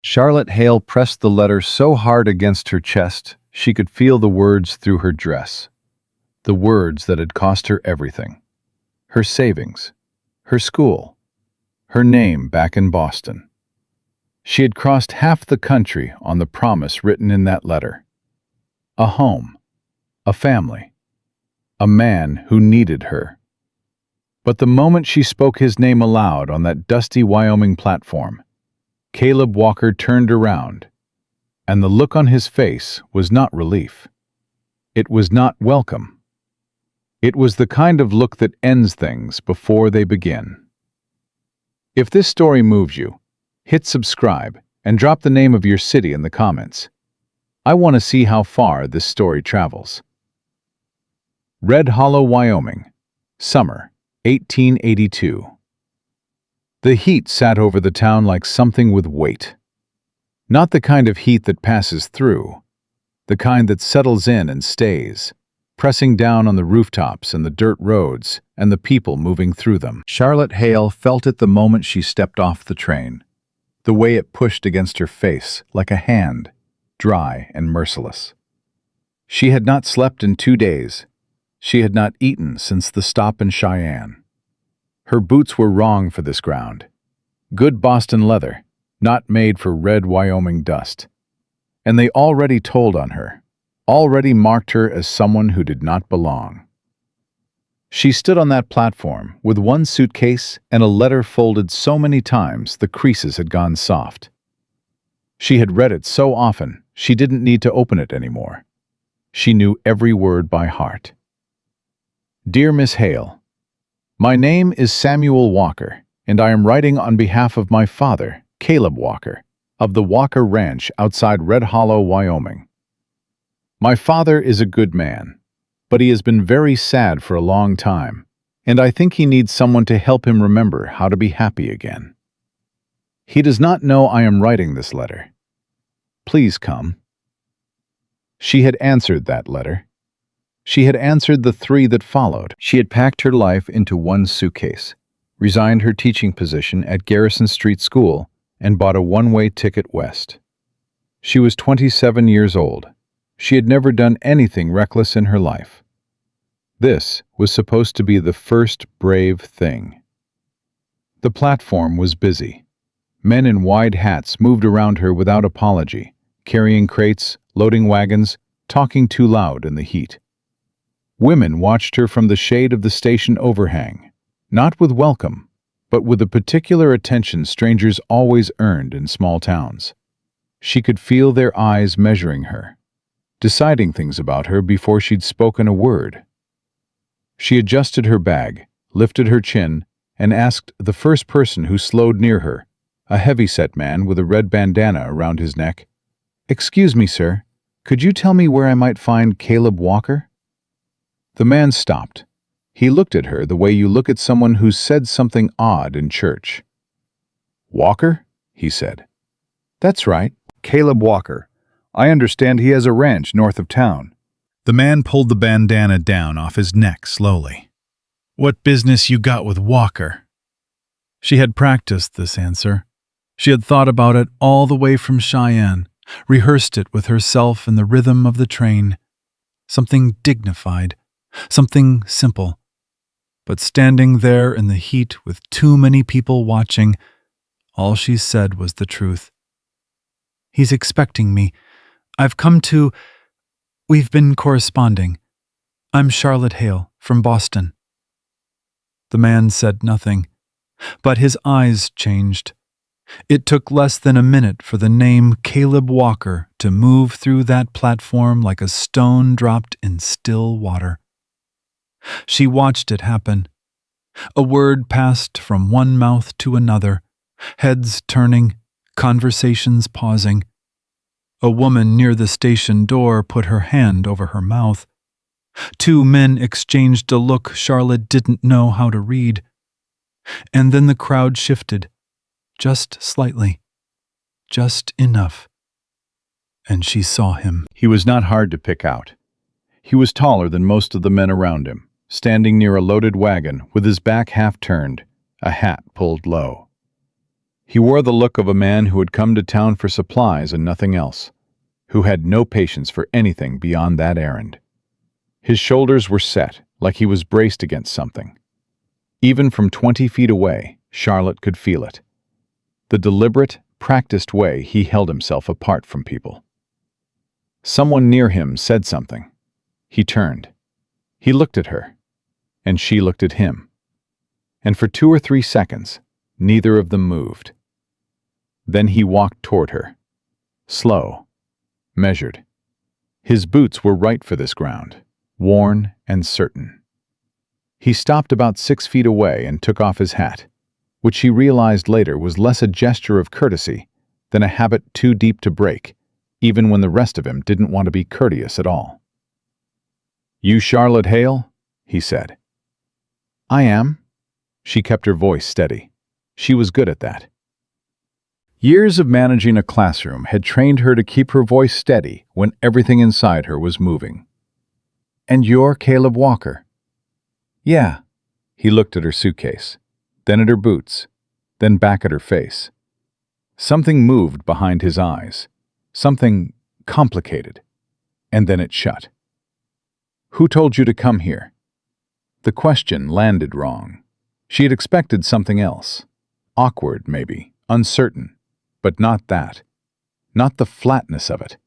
Charlotte Hale pressed the letter so hard against her chest she could feel the words through her dress. The words that had cost her everything. Her savings, her school, her name back in Boston. She had crossed half the country on the promise written in that letter. A home, a family, a man who needed her. But the moment she spoke his name aloud on that dusty Wyoming platform, Caleb Walker turned around, and the look on his face was not relief. It was not welcome. It was the kind of look that ends things before they begin. If this story moves you, hit subscribe and drop the name of your city in the comments. I want to see how far this story travels. Red Hollow, Wyoming, summer, 1882. The heat sat over the town like something with weight. Not the kind of heat that passes through, the kind that settles in and stays, pressing down on the rooftops and the dirt roads and the people moving through them. Charlotte Hale felt it the moment she stepped off the train, the way it pushed against her face like a hand, dry and merciless. She had not slept in 2 days. She had not eaten since the stop in Cheyenne. Her boots were wrong for this ground. Good Boston leather, not made for red Wyoming dust. And they already told on her, already marked her as someone who did not belong. She stood on that platform with one suitcase and a letter folded so many times the creases had gone soft. She had read it so often she didn't need to open it anymore. She knew every word by heart. Dear Miss Hale, my name is Samuel Walker, and I am writing on behalf of my father, Caleb Walker, of the Walker Ranch outside Red Hollow, Wyoming. My father is a good man, but he has been very sad for a long time, and I think he needs someone to help him remember how to be happy again. He does not know I am writing this letter. Please come. She had answered that letter. She had answered the 3 that followed. She had packed her life into one suitcase, resigned her teaching position at Garrison Street School, and bought a one-way ticket west. She was 27 years old. She had never done anything reckless in her life. This was supposed to be the first brave thing. The platform was busy. Men in wide hats moved around her without apology, carrying crates, loading wagons, talking too loud in the heat. Women watched her from the shade of the station overhang, not with welcome, but with the particular attention strangers always earned in small towns. She could feel their eyes measuring her, deciding things about her before she'd spoken a word. She adjusted her bag, lifted her chin, and asked the first person who slowed near her, a heavy-set man with a red bandana around his neck, "Excuse me, sir, could you tell me where I might find Caleb Walker?" The man stopped. He looked at her the way you look at someone who's said something odd in church. "Walker?" he said. "That's right, Caleb Walker. I understand he has a ranch north of town." The man pulled the bandana down off his neck slowly. "What business you got with Walker?" She had practiced this answer. She had thought about it all the way from Cheyenne, rehearsed it with herself in the rhythm of the train. Something dignified, something simple. But standing there in the heat with too many people watching, all she said was the truth. "He's expecting me. I've come to... We've been corresponding. I'm Charlotte Hale, from Boston." The man said nothing, but his eyes changed. It took less than a minute for the name Caleb Walker to move through that platform like a stone dropped in still water. She watched it happen. A word passed from one mouth to another, heads turning, conversations pausing. A woman near the station door put her hand over her mouth. 2 men exchanged a look Charlotte didn't know how to read. And then the crowd shifted, just slightly, just enough. And she saw him. He was not hard to pick out. He was taller than most of the men around him, standing near a loaded wagon with his back half turned, a hat pulled low. He wore the look of a man who had come to town for supplies and nothing else, who had no patience for anything beyond that errand. His shoulders were set, like he was braced against something. Even from 20 feet away, Charlotte could feel it. The deliberate, practiced way he held himself apart from people. Someone near him said something. He turned. He looked at her, and she looked at him. And for 2 or 3 seconds, neither of them moved. Then he walked toward her. Slow, measured. His boots were right for this ground, worn and certain. He stopped about 6 feet away and took off his hat, which she realized later was less a gesture of courtesy than a habit too deep to break, even when the rest of him didn't want to be courteous at all. "You Charlotte Hale?" he said. "I am." She kept her voice steady. She was good at that. Years of managing a classroom had trained her to keep her voice steady when everything inside her was moving. "And you're Caleb Walker?" "Yeah." He looked at her suitcase, then at her boots, then back at her face. Something moved behind his eyes, something complicated, and then it shut. "Who told you to come here?" The question landed wrong. She had expected something else. Awkward, maybe, uncertain, but not that. Not the flatness of it.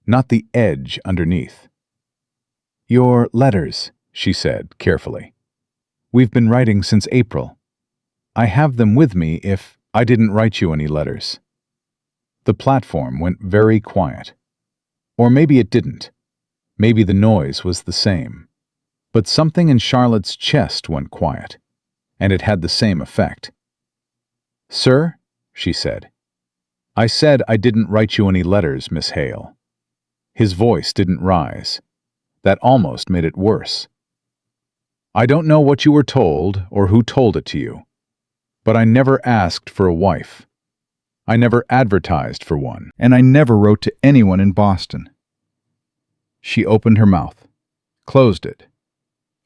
Not the edge underneath. "Your letters," she said carefully. "We've been writing since April. I have them with me if I didn't write you any letters." The platform went very quiet. Or maybe it didn't. Maybe the noise was the same. But something in Charlotte's chest went quiet, and it had the same effect. "Sir," she said. "I said I didn't write you any letters, Miss Hale." His voice didn't rise. That almost made it worse. "I don't know what you were told or who told it to you, but I never asked for a wife. I never advertised for one, and I never wrote to anyone in Boston." She opened her mouth, closed it,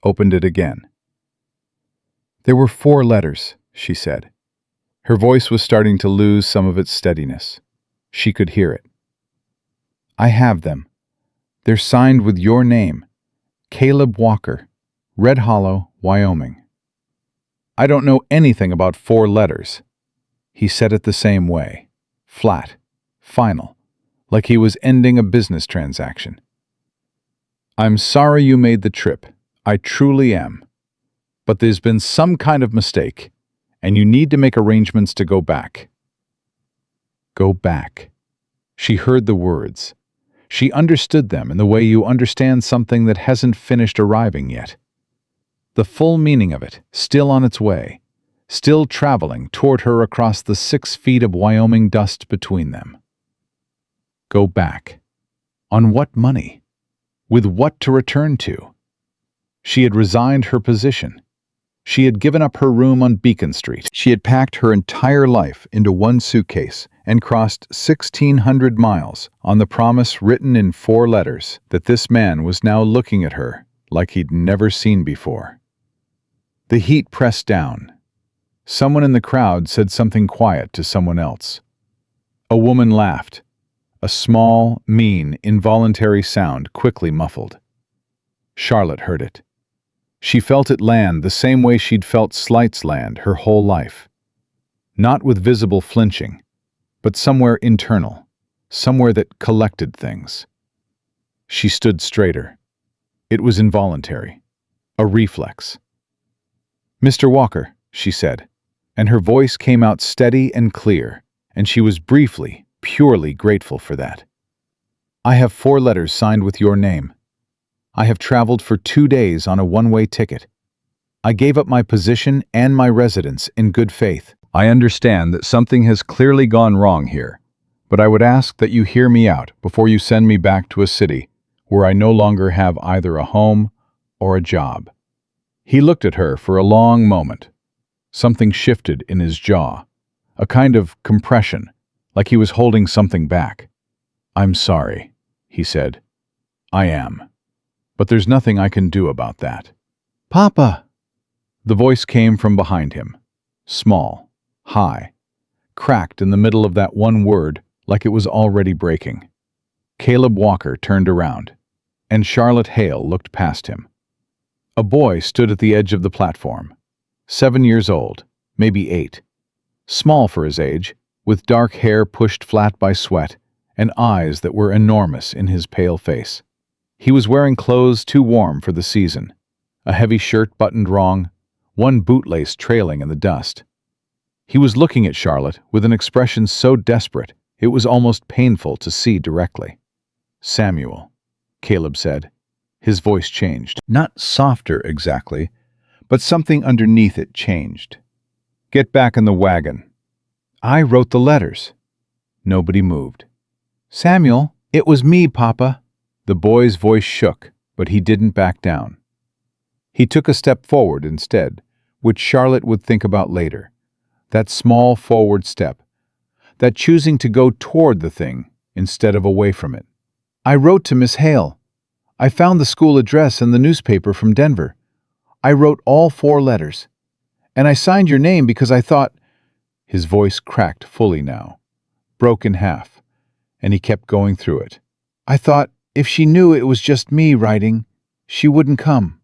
opened it again. "There were 4 letters," she said. Her voice was starting to lose some of its steadiness. She could hear it. "I have them. They're signed with your name, Caleb Walker, Red Hollow, Wyoming." "I don't know anything about 4 letters." He said it the same way, flat, final, like he was ending a business transaction. "I'm sorry you made the trip. I truly am. But there's been some kind of mistake, and you need to make arrangements to go back." Go back. She heard the words. She understood them in the way you understand something that hasn't finished arriving yet. The full meaning of it, still on its way, still traveling toward her across the 6 feet of Wyoming dust between them. Go back. On what money? With what to return to? She had resigned her position. She had given up her room on Beacon Street. She had packed her entire life into one suitcase and crossed 1,600 miles on the promise written in 4 letters that this man was now looking at her like he'd never seen before. The heat pressed down. Someone in the crowd said something quiet to someone else. A woman laughed. A small, mean, involuntary sound quickly muffled. Charlotte heard it. She felt it land the same way she'd felt slights land her whole life. Not with visible flinching, but somewhere internal, somewhere that collected things. She stood straighter. It was involuntary, a reflex. "Mr. Walker," she said, and her voice came out steady and clear, and she was briefly, purely grateful for that. "I have 4 letters signed with your name. I have traveled for 2 days on a one-way ticket. I gave up my position and my residence in good faith. I understand that something has clearly gone wrong here, but I would ask that you hear me out before you send me back to a city where I no longer have either a home or a job." He looked at her for a long moment. Something shifted in his jaw, a kind of compression, like he was holding something back. "I'm sorry," he said. "I am. But there's nothing I can do about that." "Papa!" The voice came from behind him, small, high, cracked in the middle of that one word like it was already breaking. Caleb Walker turned around, and Charlotte Hale looked past him. A boy stood at the edge of the platform, 7 years old, maybe 8. Small for his age, with dark hair pushed flat by sweat and eyes that were enormous in his pale face. He was wearing clothes too warm for the season, a heavy shirt buttoned wrong, one bootlace trailing in the dust. He was looking at Charlotte with an expression so desperate it was almost painful to see directly. "Samuel," Caleb said. His voice changed. Not softer exactly, but something underneath it changed. "Get back in the wagon." "I wrote the letters." Nobody moved. "Samuel, it was me, Papa." The boy's voice shook, but he didn't back down. He took a step forward instead, which Charlotte would think about later. That small forward step, that choosing to go toward the thing instead of away from it. "I wrote to Miss Hale. I found the school address in the newspaper from Denver. I wrote all 4 letters. And I signed your name because I thought—" His voice cracked fully now, broke in half, and he kept going through it. "I thought if she knew it was just me writing, she wouldn't come."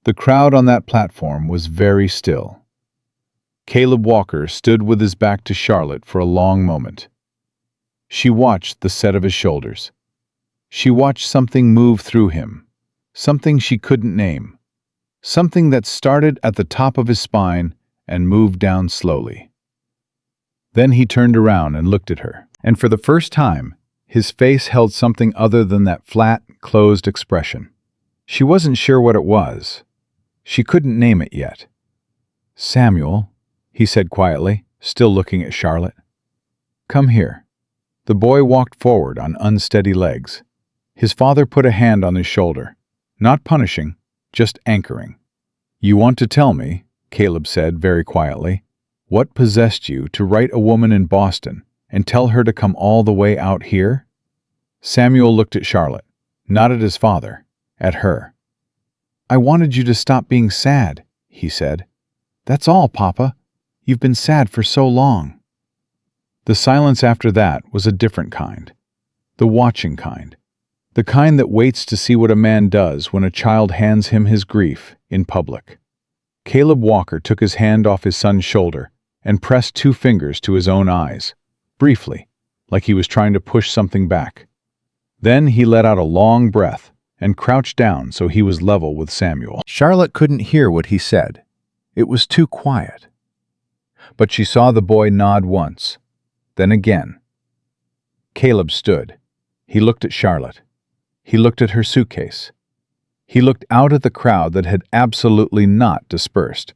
The crowd on that platform was very still. Caleb Walker stood with his back to Charlotte for a long moment. She watched the set of his shoulders. She watched something move through him, something she couldn't name, something that started at the top of his spine and moved down slowly. Then he turned around and looked at her, and for the first time, his face held something other than that flat, closed expression. She wasn't sure what it was. She couldn't name it yet. "Samuel," he said quietly, still looking at Charlotte. "Come here." The boy walked forward on unsteady legs. His father put a hand on his shoulder, not punishing, just anchoring. "You want to tell me," Caleb said very quietly, "what possessed you to write a woman in Boston and tell her to come all the way out here?" Samuel looked at Charlotte, not at his father, at her. "I wanted you to stop being sad," he said. "That's all, Papa. You've been sad for so long." The silence after that was a different kind. The watching kind. The kind that waits to see what a man does when a child hands him his grief in public. Caleb Walker took his hand off his son's shoulder and pressed 2 fingers to his own eyes, briefly, like he was trying to push something back. Then he let out a long breath and crouched down so he was level with Samuel. Charlotte couldn't hear what he said. It was too quiet. But she saw the boy nod once, then again. Caleb stood. He looked at Charlotte. He looked at her suitcase. He looked out at the crowd that had absolutely not dispersed.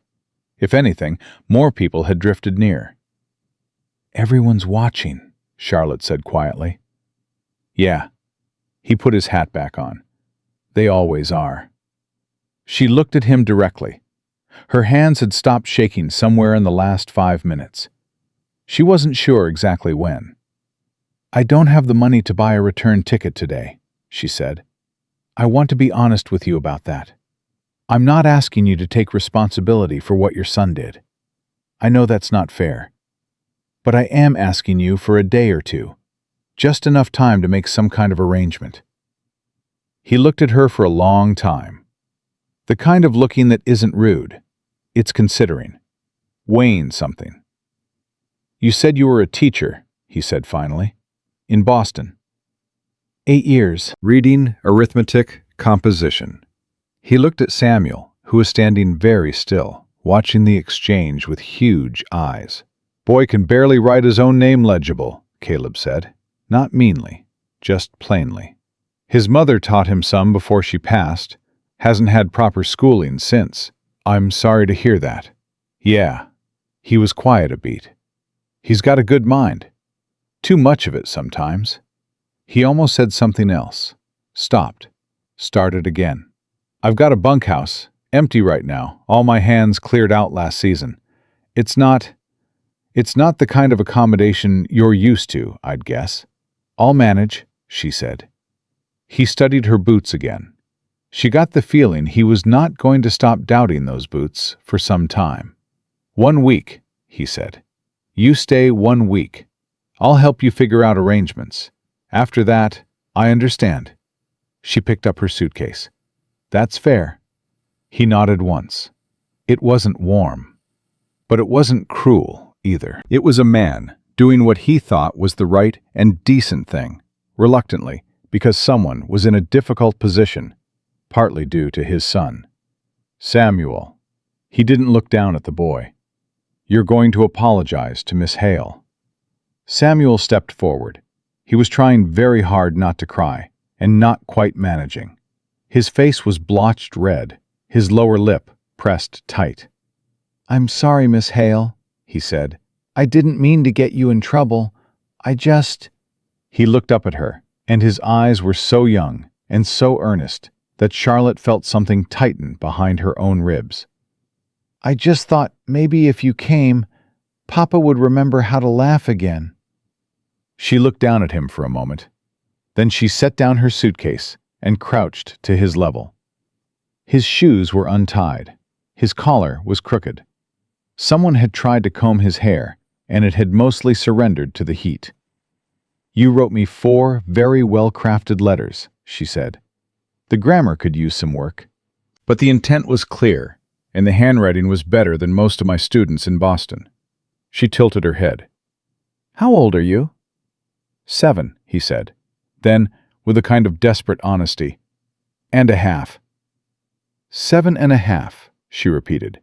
If anything, more people had drifted near. "Everyone's watching," Charlotte said quietly. "Yeah." He put his hat back on. "They always are." She looked at him directly. Her hands had stopped shaking somewhere in the last 5 minutes. She wasn't sure exactly when. "I don't have the money to buy a return ticket today," she said. "I want to be honest with you about that. I'm not asking you to take responsibility for what your son did. I know that's not fair. But I am asking you for a day or 2, just enough time to make some kind of arrangement." He looked at her for a long time. The kind of looking that isn't rude. It's considering. Weighing something. "You said you were a teacher," he said finally. "In Boston." 8 years. Reading, arithmetic, composition. He looked at Samuel, who was standing very still, watching the exchange with huge eyes. "Boy can barely write his own name legible," Caleb said. Not meanly, just plainly. "His mother taught him some before she passed. Hasn't had proper schooling since." "I'm sorry to hear that." "Yeah." He was quiet a beat. "He's got a good mind. Too much of it sometimes." He almost said something else. Stopped. Started again. "I've got a bunkhouse, empty right now, all my hands cleared out last season. It's not the kind of accommodation you're used to, I'd guess." "I'll manage," she said. He studied her boots again. She got the feeling he was not going to stop doubting those boots for some time. "1 week," he said. You stay 1 week. I'll help you figure out arrangements. After that, I understand." She picked up her suitcase. "That's fair." He nodded once. It wasn't warm. But it wasn't cruel, either. It was a man doing what he thought was the right and decent thing, reluctantly, because someone was in a difficult position, partly due to his son. "Samuel." He didn't look down at the boy. "You're going to apologize to Miss Hale." Samuel stepped forward. He was trying very hard not to cry, and not quite managing. His face was blotched red, his lower lip pressed tight. "I'm sorry, Miss Hale," he said. "I didn't mean to get you in trouble. I just—" He looked up at her, and his eyes were so young and so earnest that Charlotte felt something tighten behind her own ribs. "I just thought maybe if you came, Papa would remember how to laugh again." She looked down at him for a moment. Then she set down her suitcase and crouched to his level. His shoes were untied. His collar was crooked. Someone had tried to comb his hair, and it had mostly surrendered to the heat. "You wrote me 4 very well-crafted letters," she said. "The grammar could use some work. But the intent was clear, and the handwriting was better than most of my students in Boston." She tilted her head. "How old are you?" 7, he said. Then, with a kind of desperate honesty, "And a half." 7 and a half, she repeated.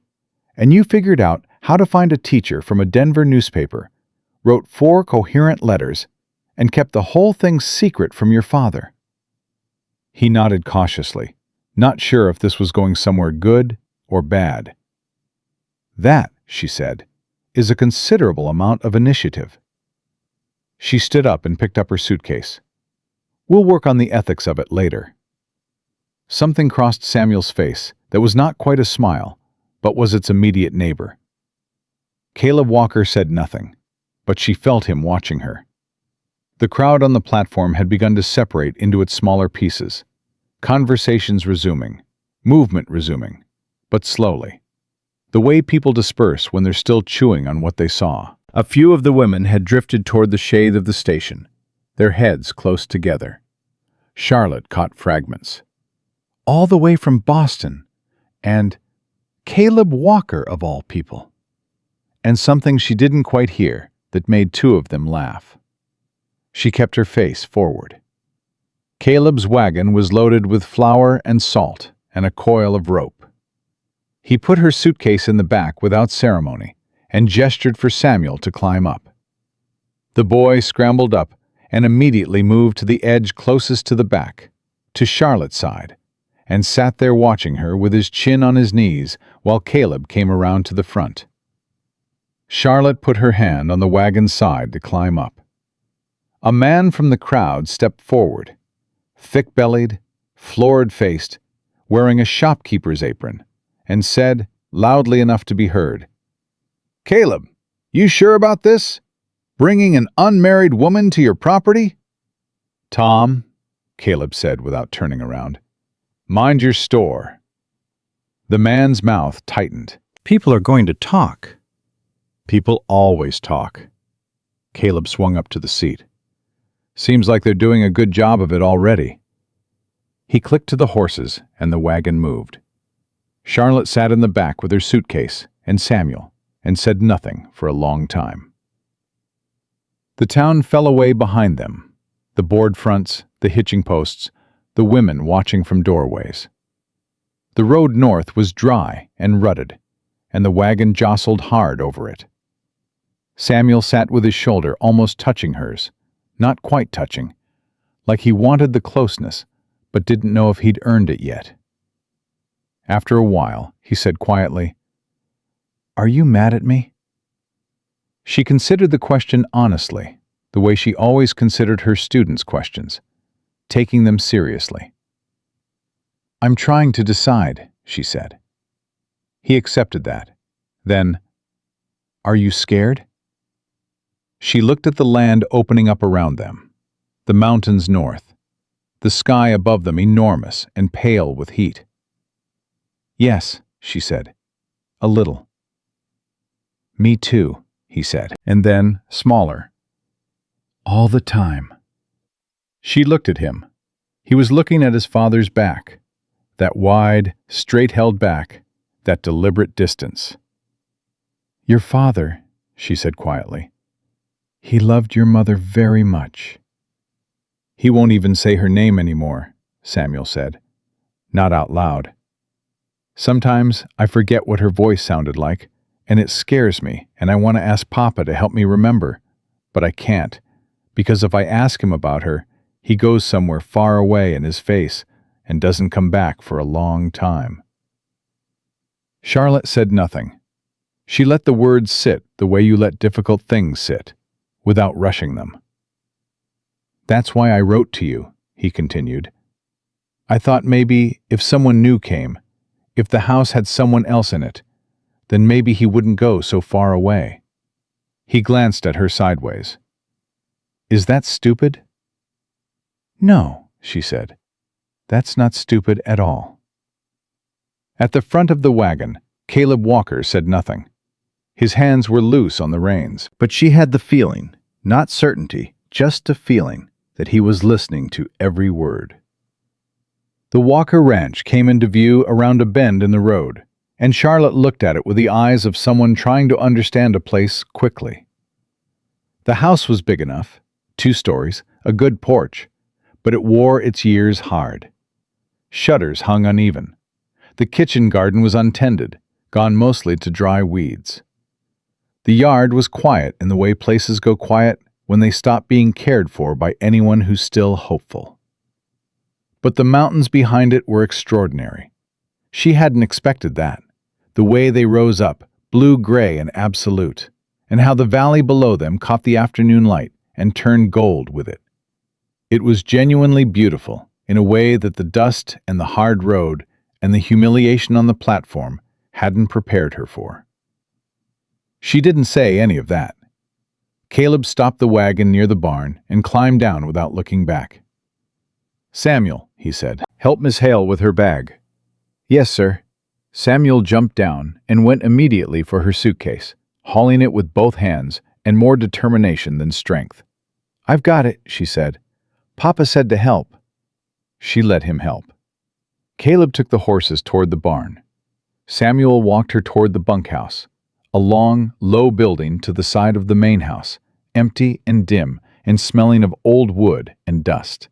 "And you figured out how to find a teacher from a Denver newspaper, wrote 4 coherent letters, and kept the whole thing secret from your father." He nodded cautiously, not sure if this was going somewhere good or bad. "That," she said, "is a considerable amount of initiative." She stood up and picked up her suitcase. "We'll work on the ethics of it later." Something crossed Samuel's face that was not quite a smile, but was its immediate neighbor. Caleb Walker said nothing, but she felt him watching her. The crowd on the platform had begun to separate into its smaller pieces, conversations resuming, movement resuming, but slowly. The way people disperse when they're still chewing on what they saw. A few of the women had drifted toward the shade of the station, their heads close together. Charlotte caught fragments. All the way from Boston, and Caleb Walker of all people. And something she didn't quite hear that made 2 of them laugh. She kept her face forward. Caleb's wagon was loaded with flour and salt and a coil of rope. He put her suitcase in the back without ceremony and gestured for Samuel to climb up. The boy scrambled up and immediately moved to the edge closest to the back, to Charlotte's side, and sat there watching her with his chin on his knees while Caleb came around to the front. Charlotte put her hand on the wagon's side to climb up. A man from the crowd stepped forward, thick-bellied, florid-faced, wearing a shopkeeper's apron, and said, loudly enough to be heard, "Caleb, you sure about this? Bringing an unmarried woman to your property?" "Tom," Caleb said without turning around, "mind your store." The man's mouth tightened. "People are going to talk." "People always talk." Caleb swung up to the seat. "Seems like they're doing a good job of it already." He clicked to the horses, and the wagon moved. Charlotte sat in the back with her suitcase and Samuel, and said nothing for a long time. The town fell away behind them, the board fronts, the hitching posts, the women watching from doorways. The road north was dry and rutted, and the wagon jostled hard over it. Samuel sat with his shoulder almost touching hers, not quite touching, like he wanted the closeness, but didn't know if he'd earned it yet. After a while, he said quietly, "Are you mad at me?" She considered the question honestly, the way she always considered her students' questions, taking them seriously. "I'm trying to decide," she said. He accepted that. Then, "Are you scared?" She looked at the land opening up around them, the mountains north, the sky above them enormous and pale with heat. "Yes," she said, "a little." "Me too," he said, and then smaller. All the time. She looked at him. He was looking at his father's back, that wide, straight-held back, that deliberate distance. Your father, she said quietly. He loved your mother very much. He won't even say her name anymore, Samuel said. Not out loud. Sometimes I forget what her voice sounded like, and it scares me, and I want to ask Papa to help me remember, but I can't, because if I ask him about her, he goes somewhere far away in his face and doesn't come back for a long time. Charlotte said nothing. She let the words sit the way you let difficult things sit, without rushing them. That's why I wrote to you, he continued. I thought maybe if someone new came, if the house had someone else in it, then maybe he wouldn't go so far away. He glanced at her sideways. Is that stupid? No, she said. That's not stupid at all. At the front of the wagon, Caleb Walker said nothing. His hands were loose on the reins, but she had the feeling, not certainty, just a feeling, that he was listening to every word. The Walker Ranch came into view around a bend in the road, and Charlotte looked at it with the eyes of someone trying to understand a place quickly. The house was big enough, 2 stories, a good porch, but it wore its years hard. Shutters hung uneven. The kitchen garden was untended, gone mostly to dry weeds. The yard was quiet in the way places go quiet when they stop being cared for by anyone who's still hopeful. But the mountains behind it were extraordinary. She hadn't expected that. The way they rose up, blue-gray and absolute, and how the valley below them caught the afternoon light and turned gold with it. It was genuinely beautiful in a way that the dust and the hard road and the humiliation on the platform hadn't prepared her for. She didn't say any of that. Caleb stopped the wagon near the barn and climbed down without looking back. Samuel, he said, help Miss Hale with her bag. Yes, sir. Samuel jumped down and went immediately for her suitcase, hauling it with both hands and more determination than strength. I've got it, she said. Papa said to help. She let him help. Caleb took the horses toward the barn. Samuel walked her toward the bunkhouse, a long, low building to the side of the main house, empty and dim and smelling of old wood and dust.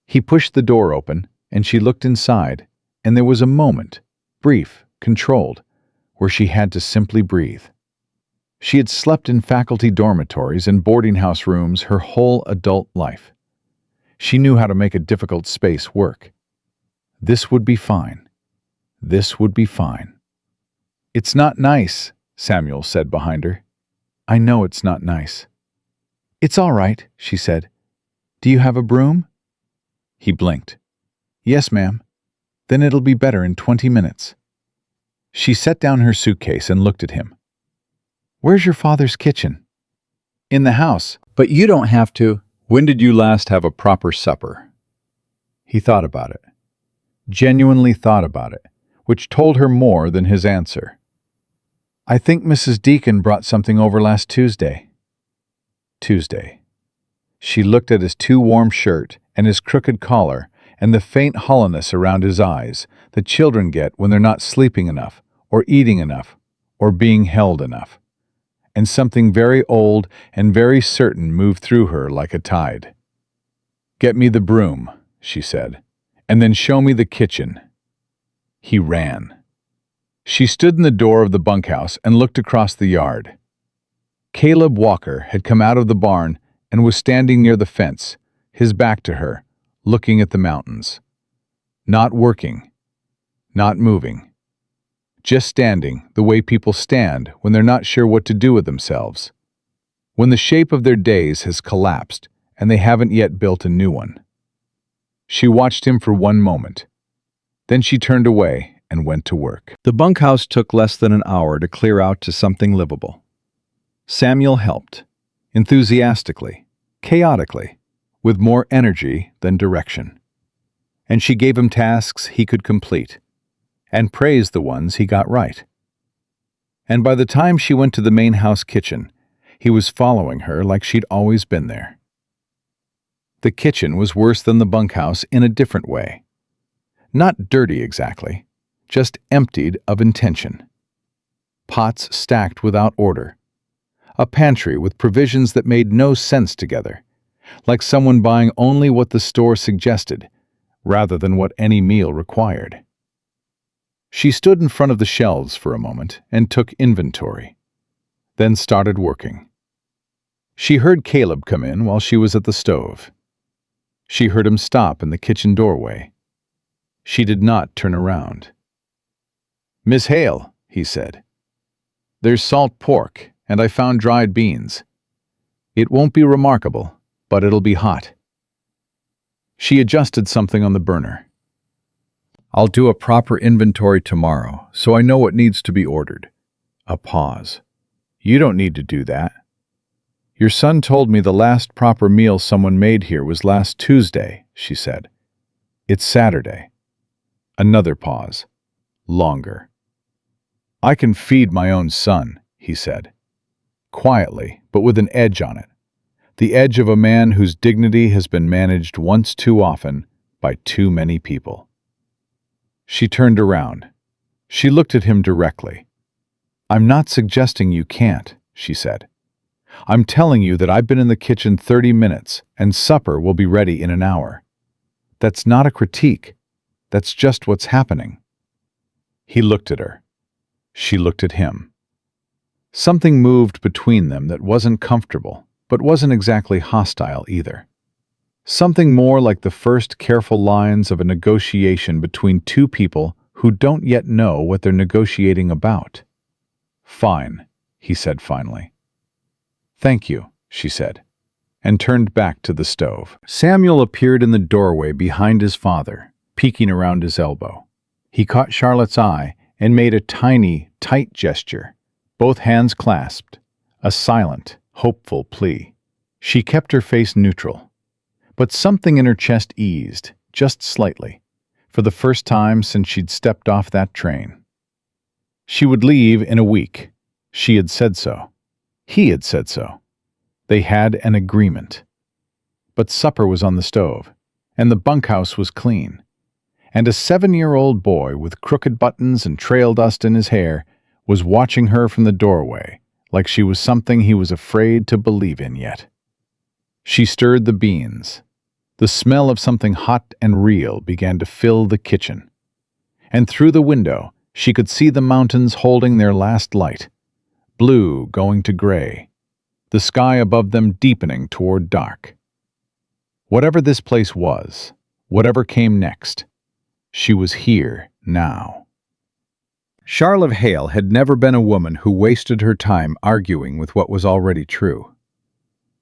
He pushed the door open, and she looked inside, and there was a moment, brief, controlled, where she had to simply breathe. She had slept in faculty dormitories and boarding house rooms her whole adult life. She knew how to make a difficult space work. This would be fine. This would be fine. It's not nice, Samuel said behind her. I know it's not nice. It's all right, she said. Do you have a broom? He blinked. Yes, ma'am. Then it'll be better in 20 minutes. She set down her suitcase and looked at him. Where's your father's kitchen? In the house. But you don't have to. When did you last have a proper supper? He thought about it. Genuinely thought about it, which told her more than his answer. I think Mrs. Deacon brought something over last Tuesday. Tuesday. She looked at his too warm shirt and his crooked collar and the faint hollowness around his eyes that children get when they're not sleeping enough or eating enough or being held enough. And something very old and very certain moved through her like a tide. Get me the broom, she said, and then show me the kitchen. He ran. She stood in the door of the bunkhouse and looked across the yard. Caleb Walker had come out of the barn and was standing near the fence, his back to her, looking at the mountains. Not working. Not moving. Just standing the way people stand when they're not sure what to do with themselves. When the shape of their days has collapsed and they haven't yet built a new one. She watched him for one moment. Then she turned away and went to work. The bunkhouse took less than an hour to clear out to something livable. Samuel helped, enthusiastically, chaotically, with more energy than direction. And she gave him tasks he could complete, and praised the ones he got right. And by the time she went to the main house kitchen He was following her like she'd always been there. The kitchen was worse than the bunkhouse in a different way. Not dirty exactly, just emptied of intention. Pots stacked without order. A pantry with provisions that made no sense together, like someone buying only what the store suggested, rather than what any meal required. She stood in front of the shelves for a moment and took inventory, then started working. She heard Caleb come in while she was at the stove. She heard him stop in the kitchen doorway. She did not turn around. "Miss Hale," he said, "there's salt pork, and I found dried beans. It won't be remarkable, but it'll be hot." She adjusted something on the burner. "I'll do a proper inventory tomorrow, so I know what needs to be ordered." A pause. "You don't need to do that. Your son told me the last proper meal someone made here was last Tuesday," she said. "It's Saturday." Another pause. Longer. "I can feed my own son," he said. Quietly, but with an edge on it. The edge of a man whose dignity has been managed once too often by too many people. She turned around. She looked at him directly. "I'm not suggesting you can't," she said. "I'm telling you that I've been in the kitchen 30 minutes and supper will be ready in an hour. That's not a critique. That's just what's happening." He looked at her. She looked at him. Something moved between them that wasn't comfortable, but wasn't exactly hostile either. Something more like the first careful lines of a negotiation between two people who don't yet know what they're negotiating about. "Fine," he said finally. "Thank you," she said, and turned back to the stove. Samuel appeared in the doorway behind his father, peeking around his elbow. He caught Charlotte's eye and made a tiny, tight gesture, both hands clasped, a silent, hopeful plea. She kept her face neutral, but something in her chest eased, just slightly, for the first time since she'd stepped off that train. She would leave in a week. She had said so. He had said so. They had an agreement. But supper was on the stove, and the bunkhouse was clean. And a 7-year-old boy with crooked buttons and trail dust in his hair was watching her from the doorway, like she was something he was afraid to believe in yet. She stirred the beans. The smell of something hot and real began to fill the kitchen. And through the window, she could see the mountains holding their last light, blue going to gray, the sky above them deepening toward dark. Whatever this place was, whatever came next, she was here now. Charlotte Hale had never been a woman who wasted her time arguing with what was already true.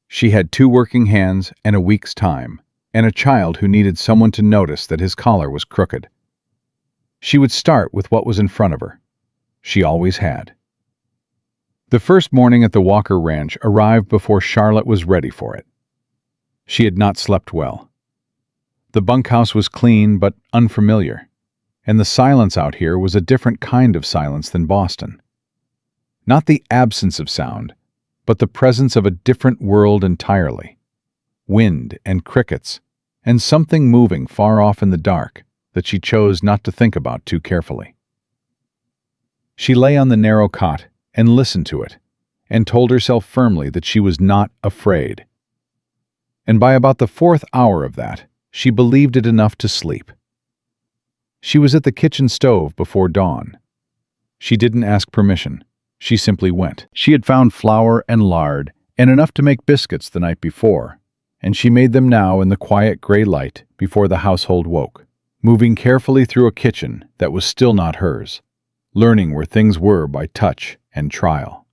She had 2 working hands and a week's time, and a child who needed someone to notice that his collar was crooked. She would start with what was in front of her. She always had. The first morning at the Walker Ranch arrived before Charlotte was ready for it. She had not slept well. The bunkhouse was clean but unfamiliar, and the silence out here was a different kind of silence than Boston. Not the absence of sound, but the presence of a different world entirely. Wind and crickets, and something moving far off in the dark that she chose not to think about too carefully. She lay on the narrow cot and listened to it, and told herself firmly that she was not afraid. And by about the 4th hour of that, she believed it enough to sleep. She was at the kitchen stove before dawn. She didn't ask permission. She simply went. She had found flour and lard, and enough to make biscuits the night before, and she made them now in the quiet gray light before the household woke, moving carefully through a kitchen that was still not hers, learning where things were by touch and trial.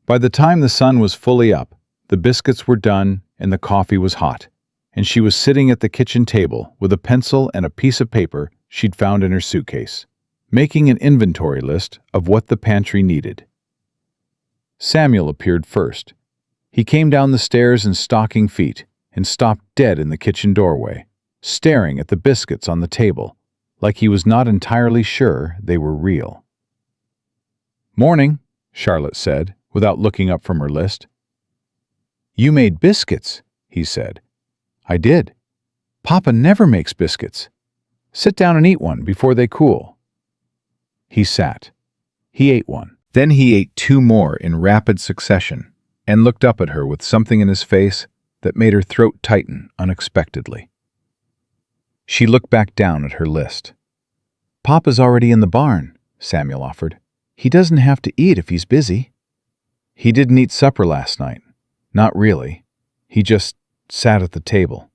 By the time the sun was fully up, the biscuits were done and the coffee was hot, and she was sitting at the kitchen table with a pencil and a piece of paper she'd found in her suitcase, making an inventory list of what the pantry needed. Samuel appeared first. He came down the stairs in stocking feet and stopped dead in the kitchen doorway, staring at the biscuits on the table, like he was not entirely sure they were real. "Morning," Charlotte said, without looking up from her list. "You made biscuits," he said. "I did. Papa never makes biscuits. Sit down and eat one before they cool." He sat. He ate one. Then he ate two more in rapid succession and looked up at her with something in his face that made her throat tighten unexpectedly. She looked back down at her list. "Papa's already in the barn," Samuel offered. "He doesn't have to eat if he's busy." "He didn't eat supper last night. Not really. He just sat at the table."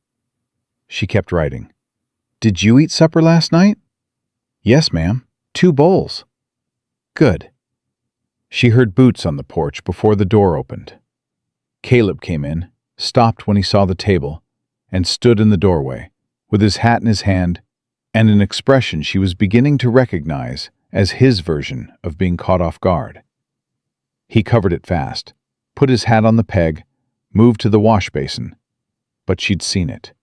She kept writing. "Did you eat supper last night?" "Yes, ma'am. 2 bowls." "Good." She heard boots on the porch before the door opened. Caleb came in, stopped when he saw the table, and stood in the doorway, with his hat in his hand and an expression she was beginning to recognize as his version of being caught off guard. He covered it fast, put his hat on the peg, moved to the wash basin, but she'd seen it.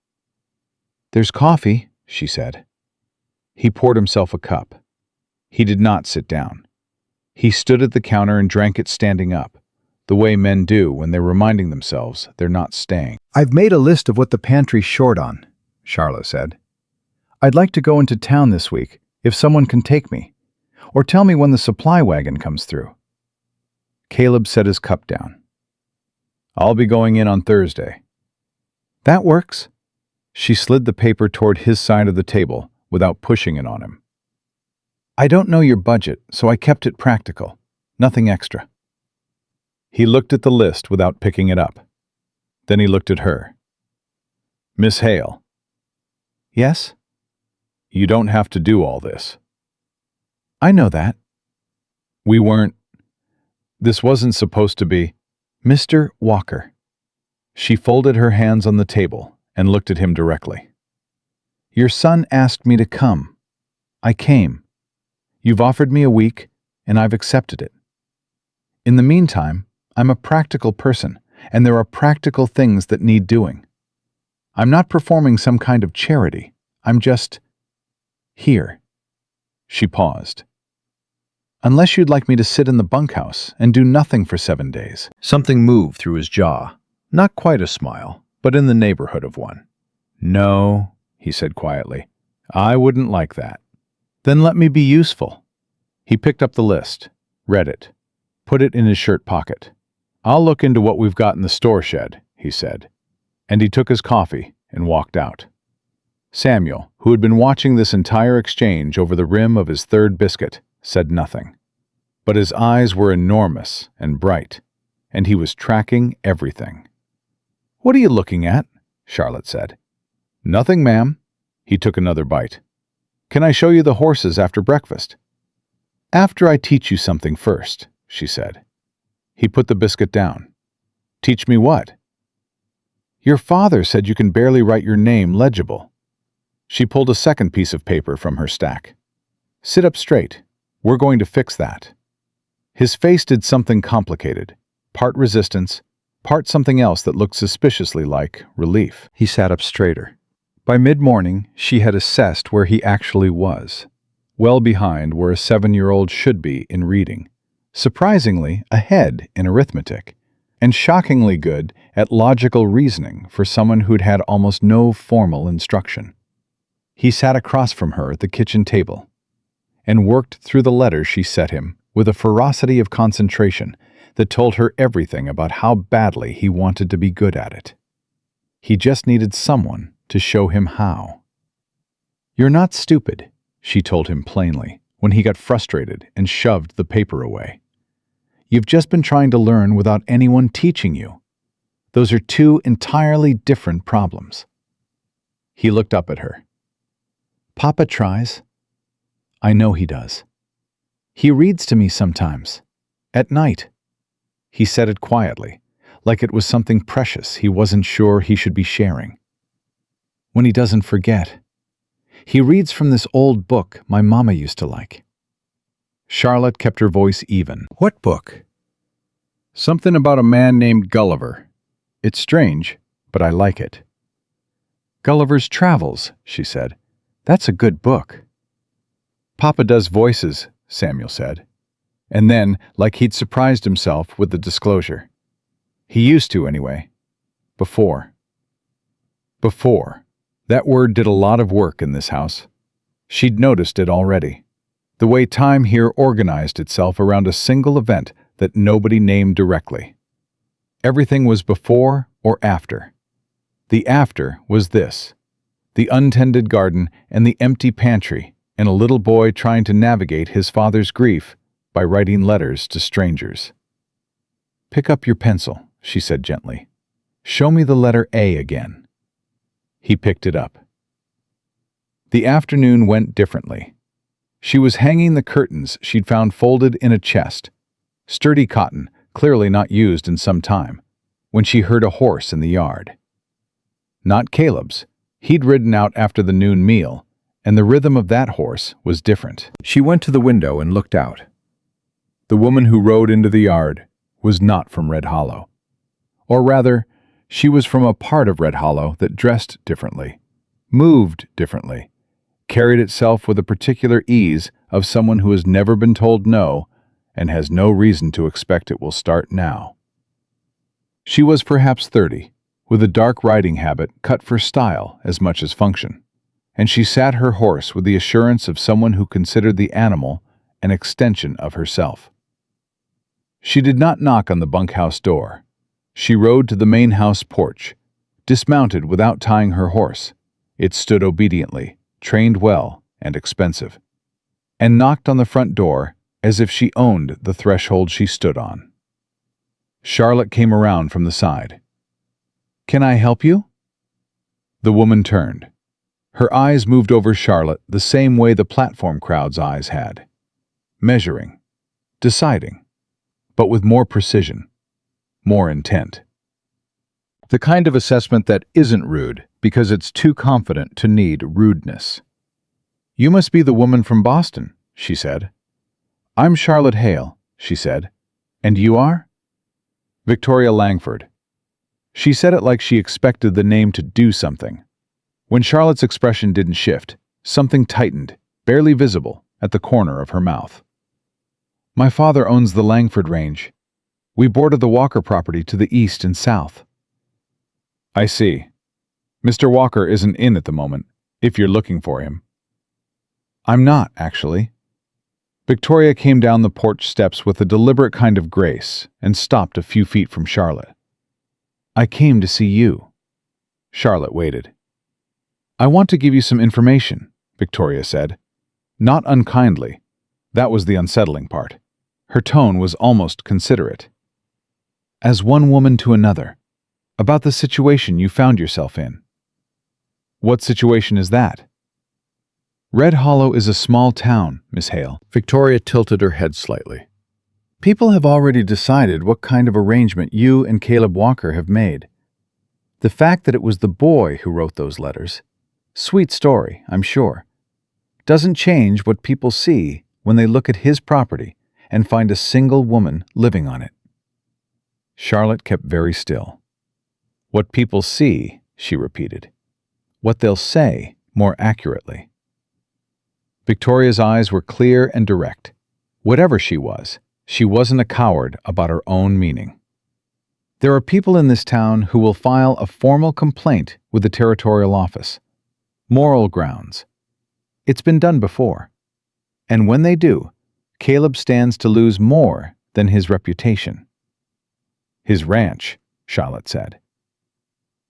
"There's coffee," she said. He poured himself a cup. He did not sit down. He stood at the counter and drank it standing up, the way men do when they're reminding themselves they're not staying. "I've made a list of what the pantry's short on," Charlotte said. "I'd like to go into town this week, if someone can take me, or tell me when the supply wagon comes through." Caleb set his cup down. "I'll be going in on Thursday." "That works." She slid the paper toward his side of the table without pushing it on him. "I don't know your budget, so I kept it practical. Nothing extra." He looked at the list without picking it up. Then he looked at her. "Miss Hale." "Yes?" "You don't have to do all this." "I know that." "We weren't. This wasn't supposed to be." "Mr. Walker." She folded her hands on the table and looked at him directly. "Your son asked me to come. I came. You've offered me a week, and I've accepted it. In the meantime, I'm a practical person, and there are practical things that need doing. I'm not performing some kind of charity. I'm just here." She paused. "Unless you'd like me to sit in the bunkhouse and do nothing for 7 days." Something moved through his jaw. Not quite a smile, but in the neighborhood of one. "No," he said quietly. "I wouldn't like that." "Then let me be useful." He picked up the list, read it, put it in his shirt pocket. "I'll look into what we've got in the store shed," he said, and he took his coffee and walked out. Samuel, who had been watching this entire exchange over the rim of his third biscuit, said nothing. But his eyes were enormous and bright, and he was tracking everything. "What are you looking at?" Charlotte said. "Nothing, ma'am." He took another bite. "Can I show you the horses after breakfast?" "After I teach you something first," she said. He put the biscuit down. "Teach me what?" "Your father said you can barely write your name legible." She pulled a second piece of paper from her stack. "Sit up straight. We're going to fix that." His face did something complicated, part resistance, part something else that looked suspiciously like relief. He sat up straighter. By mid-morning, she had assessed where he actually was, well behind where a 7-year-old should be in reading, surprisingly ahead in arithmetic, and shockingly good at logical reasoning for someone who'd had almost no formal instruction. He sat across from her at the kitchen table and worked through the letters she set him with a ferocity of concentration that told her everything about how badly he wanted to be good at it. He just needed someone to show him how. "You're not stupid," she told him plainly when he got frustrated and shoved the paper away. "You've just been trying to learn without anyone teaching you. Those are two entirely different problems." He looked up at her. "Papa tries. I know he does. He reads to me sometimes, at night." He said it quietly, like it was something precious he wasn't sure he should be sharing. "When he doesn't forget. He reads from this old book my mama used to like." Charlotte kept her voice even. "What book?" "Something about a man named Gulliver. It's strange, but I like it." "Gulliver's Travels," she said. "That's a good book." "Papa does voices," Samuel said. And then, like he'd surprised himself with the disclosure. He used to, anyway. Before. Before. That word did a lot of work in this house. She'd noticed it already. The way time here organized itself around a single event that nobody named directly. Everything was before or after. The after was this: the untended garden and the empty pantry, and a little boy trying to navigate his father's grief by writing letters to strangers. "Pick up your pencil," she said gently. "Show me the letter A again." He picked it up. The afternoon went differently. She was hanging the curtains she'd found folded in a chest, sturdy cotton, clearly not used in some time, when she heard a horse in the yard. Not Caleb's. He'd ridden out after the noon meal, and the rhythm of that horse was different. She went to the window and looked out. The woman who rode into the yard was not from Red Hollow. Or rather, she was from a part of Red Hollow that dressed differently, moved differently, carried itself with a particular ease of someone who has never been told no and has no reason to expect it will start now. She was perhaps 30, with a dark riding habit cut for style as much as function, and she sat her horse with the assurance of someone who considered the animal an extension of herself. She did not knock on the bunkhouse door. She rode to the main house porch, dismounted without tying her horse. It stood obediently, trained well and expensive, and knocked on the front door as if she owned the threshold she stood on. Charlotte came around from the side. "Can I help you?" The woman turned. Her eyes moved over Charlotte the same way the platform crowd's eyes had. Measuring, deciding, but with more precision, more intent. The kind of assessment that isn't rude because it's too confident to need rudeness. "You must be the woman from Boston," she said. "I'm Charlotte Hale," she said. "And you are?" "Victoria Langford." She said it like she expected the name to do something. When Charlotte's expression didn't shift, something tightened, barely visible, at the corner of her mouth. "My father owns the Langford Range. We border the Walker property to the east and south." "I see. Mr. Walker isn't in at the moment, if you're looking for him." "I'm not, actually." Victoria came down the porch steps with a deliberate kind of grace and stopped a few feet from Charlotte. "I came to see you." Charlotte waited. "I want to give you some information," Victoria said. Not unkindly. That was the unsettling part. Her tone was almost considerate. "As one woman to another, about the situation you found yourself in." "What situation is that?" "Red Hollow is a small town, Miss Hale." Victoria tilted her head slightly. "People have already decided what kind of arrangement you and Caleb Walker have made. The fact that it was the boy who wrote those letters, sweet story, I'm sure, doesn't change what people see when they look at his property and find a single woman living on it." Charlotte kept very still. "What people see," she repeated. "What they'll say, more accurately." Victoria's eyes were clear and direct. Whatever she wasn't a coward about her own meaning. "There are people in this town who will file a formal complaint with the territorial office. Moral grounds. It's been done before. And when they do, Caleb stands to lose more than his reputation." "His ranch," Charlotte said.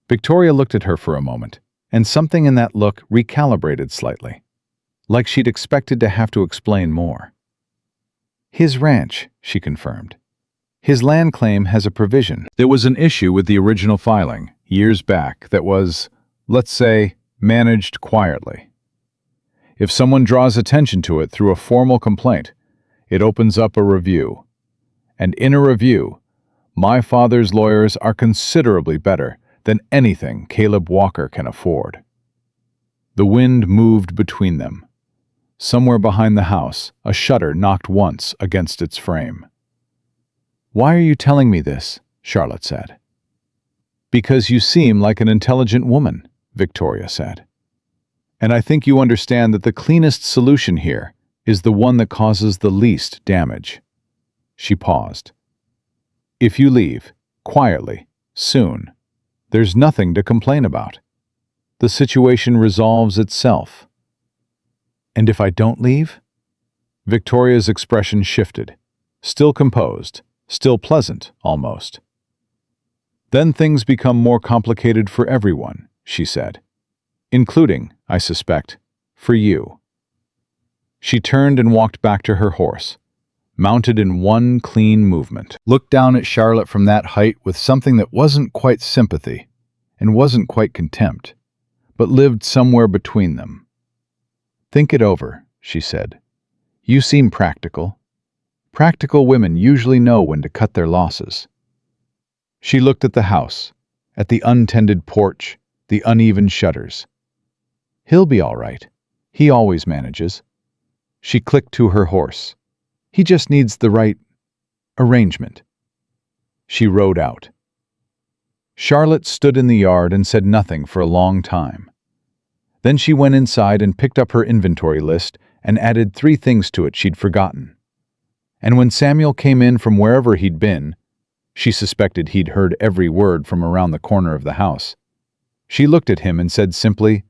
Victoria looked at her for a moment, and something in that look recalibrated slightly, like she'd expected to have to explain more. "His ranch," she confirmed. "His land claim has a provision. There was an issue with the original filing, years back, that was, let's say, managed quietly. If someone draws attention to it through a formal complaint, it opens up a review. And in a review, my father's lawyers are considerably better than anything Caleb Walker can afford." The wind moved between them. Somewhere behind the house, a shutter knocked once against its frame. "Why are you telling me this?" Charlotte said. "Because you seem like an intelligent woman," Victoria said. "And I think you understand that the cleanest solution here is the one that causes the least damage." She paused. If you leave, quietly, soon, there's nothing to complain about. The situation resolves itself. And if I don't leave? Victoria's expression shifted, still composed, still pleasant, almost. Then things become more complicated for everyone, she said. Including, I suspect, for you. She turned and walked back to her horse, mounted in one clean movement. Looked down at Charlotte from that height with something that wasn't quite sympathy and wasn't quite contempt, but lived somewhere between them. Think it over, she said. You seem practical. Practical women usually know when to cut their losses. She looked at the house, at the untended porch, the uneven shutters. He'll be all right. He always manages. She clicked to her horse. He just needs the right arrangement. She rode out. Charlotte stood in the yard and said nothing for a long time. Then she went inside and picked up her inventory list and added 3 things to it she'd forgotten. And when Samuel came in from wherever he'd been, she suspected he'd heard every word from around the corner of the house. She looked at him and said simply,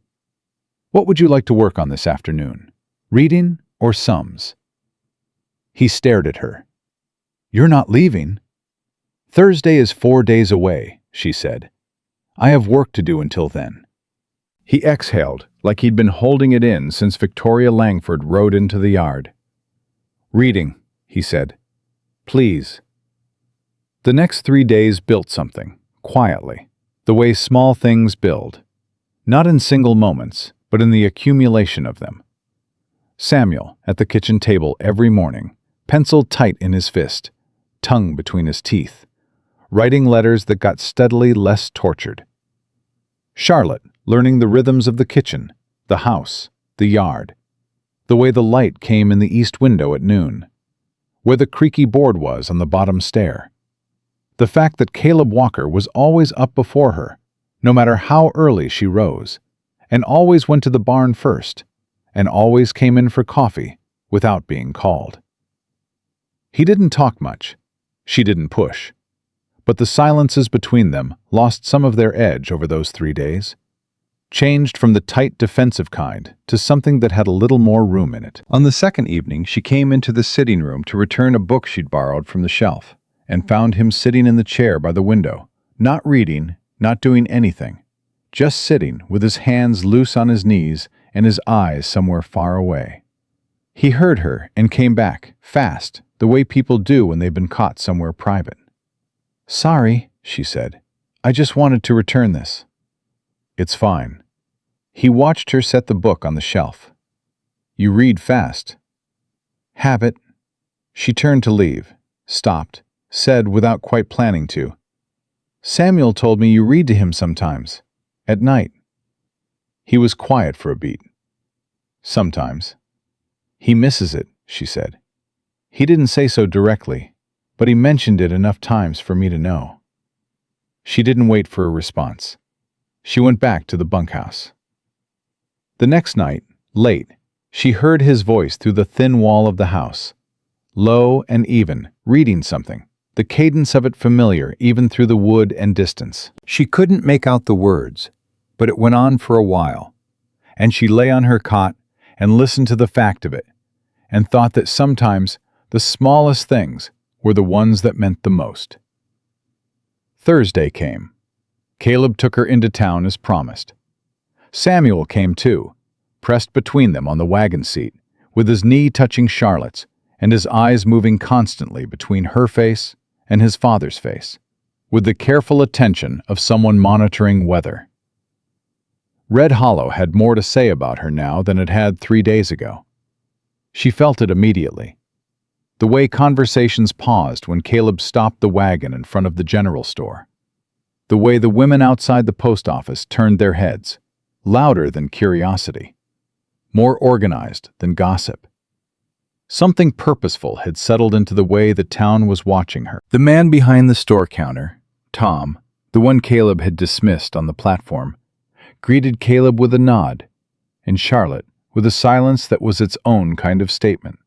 "What would you like to work on this afternoon? Reading or sums?" He stared at her. "You're not leaving?" "Thursday is 4 days away," she said. "I have work to do until then." He exhaled, like he'd been holding it in since Victoria Langford rode into the yard. "Reading," he said. "Please." The next 3 days built something, quietly, the way small things build. Not in single moments, but in the accumulation of them. Samuel, at the kitchen table every morning, pencil tight in his fist, tongue between his teeth, writing letters that got steadily less tortured. Charlotte, learning the rhythms of the kitchen, the house, the yard, the way the light came in the east window at noon, where the creaky board was on the bottom stair. The fact that Caleb Walker was always up before her, no matter how early she rose, and always went to the barn first, and always came in for coffee without being called. He didn't talk much. She didn't push. But the silences between them lost some of their edge over those 3 days, changed from the tight defensive kind to something that had a little more room in it. On the second evening, she came into the sitting room to return a book she'd borrowed from the shelf, and found him sitting in the chair by the window, not reading, not doing anything, just sitting with his hands loose on his knees and his eyes somewhere far away. He heard her and came back, fast, the way people do when they've been caught somewhere private. "Sorry," she said. "I just wanted to return this." "It's fine." He watched her set the book on the shelf. "You read fast." "Habit." She turned to leave, stopped, said without quite planning to, "Samuel told me you read to him sometimes, at night." He was quiet for a beat. "Sometimes." "He misses it," she said. "He didn't say so directly, but he mentioned it enough times for me to know." She didn't wait for a response. She went back to the bunkhouse. The next night, late, she heard his voice through the thin wall of the house, low and even, reading something, the cadence of it familiar even through the wood and distance. She couldn't make out the words, but it went on for a while, and she lay on her cot and listened to the fact of it, and thought that sometimes the smallest things were the ones that meant the most. Thursday came. Caleb took her into town as promised. Samuel came too, pressed between them on the wagon seat, with his knee touching Charlotte's, and his eyes moving constantly between her face and his father's face, with the careful attention of someone monitoring weather. Red Hollow had more to say about her now than it had 3 days ago. She felt it immediately. The way conversations paused when Caleb stopped the wagon in front of the general store. The way the women outside the post office turned their heads, louder than curiosity, more organized than gossip. Something purposeful had settled into the way the town was watching her. The man behind the store counter, Tom, the one Caleb had dismissed on the platform, greeted Caleb with a nod, and Charlotte with a silence that was its own kind of statement.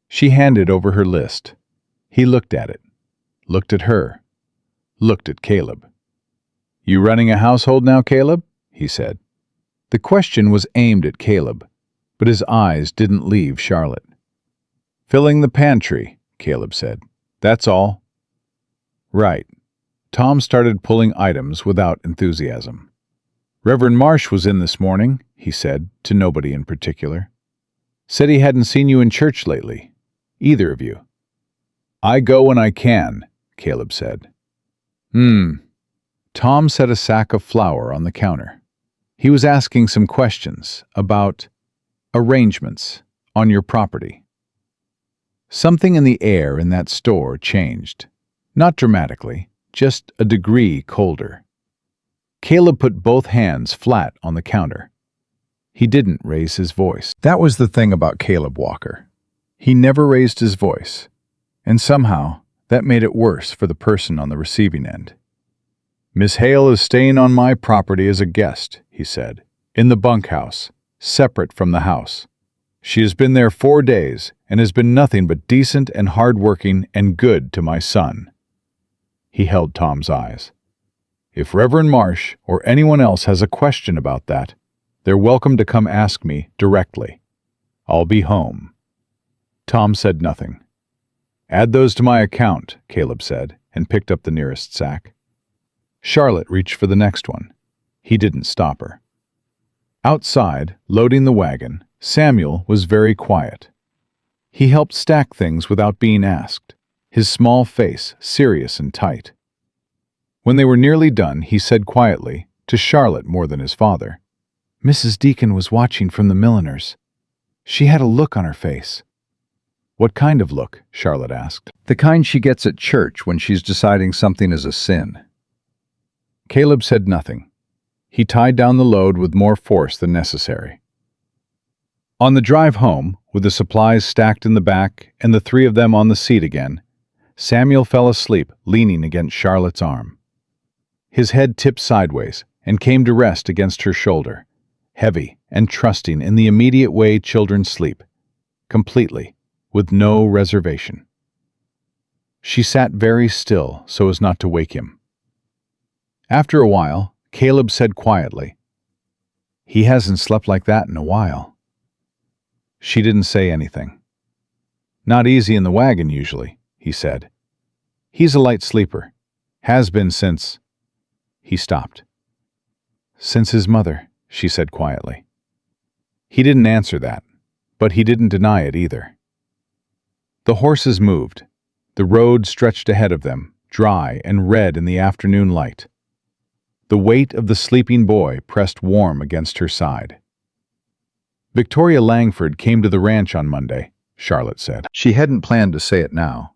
She handed over her list. He looked at it, looked at her, looked at Caleb. "You running a household now, Caleb?" he said. The question was aimed at Caleb, but his eyes didn't leave Charlotte. "Filling the pantry," Caleb said. "That's all." "Right." Tom started pulling items without enthusiasm. "Reverend Marsh was in this morning," he said, to nobody in particular. "Said he hadn't seen you in church lately. Either of you." "I go when I can," Caleb said. Tom set a sack of flour on the counter. He was asking some questions about arrangements on your property. Something in the air in that store changed. Not dramatically, just a degree colder. Caleb put both hands flat on the counter. He didn't raise his voice. That was the thing about Caleb Walker. He never raised his voice, and somehow that made it worse for the person on the receiving end. "Miss Hale is staying on my property as a guest," he said, "in the bunkhouse, separate from the house. She has been there 4 days and has been nothing but decent and hard-working and good to my son." He held Tom's eyes. "If Reverend Marsh or anyone else has a question about that, they're welcome to come ask me directly. I'll be home." Tom said nothing. "Add those to my account," Caleb said, and picked up the nearest sack. Charlotte reached for the next one. He didn't stop her. Outside, loading the wagon, Samuel was very quiet. He helped stack things without being asked, his small face serious and tight. When they were nearly done, he said quietly, to Charlotte more than his father, "Mrs. Deacon was watching from the milliner's. She had a look on her face." "What kind of look?" Charlotte asked. "The kind she gets at church when she's deciding something is a sin." Caleb said nothing. He tied down the load with more force than necessary. On the drive home, with the supplies stacked in the back and the three of them on the seat again, Samuel fell asleep leaning against Charlotte's arm. His head tipped sideways and came to rest against her shoulder, heavy and trusting in the immediate way children sleep, completely, with no reservation. She sat very still so as not to wake him. After a while, Caleb said quietly, "He hasn't slept like that in a while." She didn't say anything. "Not easy in the wagon usually," he said. "He's a light sleeper. Has been since—" He stopped. "Since his mother," she said quietly. He didn't answer that, but he didn't deny it either. The horses moved. The road stretched ahead of them, dry and red in the afternoon light. The weight of the sleeping boy pressed warm against her side. "Victoria Langford came to the ranch on Monday," Charlotte said. She hadn't planned to say it now,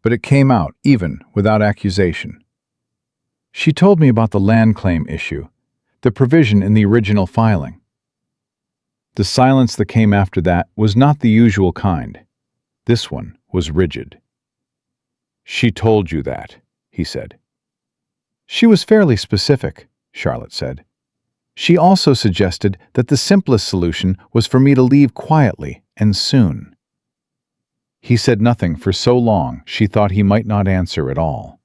but it came out even without accusation. "She told me about the land claim issue, the provision in the original filing." The silence that came after that was not the usual kind. This one was rigid. "She told you that," he said. "She was fairly specific," Charlotte said. "She also suggested that the simplest solution was for me to leave quietly and soon." He said nothing for so long she thought he might not answer at all.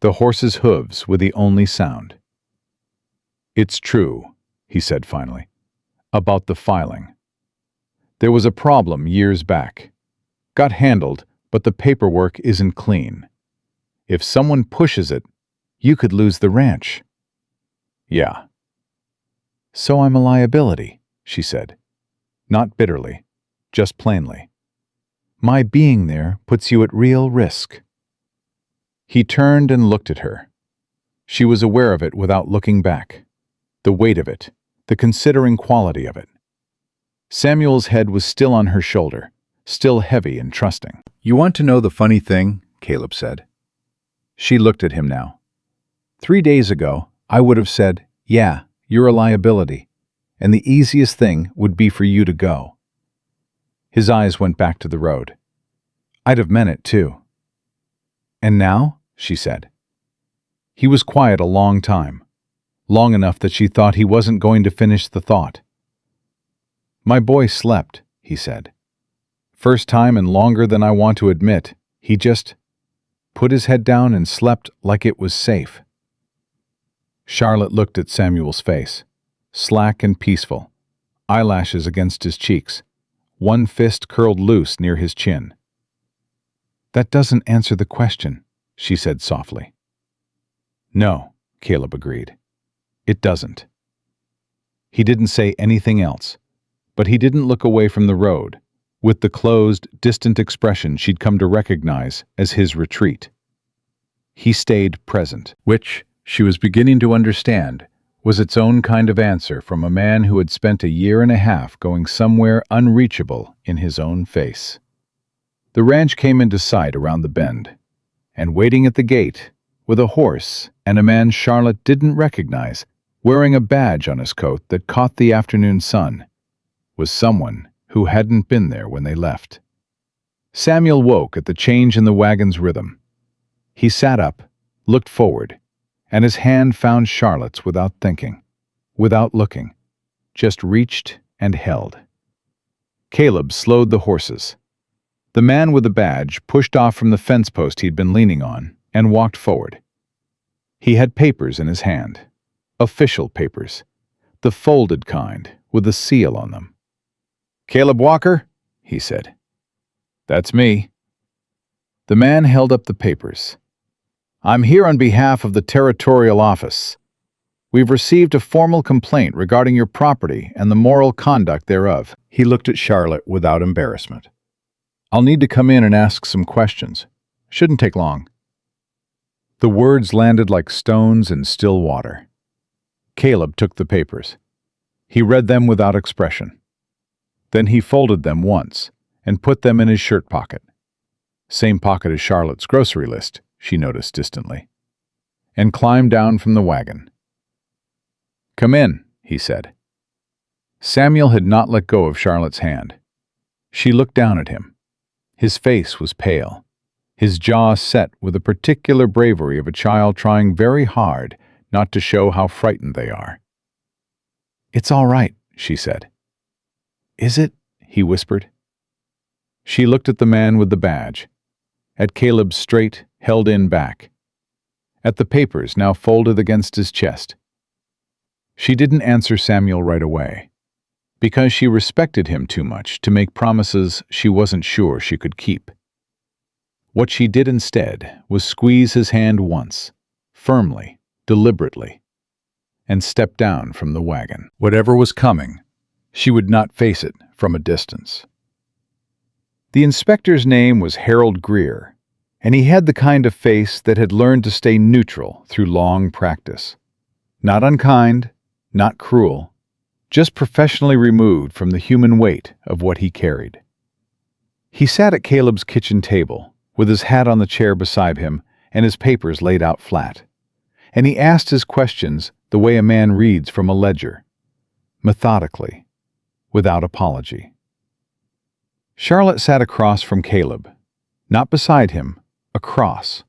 The horse's hooves were the only sound. "It's true," he said finally, "about the filing. There was a problem years back. Got handled, but the paperwork isn't clean. If someone pushes it, you could lose the ranch." "Yeah." "So I'm a liability," she said. Not bitterly, just plainly. "My being there puts you at real risk." He turned and looked at her. She was aware of it without looking back. The weight of it, the considering quality of it. Samuel's head was still on her shoulder, still heavy and trusting. "You want to know the funny thing?" Caleb said. She looked at him now. 3 days ago, I would have said, "Yeah, you're a liability, and the easiest thing would be for you to go." His eyes went back to the road. "I'd have meant it too." "And now?" she said. He was quiet a long time, long enough that she thought he wasn't going to finish the thought. "My boy slept," he said. "First time and longer than I want to admit, He just put his head down and slept like it was safe. Charlotte looked at Samuel's face, slack and peaceful, eyelashes against his cheeks, one fist curled loose near his chin. "That doesn't answer the question," she said softly. "No," Caleb agreed. "It doesn't." He didn't say anything else, but he didn't look away from the road, with the closed, distant expression she'd come to recognize as his retreat. He stayed present, which, she was beginning to understand, was its own kind of answer from a man who had spent a year and a half going somewhere unreachable in his own face. The ranch came into sight around the bend, and waiting at the gate, with a horse and a man Charlotte didn't recognize, wearing a badge on his coat that caught the afternoon sun, was someone who hadn't been there when they left. Samuel woke at the change in the wagon's rhythm. He sat up, looked forward, and his hand found Charlotte's without thinking, without looking, just reached and held. Caleb slowed the horses. The man with the badge pushed off from the fence post he'd been leaning on and walked forward. He had papers in his hand, official papers, the folded kind with a seal on them. "Caleb Walker?" he said. "That's me." The man held up the papers. "I'm here on behalf of the Territorial Office. We've received a formal complaint regarding your property and the moral conduct thereof." He looked at Charlotte without embarrassment. "I'll need to come in and ask some questions. Shouldn't take long." The words landed like stones in still water. Caleb took the papers. He read them without expression. Then he folded them once and put them in his shirt pocket. Same pocket as Charlotte's grocery list, she noticed distantly, and climbed down from the wagon. "Come in," he said. Samuel had not let go of Charlotte's hand. She looked down at him. His face was pale, his jaw set with a particular bravery of a child trying very hard not to show how frightened they are. "It's all right," she said. "Is it?" he whispered. She looked at the man with the badge, at Caleb's straight, held-in back, at the papers now folded against his chest. She didn't answer Samuel right away, because she respected him too much to make promises she wasn't sure she could keep. What she did instead was squeeze his hand once, firmly, deliberately, and step down from the wagon. Whatever was coming, she would not face it from a distance. The inspector's name was Harold Greer, and he had the kind of face that had learned to stay neutral through long practice. Not unkind, not cruel, just professionally removed from the human weight of what he carried. He sat at Caleb's kitchen table, with his hat on the chair beside him and his papers laid out flat, and he asked his questions the way a man reads from a ledger, methodically, without apology. Charlotte sat across from Caleb, not beside him, across,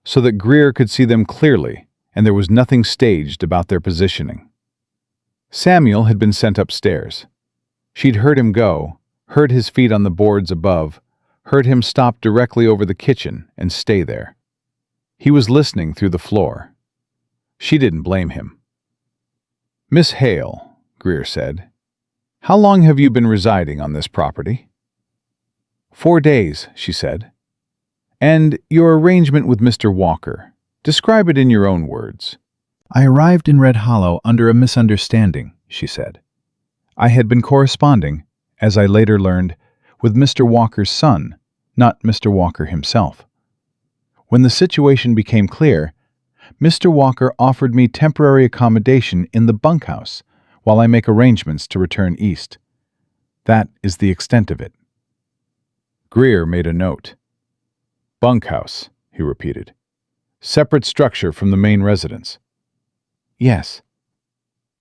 so that Greer could see them clearly and there was nothing staged about their positioning. Samuel had been sent upstairs. She'd heard him go, heard his feet on the boards above, heard him stop directly over the kitchen and stay there. He was listening through the floor. She didn't blame him. "Miss Hale," Greer said, "how long have you been residing on this property?" "4 days," she said. "And your arrangement with Mr. Walker, describe it in your own words." "I arrived in Red Hollow under a misunderstanding," she said. "I had been corresponding, as I later learned, with Mr. Walker's son, not Mr. Walker himself. When the situation became clear, Mr. Walker offered me temporary accommodation in the bunkhouse while I make arrangements to return east. That is the extent of it." Greer made a note. "Bunkhouse," he repeated. "Separate structure from the main residence." "Yes."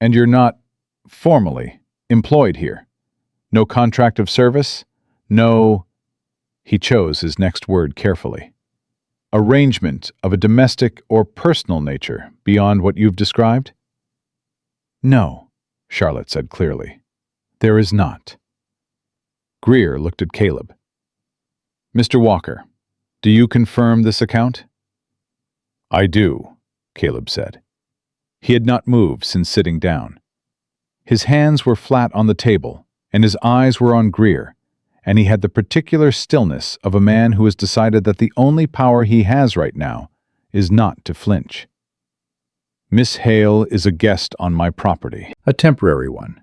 "And you're not, formally, employed here? No contract of service? No—" he chose his next word carefully. "Arrangement of a domestic or personal nature beyond what you've described?" "No," Charlotte said clearly. "There is not." Greer looked at Caleb. "Mr. Walker, Do you confirm this account? I do, Caleb said. He had not moved since sitting down. His hands were flat on the table, and his eyes were on Greer, and he had the particular stillness of a man who has decided that the only power he has right now is not to flinch. Miss Hale is a guest on my property, a temporary one.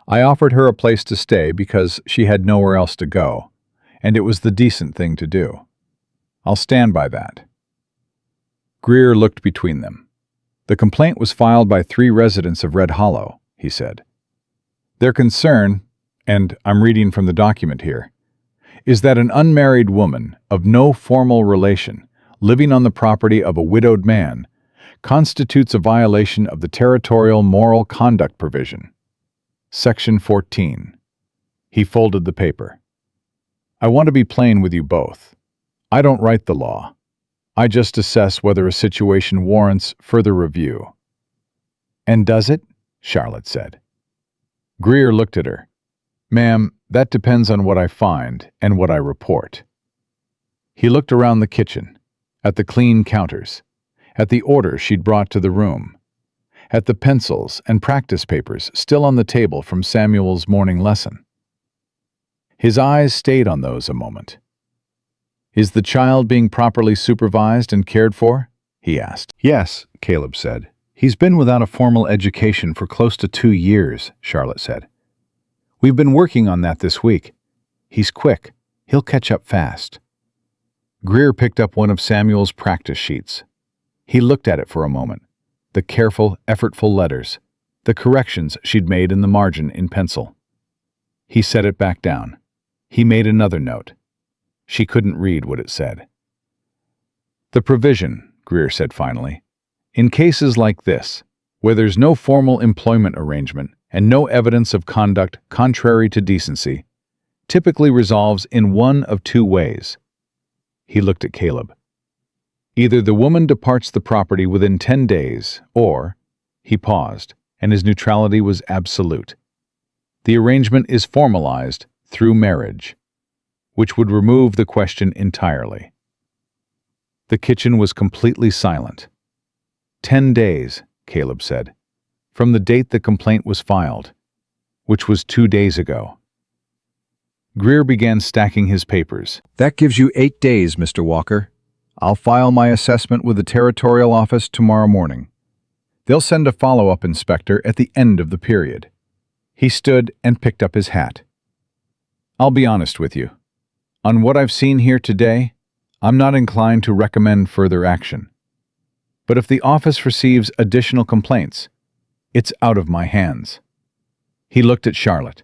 I offered her a place to stay because she had nowhere else to go, and it was the decent thing to do. I'll stand by that. Greer looked between them. The complaint was filed by 3 residents of Red Hollow, he said. Their concern, and I'm reading from the document here, is that an unmarried woman of no formal relation living on the property of a widowed man constitutes a violation of the Territorial Moral Conduct Provision. Section 14. He folded the paper. I want to be plain with you both. I don't write the law. I just assess whether a situation warrants further review. And does it? Charlotte said. Greer looked at her. Ma'am, that depends on what I find and what I report. He looked around the kitchen, at the clean counters, at the order she'd brought to the room, at the pencils and practice papers still on the table from Samuel's morning lesson. His eyes stayed on those a moment. Is the child being properly supervised and cared for? He asked. Yes, Caleb said. He's been without a formal education for close to 2 years, Charlotte said. We've been working on that this week. He's quick. He'll catch up fast. Greer picked up one of Samuel's practice sheets. He looked at it for a moment. The careful, effortful letters, the corrections she'd made in the margin in pencil. He set it back down. He made another note. She couldn't read what it said. The provision, Greer said finally, in cases like this, where there's no formal employment arrangement and no evidence of conduct contrary to decency, typically resolves in one of 2 ways. He looked at Caleb. Either the woman departs the property within 10 days, or, he paused, and his neutrality was absolute. The arrangement is formalized through marriage, which would remove the question entirely. The kitchen was completely silent. 10 days, Caleb said, from the date the complaint was filed, which was 2 days ago. Greer began stacking his papers. That gives you 8 days, Mr. Walker. I'll file my assessment with the Territorial Office tomorrow morning. They'll send a follow-up inspector at the end of the period. He stood and picked up his hat. I'll be honest with you. On what I've seen here today, I'm not inclined to recommend further action. But if the office receives additional complaints, it's out of my hands. He looked at Charlotte.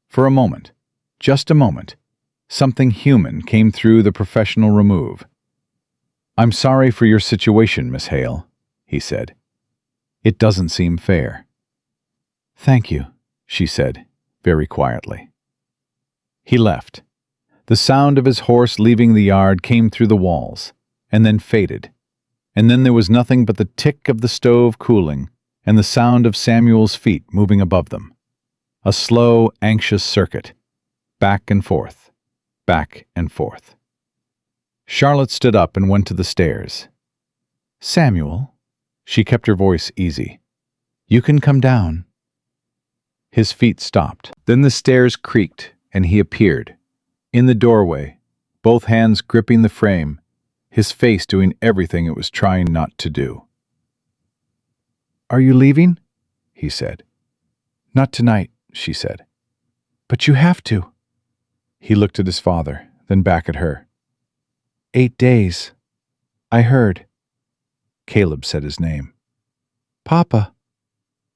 For a moment, just a moment, something human came through the professional remove. I'm sorry for your situation, Miss Hale, he said. It doesn't seem fair. Thank you, she said, very quietly. He left. The sound of his horse leaving the yard came through the walls, and then faded. And then there was nothing but the tick of the stove cooling and the sound of Samuel's feet moving above them. A slow, anxious circuit, back and forth, back and forth. Charlotte stood up and went to the stairs. Samuel, she kept her voice easy. You can come down. His feet stopped. Then the stairs creaked, and he appeared. In the doorway, both hands gripping the frame, his face doing everything it was trying not to do. Are you leaving? He said. Not tonight, she said. But you have to. He looked at his father, then back at her. 8 days. I heard. Caleb said his name. Papa.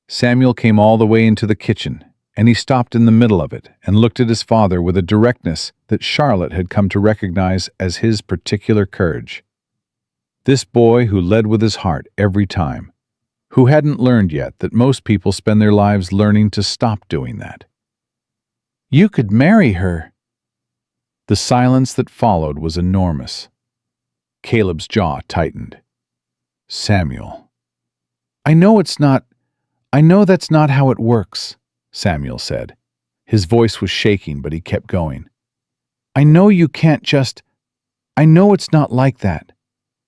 Samuel came all the way into the kitchen, and he stopped in the middle of it and looked at his father with a directness that Charlotte had come to recognize as his particular courage. This boy who led with his heart every time, who hadn't learned yet that most people spend their lives learning to stop doing that. You could marry her. The silence that followed was enormous. Caleb's jaw tightened. Samuel. I know that's not how it works, Samuel said. His voice was shaking, but he kept going. I know you can't just... I know it's not like that.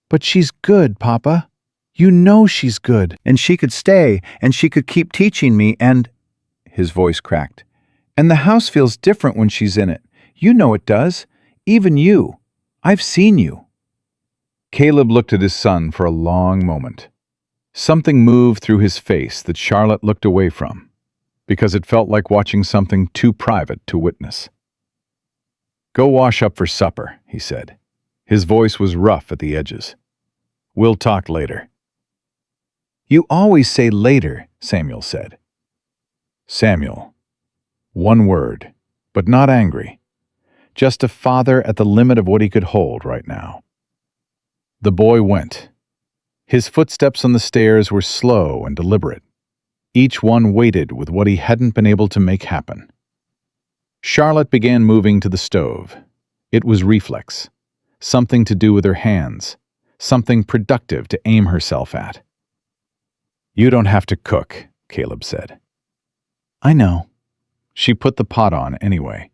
But she's good, Papa. You know she's good. And she could stay, and she could keep teaching me, and—" His voice cracked. "And the house feels different when she's in it. You know it does. Even you. I've seen you." Caleb looked at his son for a long moment. Something moved through his face that Charlotte looked away from, because it felt like watching something too private to witness. "Go wash up for supper," he said. His voice was rough at the edges. "We'll talk later." "You always say later," Samuel said. Samuel. One word, but not angry. Just a father at the limit of what he could hold right now. The boy went. His footsteps on the stairs were slow and deliberate. Each one weighted with what he hadn't been able to make happen. Charlotte began moving to the stove. It was reflex. Something to do with her hands. Something productive to aim herself at. "You don't have to cook," Caleb said. "I know." She put the pot on anyway.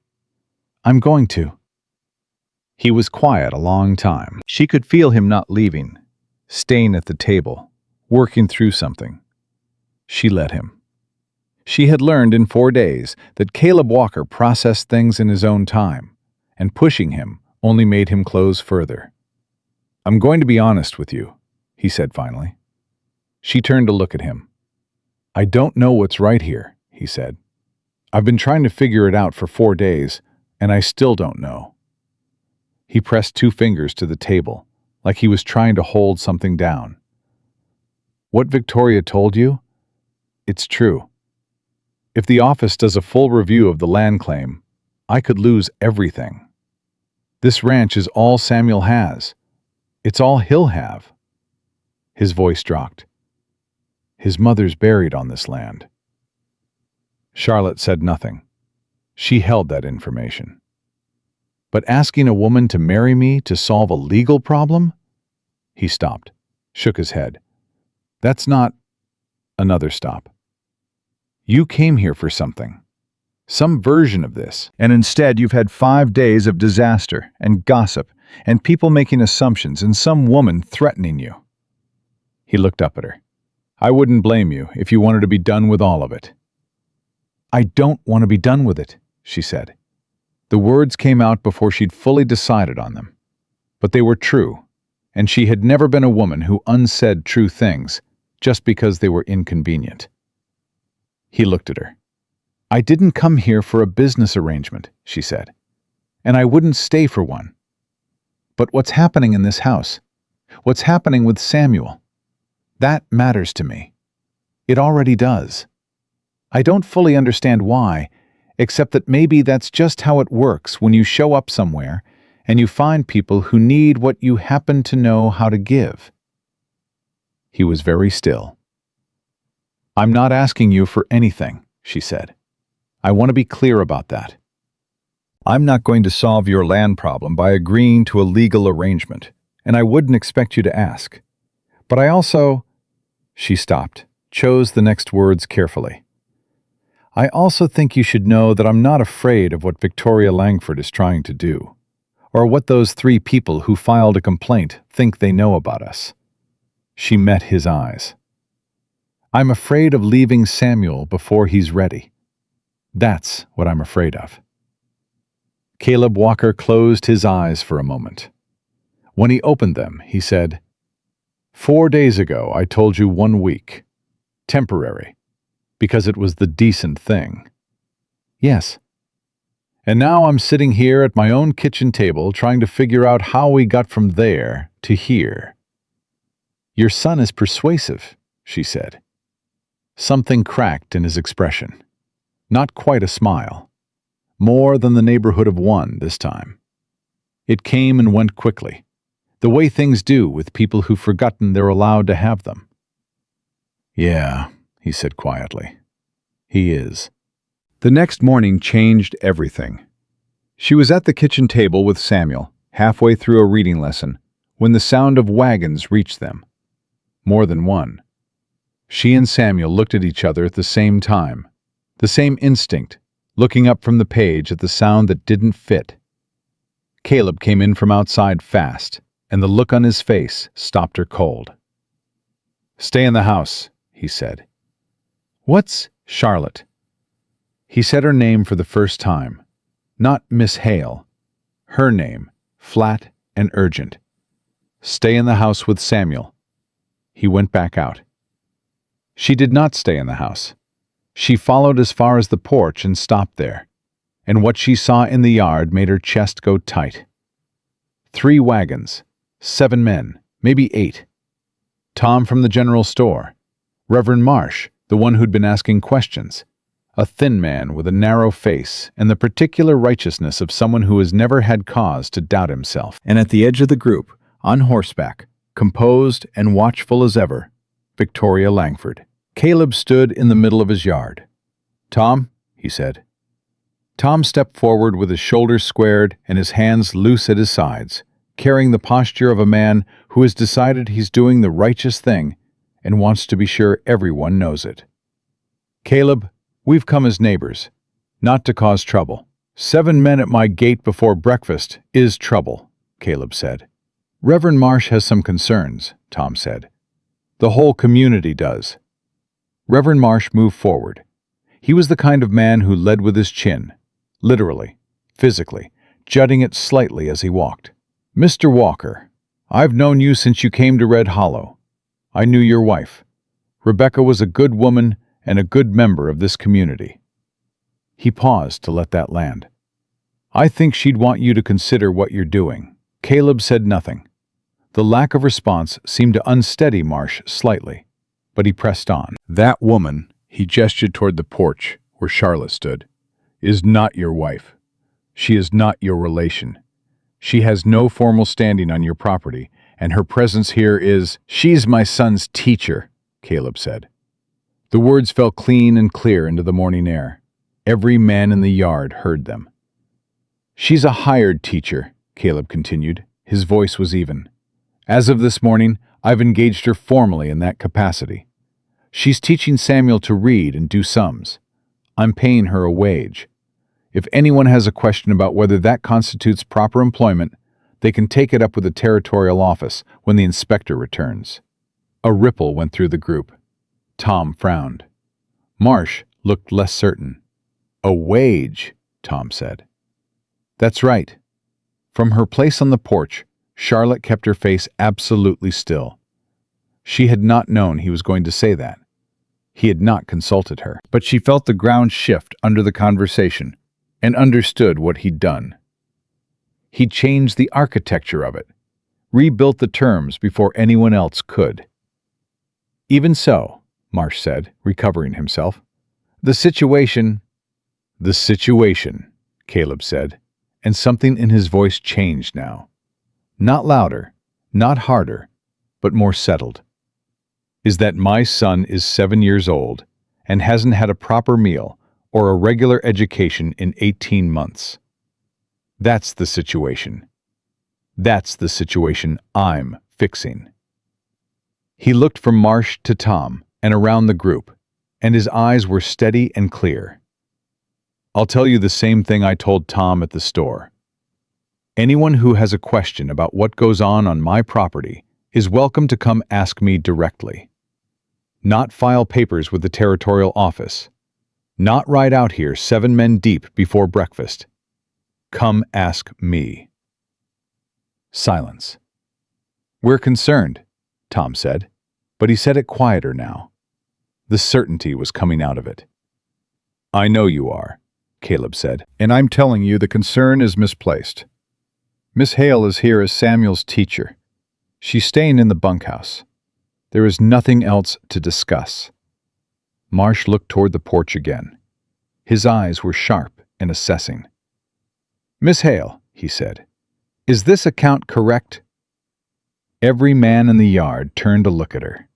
"I'm going to." He was quiet a long time. She could feel him not leaving, staying at the table, working through something. She let him. She had learned in 4 days that Caleb Walker processed things in his own time, and pushing him only made him close further. "I'm going to be honest with you," he said finally. She turned to look at him. "I don't know what's right here," he said. "I've been trying to figure it out for 4 days, and I still don't know." He pressed 2 fingers to the table, like he was trying to hold something down. "What Victoria told you? It's true. If the office does a full review of the land claim, I could lose everything. This ranch is all Samuel has. It's all he'll have." His voice dropped. "His mother's buried on this land." Charlotte said nothing. She held that information. "But asking a woman to marry me to solve a legal problem?" He stopped, shook his head. "That's not—" Another stop. "You came here for something. Some version of this. And instead you've had 5 days of disaster and gossip and people making assumptions and some woman threatening you." He looked up at her. "I wouldn't blame you if you wanted to be done with all of it." "I don't want to be done with it," she said. The words came out before she'd fully decided on them. But they were true, and she had never been a woman who unsaid true things just because they were inconvenient. He looked at her. "I didn't come here for a business arrangement," she said, "and I wouldn't stay for one. But what's happening in this house? What's happening with Samuel? That matters to me. It already does. I don't fully understand why, except that maybe that's just how it works when you show up somewhere and you find people who need what you happen to know how to give." He was very still. "I'm not asking you for anything," she said. "I want to be clear about that. I'm not going to solve your land problem by agreeing to a legal arrangement, and I wouldn't expect you to ask. But I also—" She stopped, chose the next words carefully. "I also think you should know that I'm not afraid of what Victoria Langford is trying to do, or what those 3 people who filed a complaint think they know about us." She met his eyes. "I'm afraid of leaving Samuel before he's ready. That's what I'm afraid of." Caleb Walker closed his eyes for a moment. When he opened them, he said, "4 days ago I told you 1 week. Temporary. Because it was the decent thing." "Yes." "And now I'm sitting here at my own kitchen table trying to figure out how we got from there to here." "Your son is persuasive," she said. Something cracked in his expression. Not quite a smile. More than the neighborhood of one this time. It came and went quickly, the way things do with people who've forgotten they're allowed to have them. "Yeah," he said quietly. "He is." The next morning changed everything. She was at the kitchen table with Samuel, halfway through a reading lesson, when the sound of wagons reached them. More than one. She and Samuel looked at each other at the same time, the same instinct, looking up from the page at the sound that didn't fit. Caleb came in from outside fast, and the look on his face stopped her cold. "Stay in the house," he said. "What's Charlotte?" He said her name for the first time. Not Miss Hale. Her name, flat and urgent. "Stay in the house with Samuel." He went back out. She did not stay in the house. She followed as far as the porch and stopped there, and what she saw in the yard made her chest go tight. 3 wagons, 7 men, maybe 8. Tom from the general store, Reverend Marsh, the one who'd been asking questions, a thin man with a narrow face and the particular righteousness of someone who has never had cause to doubt himself. And at the edge of the group, on horseback, composed and watchful as ever, Victoria Langford. Caleb stood in the middle of his yard. "Tom," he said. Tom stepped forward with his shoulders squared and his hands loose at his sides, carrying the posture of a man who has decided he's doing the righteous thing and wants to be sure everyone knows it. "Caleb, we've come as neighbors, not to cause trouble. 7 men at my gate before breakfast is trouble," Caleb said. "Reverend Marsh has some concerns," Tom said. "The whole community does." Reverend Marsh moved forward. He was the kind of man who led with his chin, literally, physically, jutting it slightly as he walked. "Mr. Walker, I've known you since you came to Red Hollow. I knew your wife. Rebecca was a good woman and a good member of this community." He paused to let that land. "I think she'd want you to consider what you're doing." Caleb said nothing. The lack of response seemed to unsteady Marsh slightly, but he pressed on. "That woman," he gestured toward the porch where Charlotte stood, "is not your wife. She is not your relation. She has no formal standing on your property, and her presence here is—" "She's my son's teacher," Caleb said. The words fell clean and clear into the morning air. Every man in the yard heard them. "She's a hired teacher," Caleb continued. His voice was even. "As of this morning, I've engaged her formally in that capacity. She's teaching Samuel to read and do sums. I'm paying her a wage. If anyone has a question about whether that constitutes proper employment, they can take it up with the territorial office when the inspector returns." A ripple went through the group. Tom frowned. Marsh looked less certain. "A wage," Tom said. "That's right." From her place on the porch, Charlotte kept her face absolutely still. She had not known he was going to say that. He had not consulted her. But she felt the ground shift under the conversation and understood what he'd done. He'd changed the architecture of it, rebuilt the terms before anyone else could. "Even so," Marsh said, recovering himself, The situation, Caleb said, and something in his voice changed now. Not louder, not harder, but more settled. "Is that my son is 7 years old and hasn't had a proper meal or a regular education in 18 months. That's the situation. That's the situation I'm fixing." He looked from Marsh to Tom and around the group, and his eyes were steady and clear. "I'll tell you the same thing I told Tom at the store. Anyone who has a question about what goes on my property is welcome to come ask me directly. Not file papers with the territorial office. Not ride out here 7 men deep before breakfast. Come ask me." Silence. "We're concerned," Tom said, but he said it quieter now. The certainty was coming out of it. "I know you are," Caleb said, "and I'm telling you the concern is misplaced. Miss Hale is here as Samuel's teacher. She's staying in the bunkhouse. There is nothing else to discuss." Marsh looked toward the porch again. His eyes were sharp and assessing. "Miss Hale," he said, "is this account correct?" Every man in the yard turned to look at her.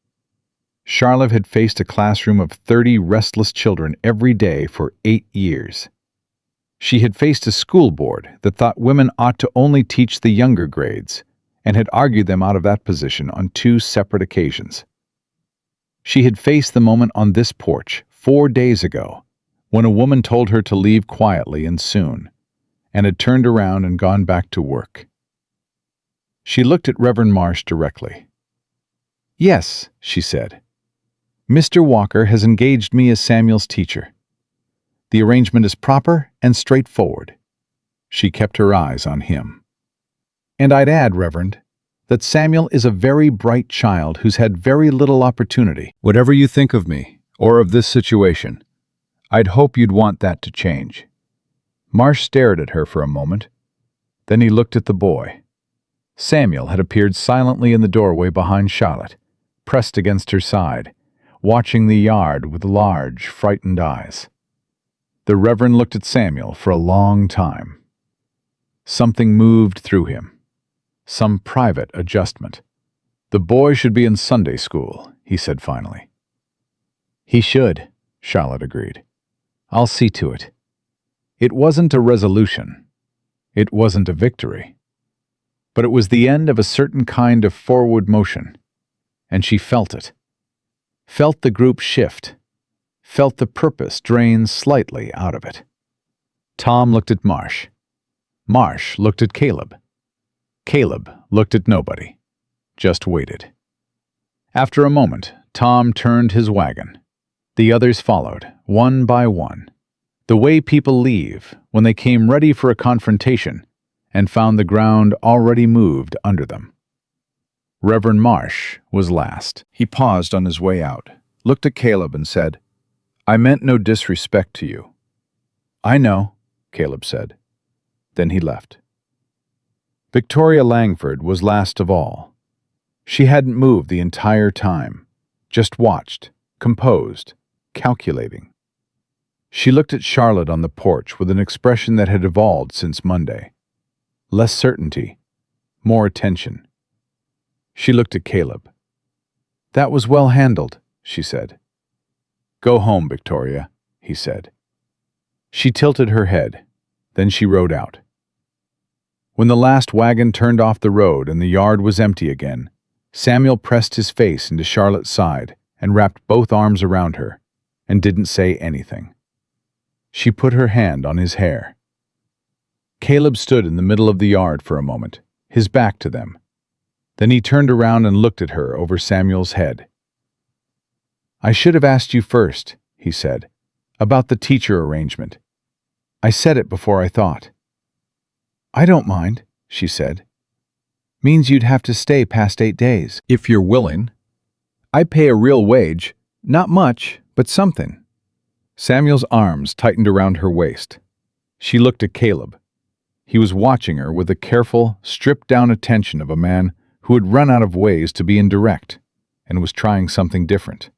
Charlotte had faced a classroom of 30 restless children every day for 8 years. She had faced a school board that thought women ought to only teach the younger grades, and had argued them out of that position on 2 separate occasions. She had faced the moment on this porch 4 days ago, when a woman told her to leave quietly and soon, and had turned around and gone back to work. She looked at Reverend Marsh directly. "Yes," she said. "Mr. Walker has engaged me as Samuel's teacher. The arrangement is proper and straightforward." She kept her eyes on him. "And I'd add, Reverend, that Samuel is a very bright child who's had very little opportunity. Whatever you think of me, or of this situation, I'd hope you'd want that to change." Marsh stared at her for a moment. Then he looked at the boy. Samuel had appeared silently in the doorway behind Charlotte, pressed against her side, watching the yard with large, frightened eyes. The Reverend looked at Samuel for a long time. Something moved through him. Some private adjustment. "The boy should be in Sunday school," he said finally. "He should," Charlotte agreed. "I'll see to it." It wasn't a resolution. It wasn't a victory. But it was the end of a certain kind of forward motion, and she felt it. Felt the group shift. Felt the purpose drain slightly out of it. Tom looked at Marsh. Marsh looked at Caleb. Caleb looked at nobody. Just waited. After a moment, Tom turned his wagon. The others followed, one by one. The way people leave when they came ready for a confrontation and found the ground already moved under them. Reverend Marsh was last. He paused on his way out, looked at Caleb and said, "I meant no disrespect to you." "I know," Caleb said. Then he left. Victoria Langford was last of all. She hadn't moved the entire time, just watched, composed, calculating. She looked at Charlotte on the porch with an expression that had evolved since Monday. Less certainty, more attention. She looked at Caleb. "That was well handled," she said. "Go home, Victoria," he said. She tilted her head, then she rode out. When the last wagon turned off the road and the yard was empty again, Samuel pressed his face into Charlotte's side and wrapped both arms around her, and didn't say anything. She put her hand on his hair. Caleb stood in the middle of the yard for a moment, his back to them. Then he turned around and looked at her over Samuel's head. "I should have asked you first," he said, "about the teacher arrangement. I said it before I thought." "I don't mind," she said. "Means you'd have to stay past 8 days." "If you're willing. I pay a real wage, not much, but something." Samuel's arms tightened around her waist. She looked at Caleb. He was watching her with the careful, stripped-down attention of a man who had run out of ways to be indirect and was trying something different.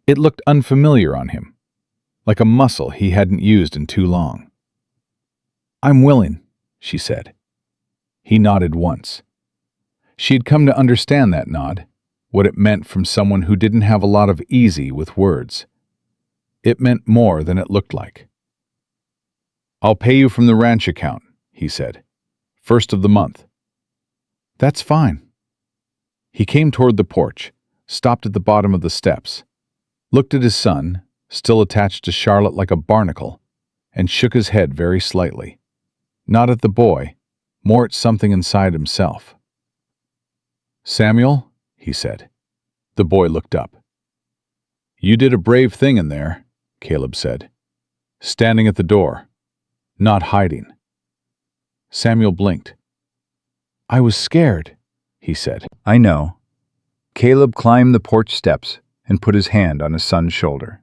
It looked unfamiliar on him, like a muscle he hadn't used in too long. "I'm willing," she said. He nodded once. She had come to understand that nod, what it meant from someone who didn't have a lot of easy with words. It meant more than it looked like. "I'll pay you from the ranch account," he said. "First of the month." "That's fine." He came toward the porch, stopped at the bottom of the steps, looked at his son, still attached to Charlotte like a barnacle, and shook his head very slightly. Not at the boy, more at something inside himself. "Samuel," he said. The boy looked up. "You did a brave thing in there," Caleb said. "Standing at the door, not hiding." Samuel blinked. "I was scared," he said. "I know." Caleb climbed the porch steps and put his hand on his son's shoulder.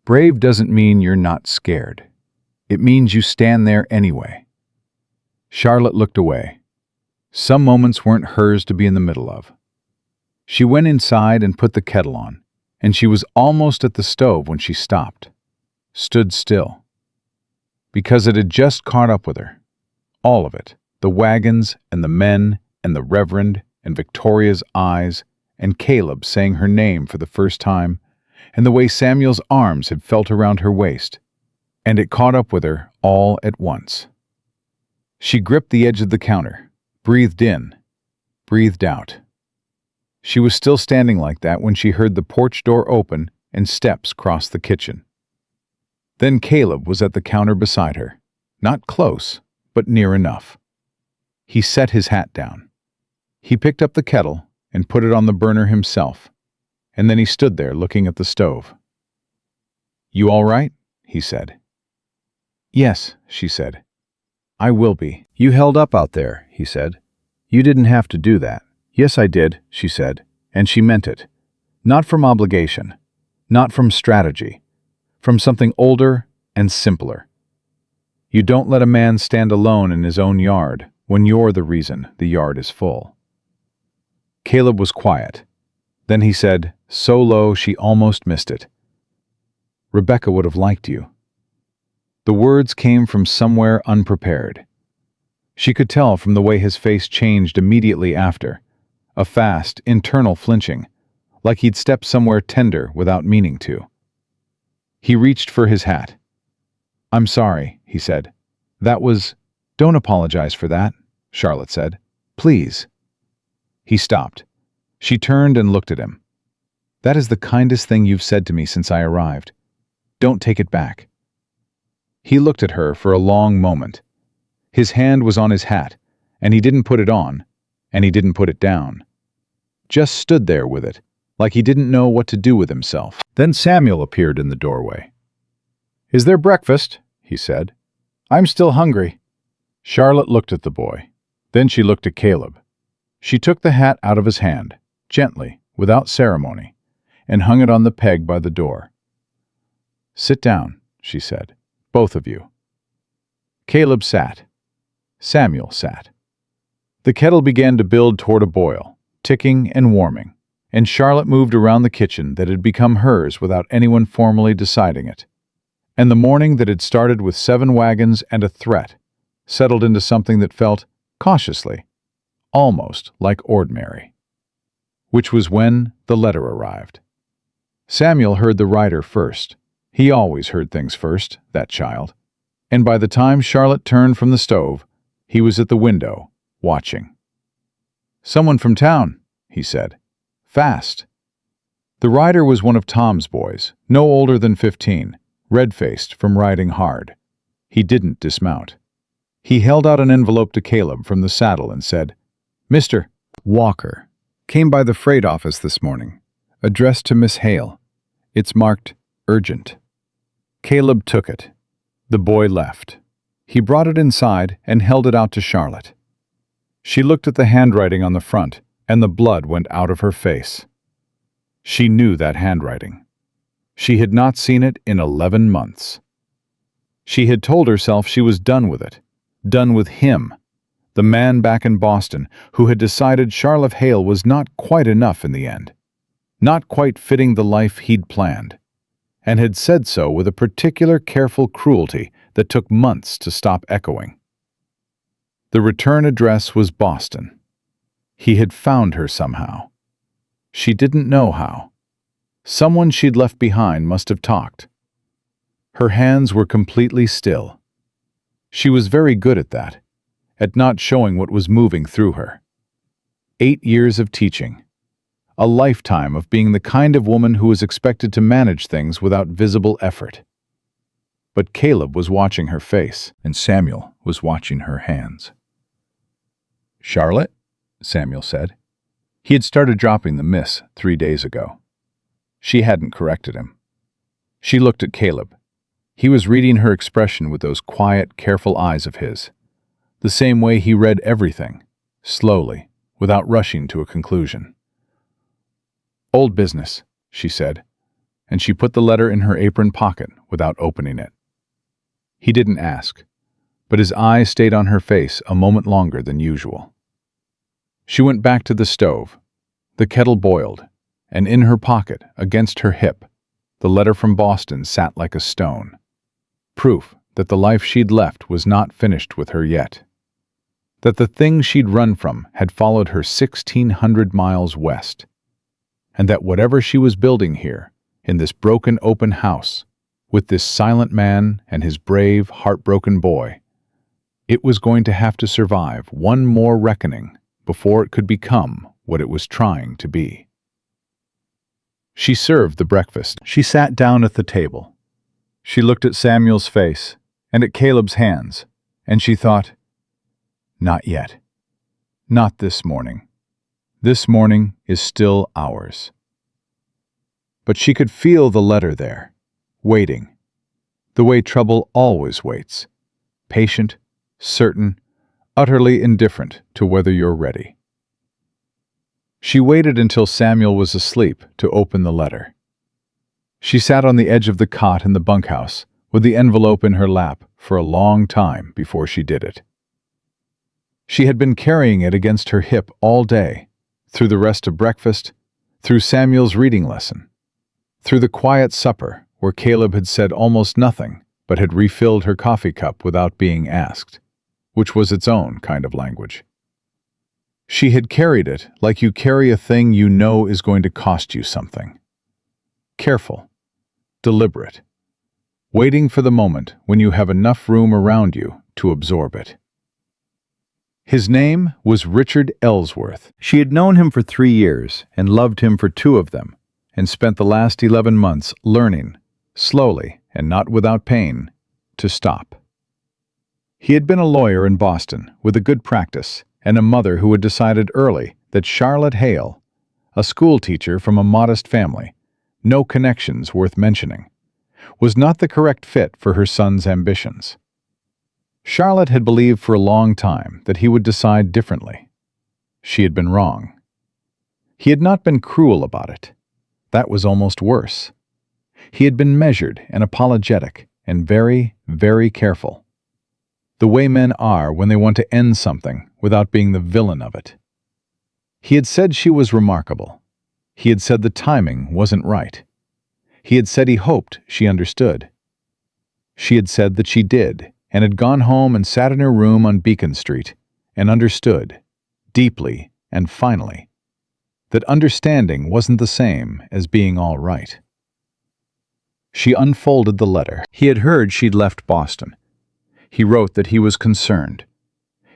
"Brave doesn't mean you're not scared. It means you stand there anyway." Charlotte looked away. Some moments weren't hers to be in the middle of. She went inside and put the kettle on, and she was almost at the stove when she stopped, stood still. Because it had just caught up with her. All of it, the wagons and the men and the Reverend and Victoria's eyes and Caleb saying her name for the first time, and the way Samuel's arms had felt around her waist, and it caught up with her all at once. She gripped the edge of the counter, breathed in, breathed out. She was still standing like that when she heard the porch door open and steps cross the kitchen. Then Caleb was at the counter beside her, not close, but near enough. He set his hat down. He picked up the kettle and put it on the burner himself, and then he stood there looking at the stove. "You all right?" he said. "Yes," she said. "I will be." "You held up out there," he said. "You didn't have to do that." "Yes, I did," she said, and she meant it. Not from obligation, not from strategy, from something older and simpler. You don't let a man stand alone in his own yard when you're the reason the yard is full. Caleb was quiet. Then he said, so low she almost missed it, "Rebecca would have liked you." The words came from somewhere unprepared. She could tell from the way his face changed immediately after, a fast, internal flinching, like he'd stepped somewhere tender without meaning to. He reached for his hat. "I'm sorry," he said. "That was—" "Don't apologize for that," Charlotte said. "Please." He stopped. She turned and looked at him. "That is the kindest thing you've said to me since I arrived. Don't take it back." He looked at her for a long moment. His hand was on his hat, and he didn't put it on, and he didn't put it down. Just stood there with it, like he didn't know what to do with himself. Then Samuel appeared in the doorway. "Is there breakfast?" he said. "I'm still hungry." Charlotte looked at the boy. Then she looked at Caleb. She took the hat out of his hand, gently, without ceremony, and hung it on the peg by the door. "Sit down," she said, "both of you." Caleb sat. Samuel sat. The kettle began to build toward a boil, ticking and warming, and Charlotte moved around the kitchen that had become hers without anyone formally deciding it. And the morning that had started with 7 wagons and a threat settled into something that felt, cautiously, almost like ordinary. Which was when the letter arrived. Samuel heard the writer first. He always heard things first, that child. And by the time Charlotte turned from the stove, he was at the window, watching. "Someone from town," he said. "Fast." The rider was one of Tom's boys, no older than 15, red-faced from riding hard. He didn't dismount. He held out an envelope to Caleb from the saddle and said, "Mr. Walker came by the freight office this morning, addressed to Miss Hale. It's marked urgent." Caleb took it. The boy left. He brought it inside and held it out to Charlotte. She looked at the handwriting on the front, and the blood went out of her face. She knew that handwriting. She had not seen it in 11 months. She had told herself she was done with it, done with him, the man back in Boston who had decided Charlotte Hale was not quite enough in the end, not quite fitting the life he'd planned, and had said so with a particular careful cruelty that took months to stop echoing. The return address was Boston. He had found her somehow. She didn't know how. Someone she'd left behind must have talked. Her hands were completely still. She was very good at that, at not showing what was moving through her. 8 years of teaching. A lifetime of being the kind of woman who was expected to manage things without visible effort. But Caleb was watching her face, and Samuel was watching her hands. "Charlotte?" Samuel said. He had started dropping the miss 3 days ago. She hadn't corrected him. She looked at Caleb. He was reading her expression with those quiet, careful eyes of his, the same way he read everything, slowly, without rushing to a conclusion. "Old business," she said, and she put the letter in her apron pocket without opening it. He didn't ask, but his eyes stayed on her face a moment longer than usual. She went back to the stove. The kettle boiled, and in her pocket, against her hip, the letter from Boston sat like a stone. Proof that the life she'd left was not finished with her yet. That the thing she'd run from had followed her 1,600 miles west. And that whatever she was building here, in this broken open house, with this silent man and his brave, heartbroken boy, it was going to have to survive one more reckoning before it could become what it was trying to be. She served the breakfast. She sat down at the table. She looked at Samuel's face and at Caleb's hands, and she thought, Not yet. Not this morning. This morning is still ours. But she could feel the letter there, waiting, the way trouble always waits, patient, certain, utterly indifferent to whether you're ready. She waited until Samuel was asleep to open the letter. She sat on the edge of the cot in the bunkhouse with the envelope in her lap for a long time before she did it. She had been carrying it against her hip all day, through the rest of breakfast, through Samuel's reading lesson, through the quiet supper where Caleb had said almost nothing but had refilled her coffee cup without being asked, which was its own kind of language. She had carried it like you carry a thing you know is going to cost you something. Careful, deliberate, waiting for the moment when you have enough room around you to absorb it. His name was Richard Ellsworth. She had known him for 3 years and loved him for 2 of them, and spent the last 11 months learning, slowly and not without pain, to stop. He had been a lawyer in Boston with a good practice and a mother who had decided early that Charlotte Hale, a school teacher from a modest family, no connections worth mentioning, was not the correct fit for her son's ambitions. Charlotte had believed for a long time that he would decide differently. She had been wrong. He had not been cruel about it. That was almost worse. He had been measured and apologetic and very, very careful. The way men are when they want to end something without being the villain of it. He had said she was remarkable. He had said the timing wasn't right. He had said he hoped she understood. She had said that she did, and had gone home and sat in her room on Beacon Street and understood, deeply and finally, that understanding wasn't the same as being all right. She unfolded the letter. He had heard she'd left Boston. He wrote that he was concerned.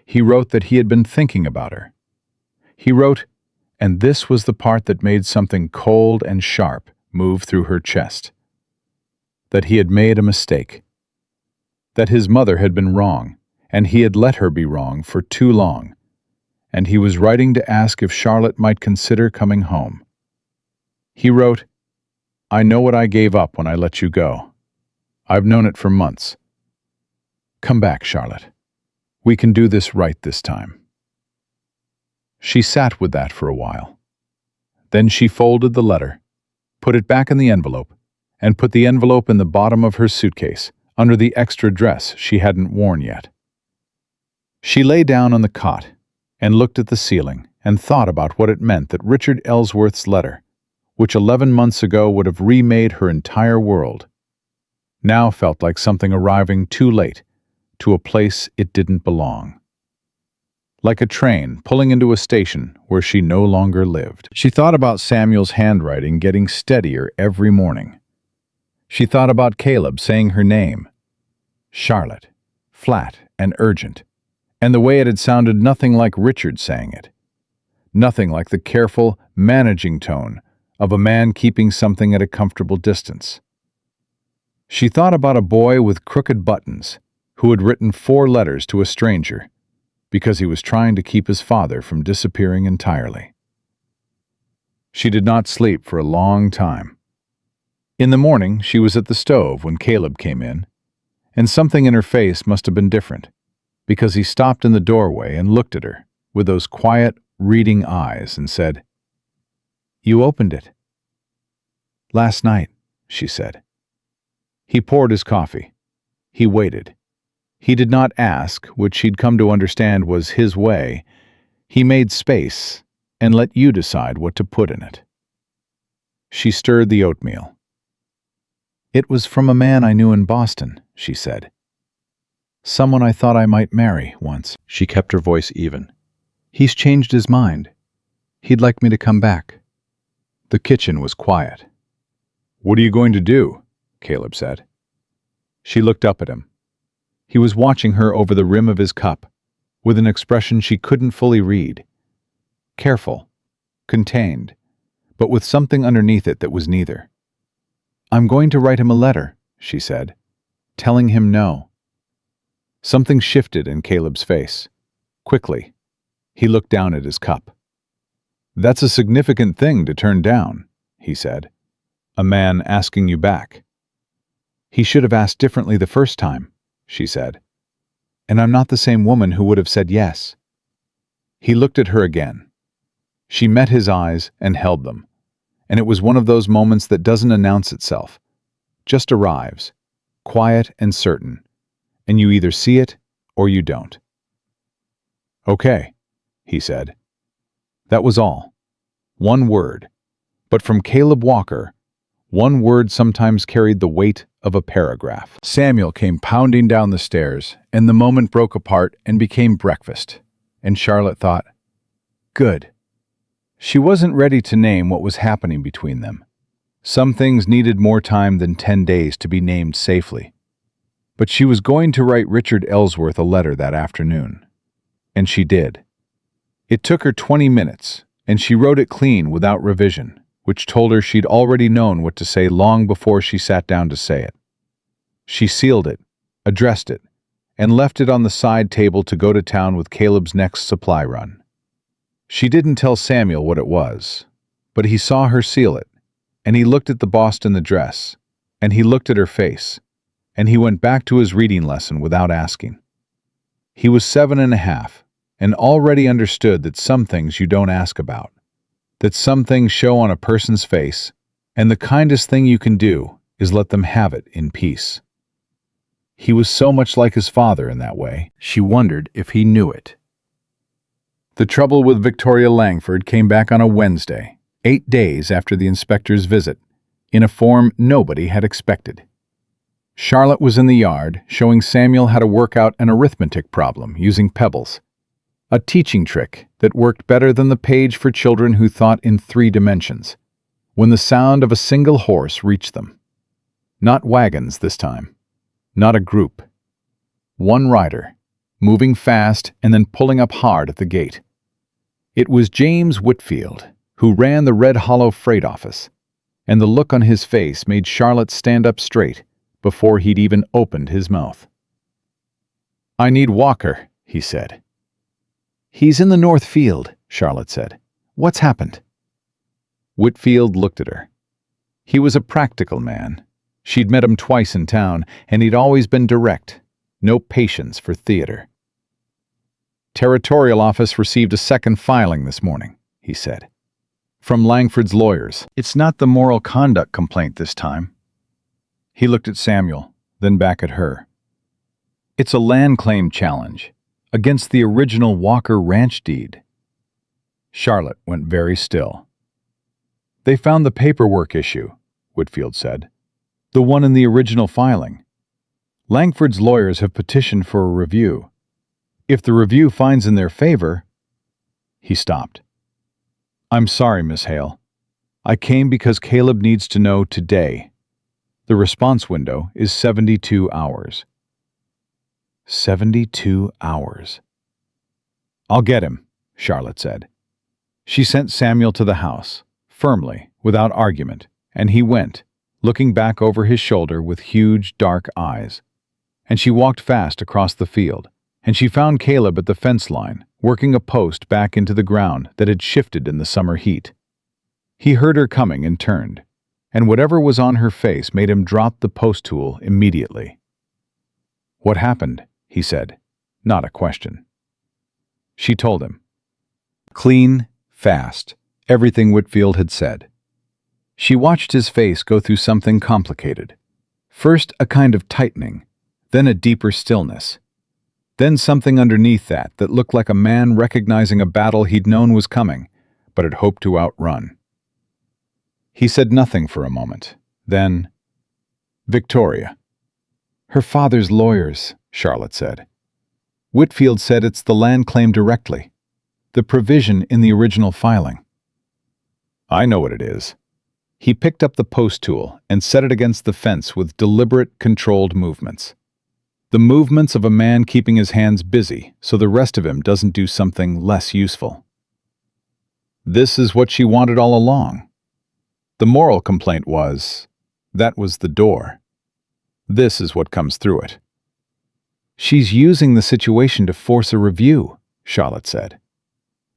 He wrote that he had been thinking about her. He wrote, and this was the part that made something cold and sharp move through her chest, that he had made a mistake, that his mother had been wrong, and he had let her be wrong for too long, and he was writing to ask if Charlotte might consider coming home. He wrote, I know what I gave up when I let you go. I've known it for months. Come back, Charlotte. We can do this right this time. She sat with that for a while. Then she folded the letter, put it back in the envelope, and put the envelope in the bottom of her suitcase, under the extra dress she hadn't worn yet. She lay down on the cot and looked at the ceiling and thought about what it meant that Richard Ellsworth's letter, which 11 months ago would have remade her entire world, now felt like something arriving too late to a place it didn't belong. Like a train pulling into a station where she no longer lived. She thought about Samuel's handwriting getting steadier every morning. She thought about Caleb saying her name, Charlotte, flat and urgent, and the way it had sounded nothing like Richard saying it. Nothing like the careful, managing tone of a man keeping something at a comfortable distance. She thought about a boy with crooked buttons who had written 4 letters to a stranger because he was trying to keep his father from disappearing entirely. She did not sleep for a long time. In the morning, she was at the stove when Caleb came in, and something in her face must have been different, because he stopped in the doorway and looked at her with those quiet, reading eyes and said, You opened it. Last night, she said. He poured his coffee. He waited. He did not ask, which she'd come to understand was his way. He made space and let you decide what to put in it. She stirred the oatmeal. It was from a man I knew in Boston, she said. Someone I thought I might marry once. She kept her voice even. He's changed his mind. He'd like me to come back. The kitchen was quiet. What are you going to do? Caleb said. She looked up at him. He was watching her over the rim of his cup, with an expression she couldn't fully read. Careful, contained, but with something underneath it that was neither. I'm going to write him a letter, she said, telling him no. Something shifted in Caleb's face. Quickly, he looked down at his cup. "That's a significant thing to turn down," he said. "A man asking you back." "He should have asked differently the first time," she said. "And I'm not the same woman who would have said yes." He looked at her again. She met his eyes and held them, and it was one of those moments that doesn't announce itself, just arrives, quiet and certain, and you either see it or you don't. "Okay," he said. That was all. One word. But from Caleb Walker, one word sometimes carried the weight of a paragraph. Samuel came pounding down the stairs, and the moment broke apart and became breakfast. And Charlotte thought, good. She wasn't ready to name what was happening between them. Some things needed more time than 10 days to be named safely. But she was going to write Richard Ellsworth a letter that afternoon. And she did. It took her 20 minutes, and she wrote it clean without revision, which told her she'd already known what to say long before she sat down to say it. She sealed it, addressed it, and left it on the side table to go to town with Caleb's next supply run. She didn't tell Samuel what it was, but he saw her seal it, and he looked at the Boston address, and he looked at her face, and he went back to his reading lesson without asking. He was 7.5, and already understood that some things you don't ask about, that some things show on a person's face, and the kindest thing you can do is let them have it in peace. He was so much like his father in that way, she wondered if he knew it. The trouble with Victoria Langford came back on a Wednesday, 8 days after the inspector's visit, in a form nobody had expected. Charlotte was in the yard, showing Samuel how to work out an arithmetic problem using pebbles, a teaching trick that worked better than the page for children who thought in 3 dimensions, when the sound of a single horse reached them. Not wagons this time, not a group. One rider, moving fast and then pulling up hard at the gate. It was James Whitfield, who ran the Red Hollow freight office, and the look on his face made Charlotte stand up straight before he'd even opened his mouth. "I need Walker," he said. "He's in the North Field," Charlotte said. "What's happened?" Whitfield looked at her. He was a practical man. She'd met him twice in town, and he'd always been direct. No patience for theater. "Territorial office received a second filing this morning," he said. "From Langford's lawyers. It's not the moral conduct complaint this time." He looked at Samuel, then back at her. "It's a land claim challenge against the original Walker ranch deed." Charlotte went very still. "They found the paperwork issue," Whitfield said. "The one in the original filing. Langford's lawyers have petitioned for a review. If the review finds in their favor—" He stopped. "I'm sorry, Miss Hale. I came because Caleb needs to know today. The response window is 72 hours. 72 hours. "I'll get him," Charlotte said. She sent Samuel to the house, firmly, without argument, and he went, looking back over his shoulder with huge, dark eyes. And she walked fast across the field, and she found Caleb at the fence line, working a post back into the ground that had shifted in the summer heat. He heard her coming and turned, and whatever was on her face made him drop the post tool immediately. "What happened?" he said, not a question. She told him. Clean, fast, everything Whitfield had said. She watched his face go through something complicated. First a kind of tightening, then a deeper stillness. Then something underneath that looked like a man recognizing a battle he'd known was coming, but had hoped to outrun. He said nothing for a moment. Then, "Victoria." "Her father's lawyers," Charlotte said. "Whitfield said it's the land claim directly. The provision in the original filing." "I know what it is." He picked up the post tool and set it against the fence with deliberate, controlled movements. The movements of a man keeping his hands busy so the rest of him doesn't do something less useful. This is what she wanted all along. The moral complaint was, that was the door. This is what comes through it. "She's using the situation to force a review," Charlotte said.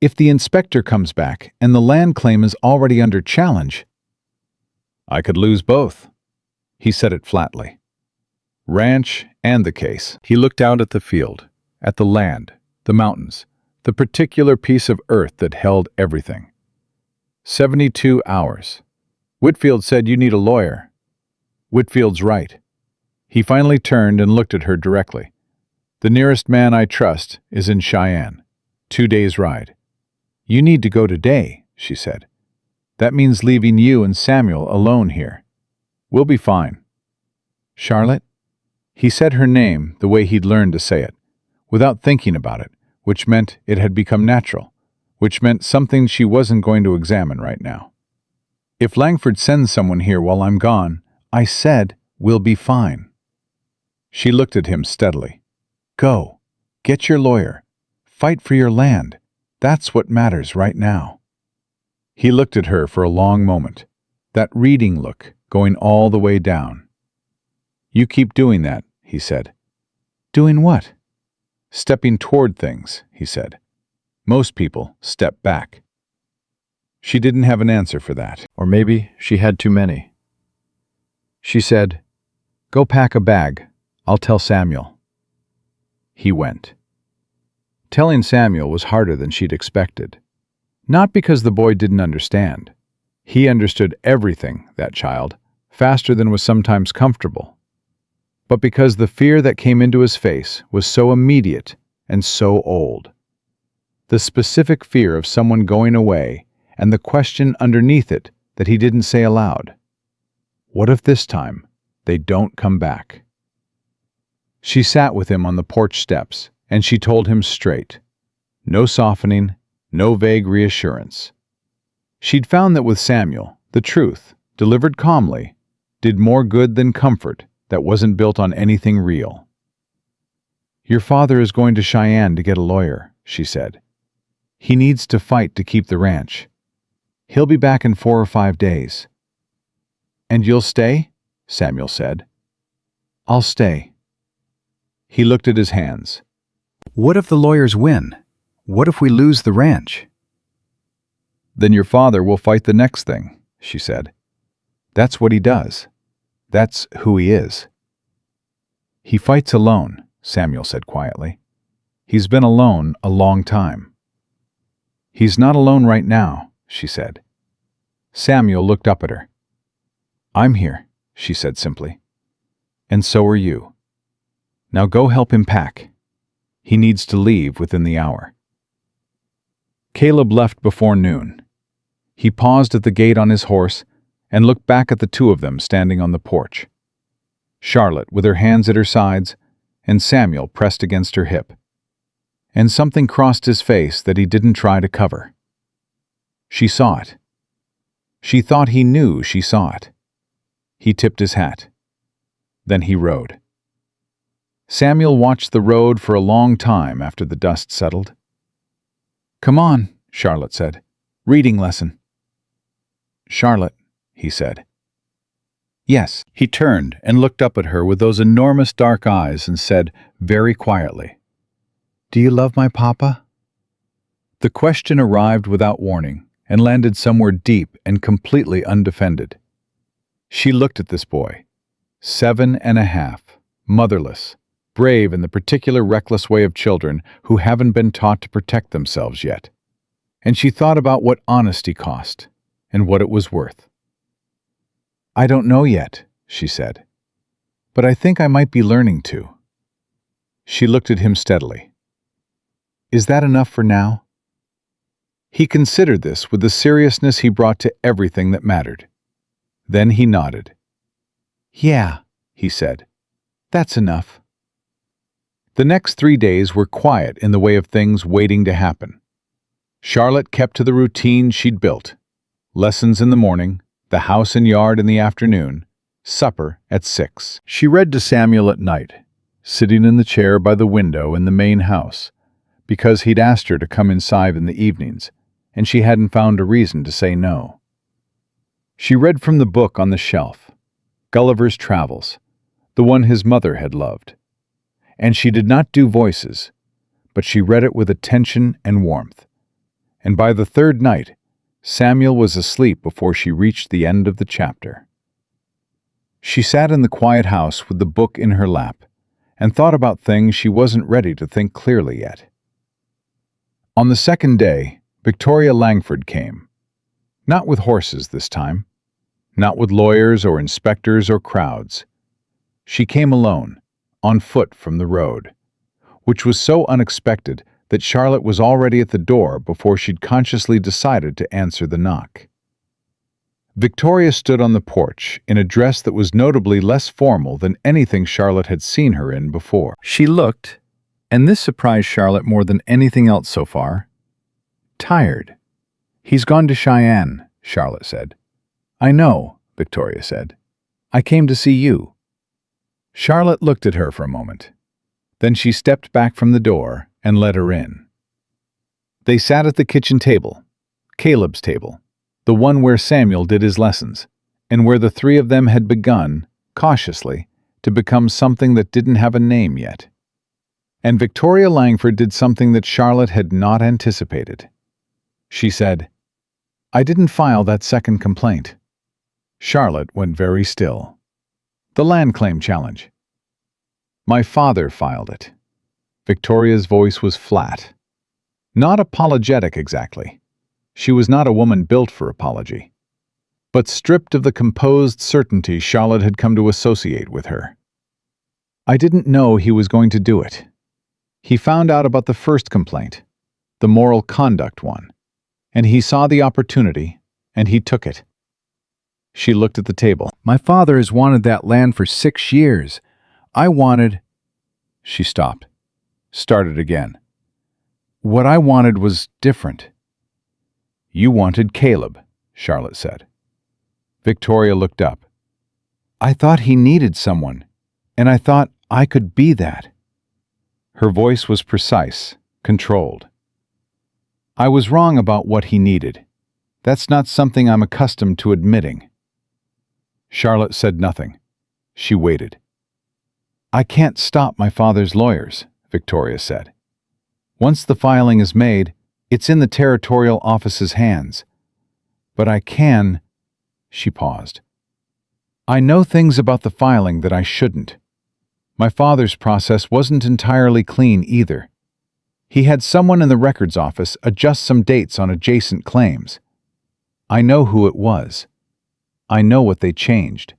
"If the inspector comes back and the land claim is already under challenge—" "I could lose both," he said it flatly. "Ranch and the case." He looked out at the field, at the land, the mountains, the particular piece of earth that held everything. 72 hours. Whitfield said you need a lawyer. Whitfield's right. He finally turned and looked at her directly. "The nearest man I trust is in Cheyenne. 2 days' ride." "You need to go today," she said. "That means leaving you and Samuel alone here." "We'll be fine." "Charlotte?" He said her name the way he'd learned to say it, without thinking about it, which meant it had become natural, which meant something she wasn't going to examine right now. "If Langford sends someone here while I'm gone, I said we'll be fine." She looked at him steadily. "Go. Get your lawyer. Fight for your land. That's what matters right now." He looked at her for a long moment, that reading look going all the way down. "You keep doing that," he said. "Doing what?" "Stepping toward things," he said. "Most people step back." She didn't have an answer for that, or maybe she had too many. She said, "Go pack a bag. I'll tell Samuel." He went. Telling Samuel was harder than she'd expected. Not because the boy didn't understand. He understood everything, that child, faster than was sometimes comfortable. But because the fear that came into his face was so immediate and so old. The specific fear of someone going away and the question underneath it that he didn't say aloud. What if this time they don't come back? She sat with him on the porch steps, and she told him straight. No softening, no vague reassurance. She'd found that with Samuel, the truth, delivered calmly, did more good than comfort that wasn't built on anything real. "Your father is going to Cheyenne to get a lawyer," she said. "He needs to fight to keep the ranch. He'll be back in 4 or 5 days." "And you'll stay?" Samuel said. "I'll stay." He looked at his hands. "What if the lawyers win? What if we lose the ranch?" "Then your father will fight the next thing," she said. "That's what he does. That's who he is." "He fights alone," Samuel said quietly. "He's been alone a long time." "He's not alone right now," she said. Samuel looked up at her. "I'm here," she said simply. "And so are you. Now go help him pack. He needs to leave within the hour." Caleb left before noon. He paused at the gate on his horse and looked back at the two of them standing on the porch. Charlotte with her hands at her sides and Samuel pressed against her hip. And something crossed his face that he didn't try to cover. She saw it. She thought he knew she saw it. He tipped his hat. Then he rode. Samuel watched the road for a long time after the dust settled. "Come on," Charlotte said. "Reading lesson." "Charlotte," he said. "Yes." He turned and looked up at her with those enormous dark eyes and said very quietly, "Do you love my papa?" The question arrived without warning and landed somewhere deep and completely undefended. She looked at this boy, 7.5, motherless, brave in the particular reckless way of children who haven't been taught to protect themselves yet. And she thought about what honesty cost and what it was worth. "I don't know yet," she said, "but I think I might be learning to." She looked at him steadily. "Is that enough for now?" He considered this with the seriousness he brought to everything that mattered. Then he nodded. "Yeah," he said, "that's enough." The next 3 days were quiet in the way of things waiting to happen. Charlotte kept to the routine she'd built. Lessons in the morning, the house and yard in the afternoon, supper at 6. She read to Samuel at night, sitting in the chair by the window in the main house, because he'd asked her to come inside in the evenings, and she hadn't found a reason to say no. She read from the book on the shelf, Gulliver's Travels, the one his mother had loved. And she did not do voices, but she read it with attention and warmth. And by the third night, Samuel was asleep before she reached the end of the chapter. She sat in the quiet house with the book in her lap and thought about things she wasn't ready to think clearly yet. On the second day, Victoria Langford came. Not with horses this time. Not with lawyers or inspectors or crowds. She came alone, on foot from the road, which was so unexpected that Charlotte was already at the door before she'd consciously decided to answer the knock. Victoria stood on the porch in a dress that was notably less formal than anything Charlotte had seen her in before. She looked, and this surprised Charlotte more than anything else so far, tired. "He's gone to Cheyenne," Charlotte said. "I know," Victoria said. "I came to see you." Charlotte looked at her for a moment. Then she stepped back from the door and let her in. They sat at the kitchen table, Caleb's table, the one where Samuel did his lessons, and where the three of them had begun, cautiously, to become something that didn't have a name yet. And Victoria Langford did something that Charlotte had not anticipated. She said, "I didn't file that second complaint." Charlotte went very still. "The land claim challenge." "My father filed it." Victoria's voice was flat. Not apologetic exactly. She was not a woman built for apology, but stripped of the composed certainty Charlotte had come to associate with her. "I didn't know he was going to do it. He found out about the first complaint, the moral conduct one, and he saw the opportunity, and he took it." She looked at the table. "My father has wanted that land for 6 years. I wanted—" She stopped, started again. "What I wanted was different." "You wanted Caleb," Charlotte said. Victoria looked up. "I thought he needed someone, and I thought I could be that." Her voice was precise, controlled. "I was wrong about what he needed. That's not something I'm accustomed to admitting." Charlotte said nothing. She waited. "I can't stop my father's lawyers," Victoria said. "Once the filing is made, it's in the territorial office's hands. But I can—" She paused. "I know things about the filing that I shouldn't. My father's process wasn't entirely clean either. He had someone in the records office adjust some dates on adjacent claims. I know who it was. I know what they changed."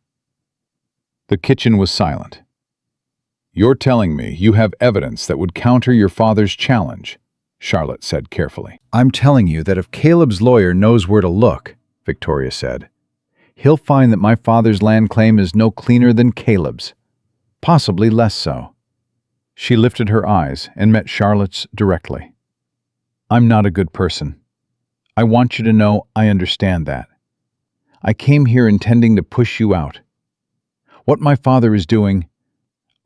The kitchen was silent. "You're telling me you have evidence that would counter your father's challenge," Charlotte said carefully. "I'm telling you that if Caleb's lawyer knows where to look," Victoria said, "he'll find that my father's land claim is no cleaner than Caleb's, possibly less so." She lifted her eyes and met Charlotte's directly. "I'm not a good person. I want you to know I understand that. I came here intending to push you out. What my father is doing,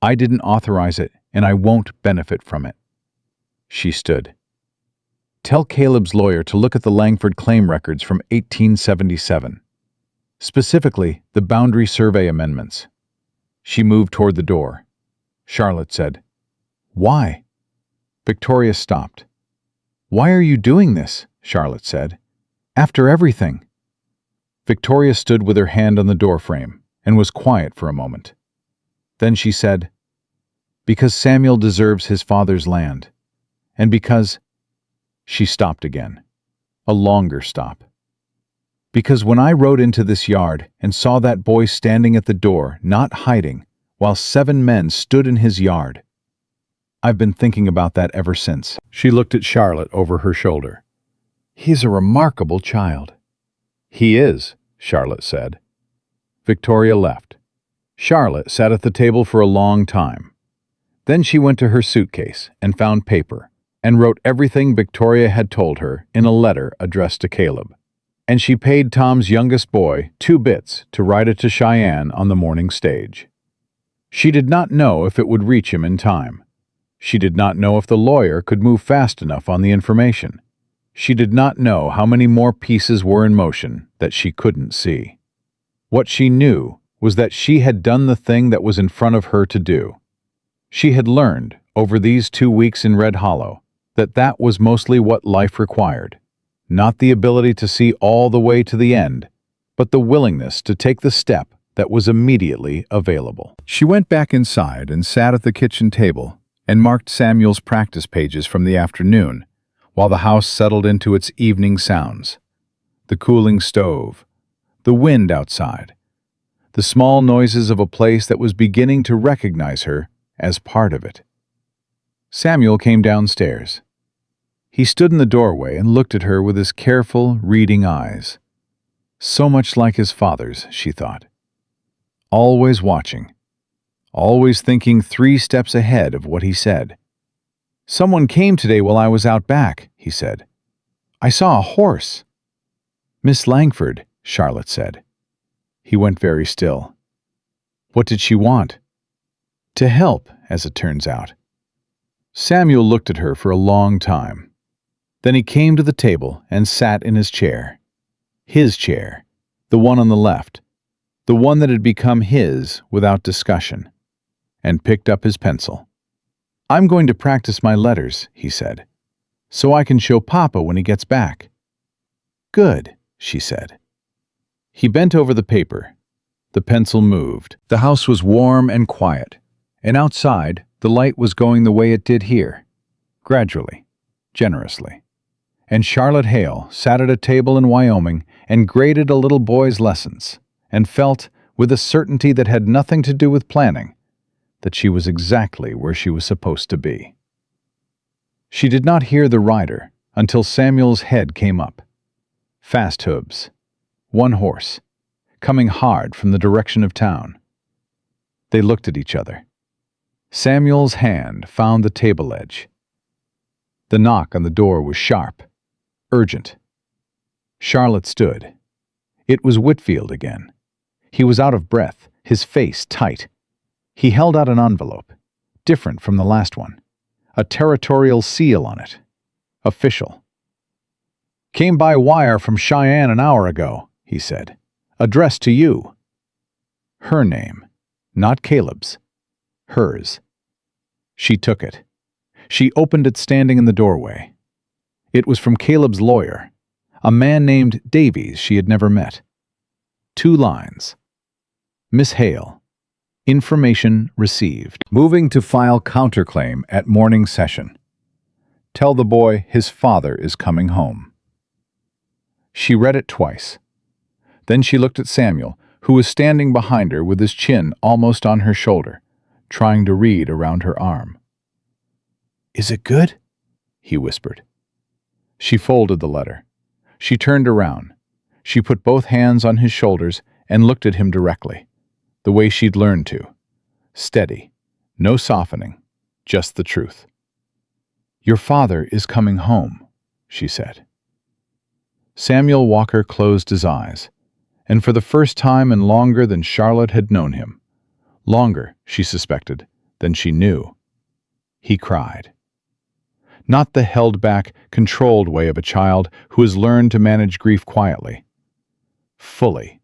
I didn't authorize it, and I won't benefit from it." She stood. "Tell Caleb's lawyer to look at the Langford claim records from 1877, specifically the boundary survey amendments." She moved toward the door. Charlotte said, "Why?" Victoria stopped. "Why are you doing this?" Charlotte said. "After everything." Victoria stood with her hand on the doorframe and was quiet for a moment. Then she said, "Because Samuel deserves his father's land, and because—" She stopped again, a longer stop. "Because when I rode into this yard and saw that boy standing at the door, not hiding, while 7 men stood in his yard, I've been thinking about that ever since." She looked at Charlotte over her shoulder. "He's a remarkable child." "He is," Charlotte said. Victoria left. Charlotte sat at the table for a long time. Then she went to her suitcase and found paper and wrote everything Victoria had told her in a letter addressed to Caleb. And she paid Tom's youngest boy 2 bits to ride it to Cheyenne on the morning stage. She did not know if it would reach him in time. She did not know if the lawyer could move fast enough on the information. She did not know how many more pieces were in motion that she couldn't see. What she knew was that she had done the thing that was in front of her to do. She had learned, over these 2 weeks in Red Hollow, that was mostly what life required. Not the ability to see all the way to the end, but the willingness to take the step that was immediately available. She went back inside and sat at the kitchen table and marked Samuel's practice pages from the afternoon, while the house settled into its evening sounds. The cooling stove, the wind outside, the small noises of a place that was beginning to recognize her as part of it. Samuel came downstairs. He stood in the doorway and looked at her with his careful, reading eyes. So much like his father's, she thought. Always watching, always thinking 3 steps ahead of what he said. "Someone came today while I was out back," he said. "I saw a horse." "Miss Langford," Charlotte said. He went very still. What did she want? To help, as it turns out. Samuel looked at her for a long time. Then he came to the table and sat in his chair. His chair, the one on the left, the one that had become his without discussion, and picked up his pencil. "I'm going to practice my letters," he said, "so I can show Papa when he gets back." "Good," she said. He bent over the paper. The pencil moved. The house was warm and quiet, and outside the light was going the way it did here, gradually, generously. And Charlotte Hale sat at a table in Wyoming and graded a little boy's lessons, and felt, with a certainty that had nothing to do with planning, that she was exactly where she was supposed to be. She did not hear the rider until Samuel's head came up. Fast hooves. One horse, coming hard from the direction of town. They looked at each other. Samuel's hand found the table edge. The knock on the door was sharp, urgent. Charlotte stood. It was Whitfield again. He was out of breath, his face tight. He held out an envelope, different from the last one, a territorial seal on it. Official. "Came by wire from Cheyenne an hour ago," he said. "Addressed to you." Her name, not Caleb's. Hers. She took it. She opened it standing in the doorway. It was from Caleb's lawyer, a man named Davies she had never met. 2 lines. "Miss Hale. Information received. Moving to file counterclaim at morning session. Tell the boy his father is coming home." She read it twice. Then she looked at Samuel, who was standing behind her with his chin almost on her shoulder, trying to read around her arm. "Is it good?" he whispered. She folded the letter. She turned around. She put both hands on his shoulders and looked at him directly, the way she'd learned to. Steady, no softening, just the truth. "Your father is coming home," she said. Samuel Walker closed his eyes, and for the first time and longer than Charlotte had known him, longer, she suspected, than she knew, he cried. Not the held-back, controlled way of a child who has learned to manage grief quietly. Fully.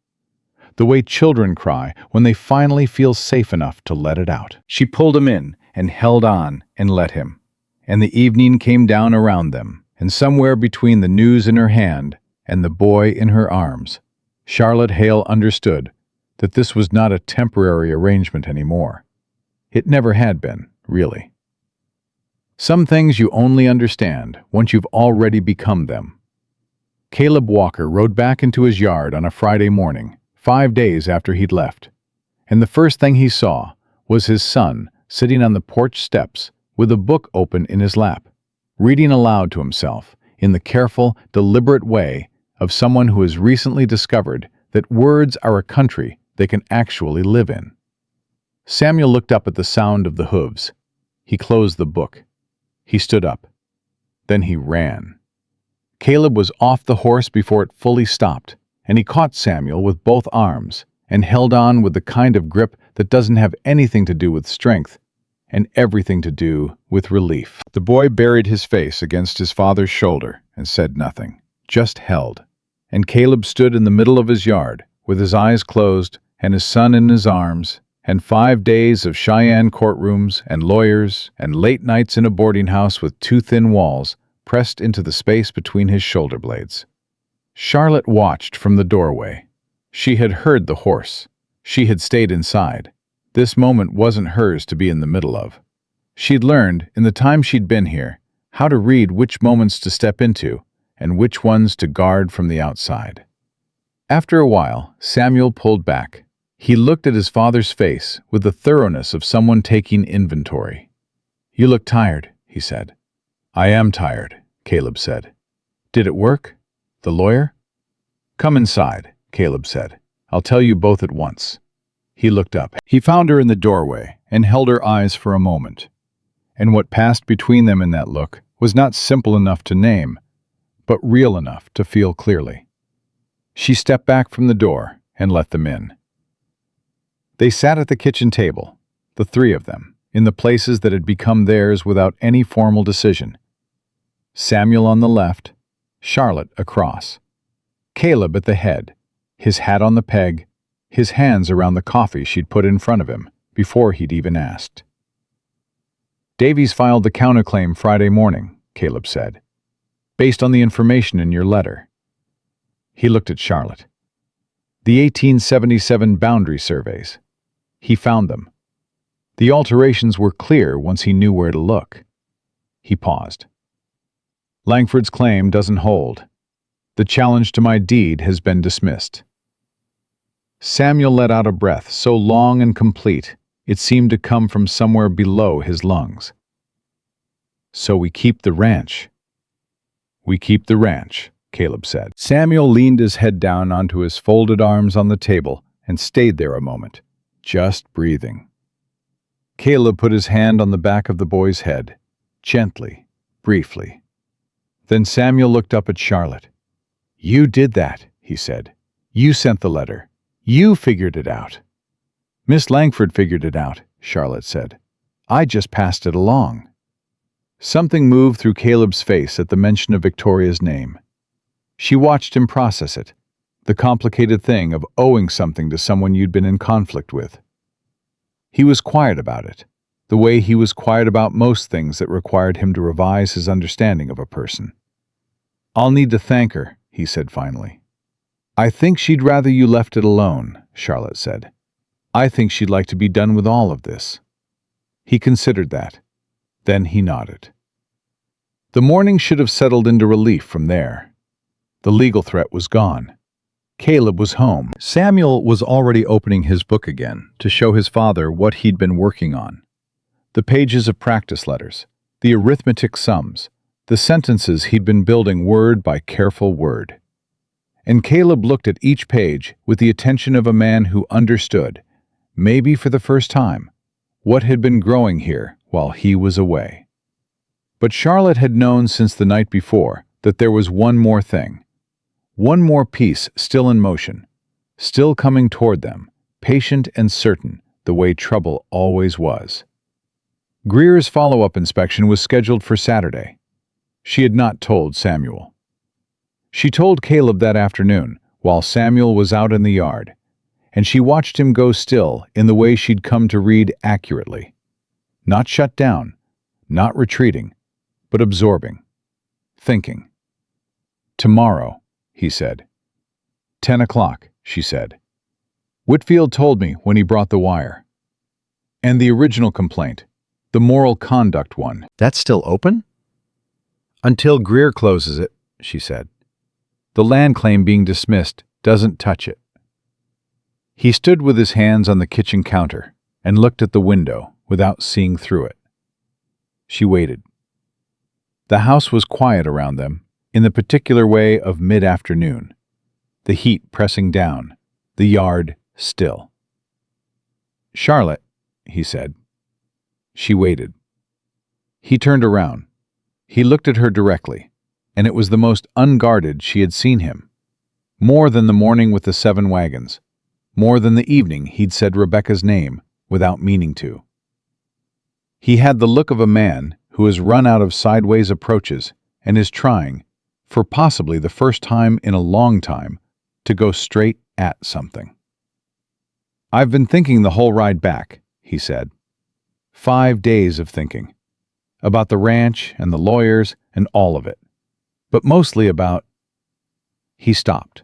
The way children cry when they finally feel safe enough to let it out. She pulled him in and held on and let him. And the evening came down around them, and somewhere between the news in her hand and the boy in her arms, Charlotte Hale understood that this was not a temporary arrangement anymore. It never had been, really. Some things you only understand once you've already become them. Caleb Walker rode back into his yard on a Friday morning, 5 days after he'd left, and the first thing he saw was his son sitting on the porch steps with a book open in his lap, reading aloud to himself in the careful, deliberate way of someone who has recently discovered that words are a country they can actually live in. Samuel looked up at the sound of the hooves. He closed the book. He stood up. Then he ran. Caleb was off the horse before it fully stopped, and he caught Samuel with both arms and held on with the kind of grip that doesn't have anything to do with strength and everything to do with relief. The boy buried his face against his father's shoulder and said nothing, just held. And Caleb stood in the middle of his yard with his eyes closed and his son in his arms and 5 days of Cheyenne courtrooms and lawyers and late nights in a boarding house with two thin walls pressed into the space between his shoulder blades. Charlotte watched from the doorway. She had heard the horse. She had stayed inside. This moment wasn't hers to be in the middle of. She'd learned, in the time she'd been here, how to read which moments to step into and which ones to guard from the outside. After a while, Samuel pulled back. He looked at his father's face with the thoroughness of someone taking inventory. "You look tired," he said. "I am tired," Caleb said. "Did it work? The lawyer?" "Come inside," Caleb said. "I'll tell you both at once." He looked up. He found her in the doorway and held her eyes for a moment. And what passed between them in that look was not simple enough to name, but real enough to feel clearly. She stepped back from the door and let them in. They sat at the kitchen table, the three of them, in the places that had become theirs without any formal decision. Samuel on the left, Charlotte across, Caleb at the head, his hat on the peg, his hands around the coffee she'd put in front of him before he'd even asked. "Davies filed the counterclaim Friday morning," Caleb said, "based on the information in your letter." He looked at Charlotte. "The 1877 boundary surveys. He found them. The alterations were clear once he knew where to look." He paused. "Langford's claim doesn't hold. The challenge to my deed has been dismissed." Samuel let out a breath so long and complete it seemed to come from somewhere below his lungs. "So we keep the ranch." "We keep the ranch," Caleb said. Samuel leaned his head down onto his folded arms on the table and stayed there a moment, just breathing. Caleb put his hand on the back of the boy's head, gently, briefly. Then Samuel looked up at Charlotte. "You did that," he said. "You sent the letter. You figured it out." "Miss Langford figured it out," Charlotte said. "I just passed it along." Something moved through Caleb's face at the mention of Victoria's name. She watched him process it, the complicated thing of owing something to someone you'd been in conflict with. He was quiet about it, the way he was quiet about most things that required him to revise his understanding of a person. "I'll need to thank her," he said finally. "I think she'd rather you left it alone," Charlotte said. "I think she'd like to be done with all of this." He considered that. Then he nodded. The morning should have settled into relief from there. The legal threat was gone. Caleb was home. Samuel was already opening his book again to show his father what he'd been working on. The pages of practice letters, the arithmetic sums, the sentences he'd been building word by careful word. And Caleb looked at each page with the attention of a man who understood, maybe for the first time, what had been growing here while he was away. But Charlotte had known since the night before that there was one more thing, one more piece still in motion, still coming toward them, patient and certain, the way trouble always was. Greer's follow-up inspection was scheduled for Saturday. She had not told Samuel. She told Caleb that afternoon, while Samuel was out in the yard, and she watched him go still in the way she'd come to read accurately. Not shut down, not retreating, but absorbing, thinking. "Tomorrow," he said. 10 o'clock, she said. "Whitfield told me when he brought the wire. And the original complaint, the moral conduct one." "That's still open?" "Until Greer closes it," she said. "The land claim being dismissed doesn't touch it." He stood with his hands on the kitchen counter and looked at the window without seeing through it. She waited. The house was quiet around them, in the particular way of mid-afternoon, the heat pressing down, the yard still. "Charlotte," he said. She waited. He turned around. He looked at her directly, and it was the most unguarded she had seen him. More than the morning with the 7 wagons, more than the evening he'd said Rebecca's name without meaning to. He had the look of a man who has run out of sideways approaches and is trying, for possibly the first time in a long time, to go straight at something. "I've been thinking the whole ride back," he said. 5 days of thinking. About the ranch and the lawyers and all of it. But mostly about... He stopped.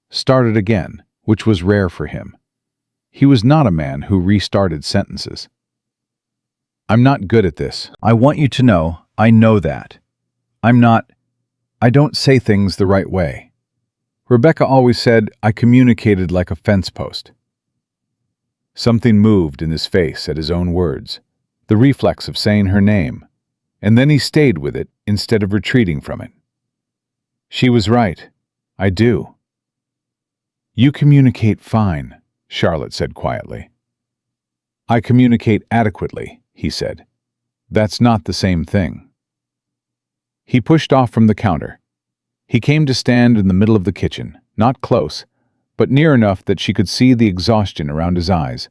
Started again, which was rare for him. He was not a man who restarted sentences. "I'm not good at this. I want you to know, I know that. I don't say things the right way. Rebecca always said I communicated like a fence post." Something moved in his face at his own words, the reflex of saying her name, and then he stayed with it instead of retreating from it. "She was right. I do." "You communicate fine," Charlotte said quietly. "I communicate adequately," he said. "That's not the same thing." He pushed off from the counter. He came to stand in the middle of the kitchen, not close, but near enough that she could see the exhaustion around his eyes,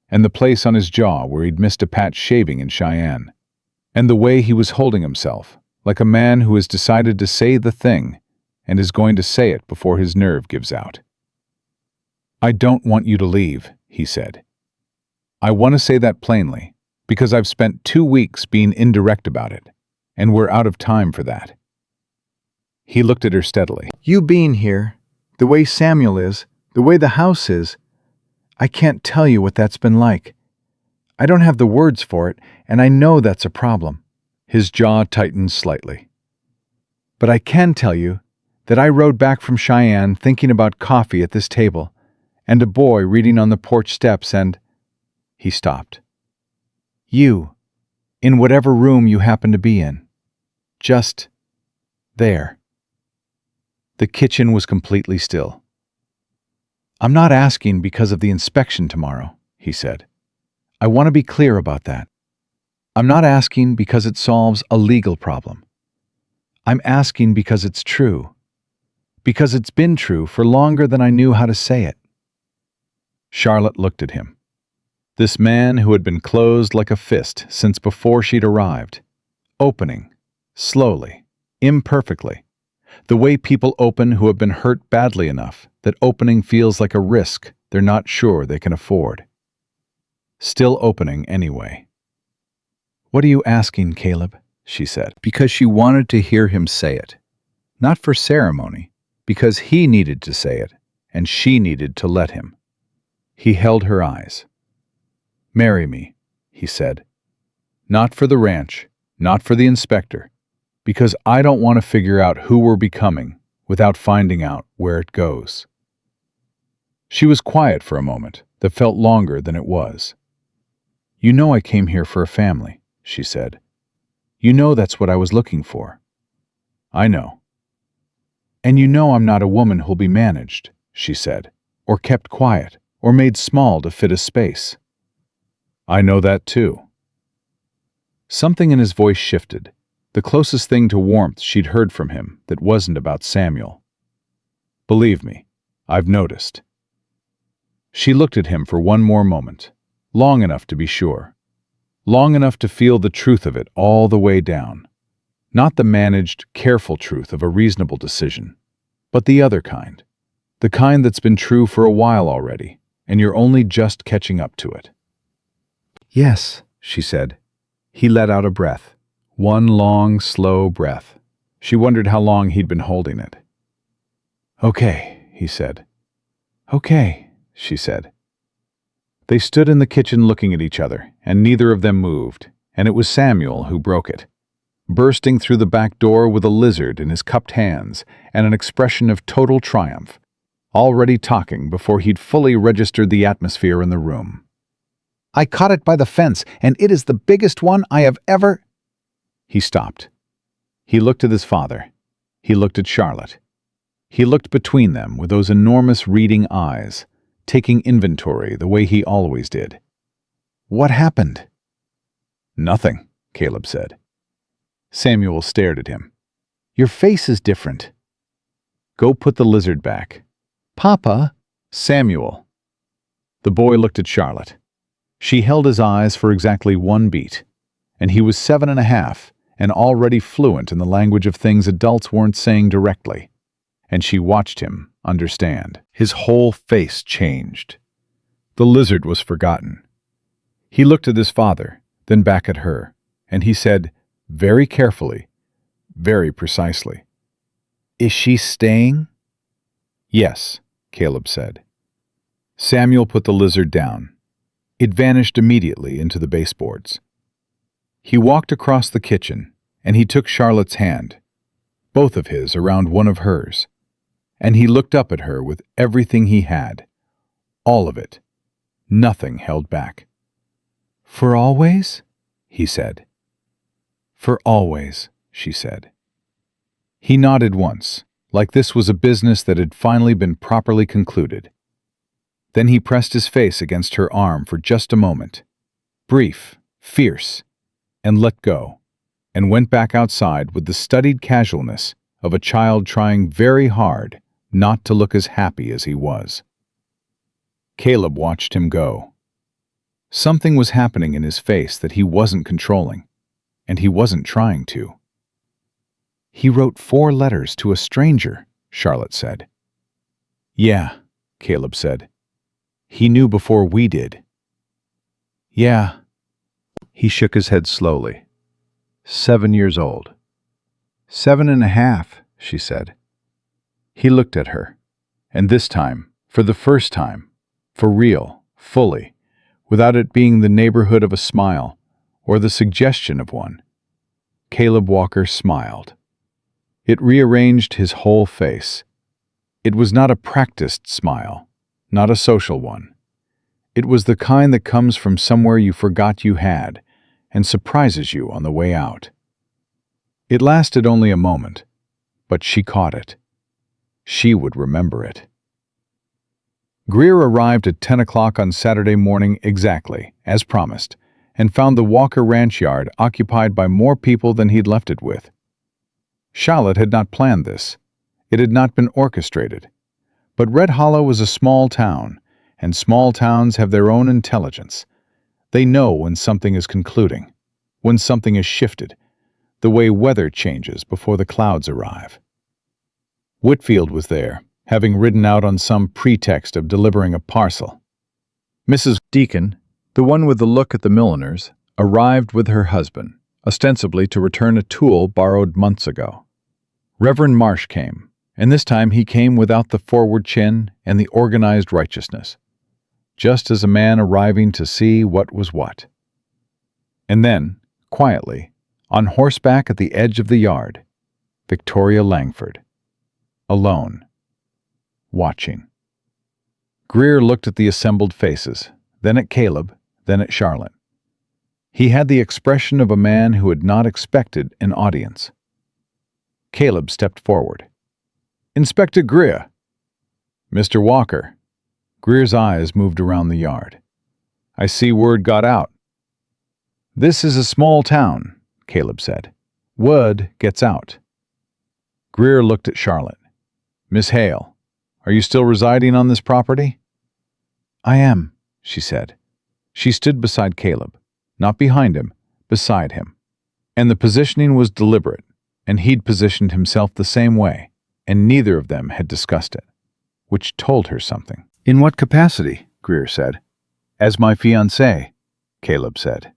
and the place on his jaw where he'd missed a patch shaving in Cheyenne, and the way he was holding himself, like a man who has decided to say the thing and is going to say it before his nerve gives out. "I don't want you to leave," he said. "I want to say that plainly, because I've spent 2 weeks being indirect about it, and we're out of time for that." He looked at her steadily. "You being here, the way Samuel is, the way the house is, I can't tell you what that's been like. I don't have the words for it, and I know that's a problem." His jaw tightened slightly. "But I can tell you that I rode back from Cheyenne thinking about coffee at this table, and a boy reading on the porch steps, and..." He stopped. "You, in whatever room you happen to be in. Just there." The kitchen was completely still. "I'm not asking because of the inspection tomorrow," he said. "I want to be clear about that. I'm not asking because it solves a legal problem. I'm asking because it's true. Because it's been true for longer than I knew how to say it." Charlotte looked at him. This man who had been closed like a fist since before she'd arrived, opening, slowly, imperfectly, the way people open who have been hurt badly enough that opening feels like a risk they're not sure they can afford. Still opening anyway. "What are you asking, Caleb?" she said. Because she wanted to hear him say it. Not for ceremony, because he needed to say it, and she needed to let him. He held her eyes. "Marry me," he said. "Not for the ranch, not for the inspector, because I don't want to figure out who we're becoming without finding out where it goes." She was quiet for a moment that felt longer than it was. "You know I came here for a family," she said. "You know that's what I was looking for." "I know." "And you know I'm not a woman who'll be managed," she said, "or kept quiet, or made small to fit a space." "I know that too." Something in his voice shifted, the closest thing to warmth she'd heard from him that wasn't about Samuel. "Believe me, I've noticed." She looked at him for one more moment, long enough to be sure, long enough to feel the truth of it all the way down. Not the managed, careful truth of a reasonable decision, but the other kind, the kind that's been true for a while already, and you're only just catching up to it. "Yes," she said. He let out a breath, one long, slow breath. She wondered how long he'd been holding it. "Okay," he said. "Okay," she said. They stood in the kitchen looking at each other, and neither of them moved, and it was Samuel who broke it, bursting through the back door with a lizard in his cupped hands and an expression of total triumph, already talking before he'd fully registered the atmosphere in the room. "I caught it by the fence, and it is the biggest one I have ever..." He stopped. He looked at his father. He looked at Charlotte. He looked between them with those enormous reading eyes, taking inventory the way he always did. "What happened?" "Nothing," Caleb said. Samuel stared at him. "Your face is different." "Go put the lizard back." "Papa." "Samuel." The boy looked at Charlotte. She held his eyes for exactly 1 beat, and he was 7.5 and already fluent in the language of things adults weren't saying directly, and she watched him understand. His whole face changed. The lizard was forgotten. He looked at his father, then back at her, and he said, very carefully, very precisely, "Is she staying?" "Yes," Caleb said. Samuel put the lizard down. It vanished immediately into the baseboards. He walked across the kitchen, and he took Charlotte's hand, both of his around one of hers, and he looked up at her with everything he had, all of it, nothing held back. "For always?" he said. "For always," she said. He nodded once, like this was a business that had finally been properly concluded. Then he pressed his face against her arm for just a moment, brief, fierce, and let go, and went back outside with the studied casualness of a child trying very hard not to look as happy as he was. Caleb watched him go. Something was happening in his face that he wasn't controlling, and he wasn't trying to. "He wrote 4 letters to a stranger," Charlotte said. "Yeah," Caleb said. "He knew before we did." "Yeah." He shook his head slowly. 7 years old. 7.5, she said. He looked at her, and this time, for the first time, for real, fully, without it being the neighborhood of a smile or the suggestion of one, Caleb Walker smiled. It rearranged his whole face. It was not a practiced smile, not a social one. It was the kind that comes from somewhere you forgot you had and surprises you on the way out. It lasted only a moment, but she caught it. She would remember it. Greer arrived at 10 o'clock on Saturday morning exactly, as promised, and found the Walker ranch yard occupied by more people than he'd left it with. Charlotte had not planned this. It had not been orchestrated. But Red Hollow was a small town, and small towns have their own intelligence. They know when something is concluding, when something is shifted, the way weather changes before the clouds arrive. Whitfield was there, having ridden out on some pretext of delivering a parcel. Mrs. Deacon, the one with the look at the milliners, arrived with her husband, ostensibly to return a tool borrowed months ago. Reverend Marsh came, and this time he came without the forward chin and the organized righteousness, just as a man arriving to see what was what. And then, quietly, on horseback at the edge of the yard, Victoria Langford, alone, watching. Greer looked at the assembled faces, then at Caleb, then at Charlotte. He had the expression of a man who had not expected an audience. Caleb stepped forward. "Inspector Greer." "Mr. Walker." Greer's eyes moved around the yard. "I see word got out." "This is a small town," Caleb said. "Word gets out." Greer looked at Charlotte. "Miss Hale, are you still residing on this property?" "I am," she said. She stood beside Caleb, not behind him, beside him. And the positioning was deliberate, and he'd positioned himself the same way, and neither of them had discussed it, which told her something. "In what capacity?" Greer said. "As my fiancé," Caleb said.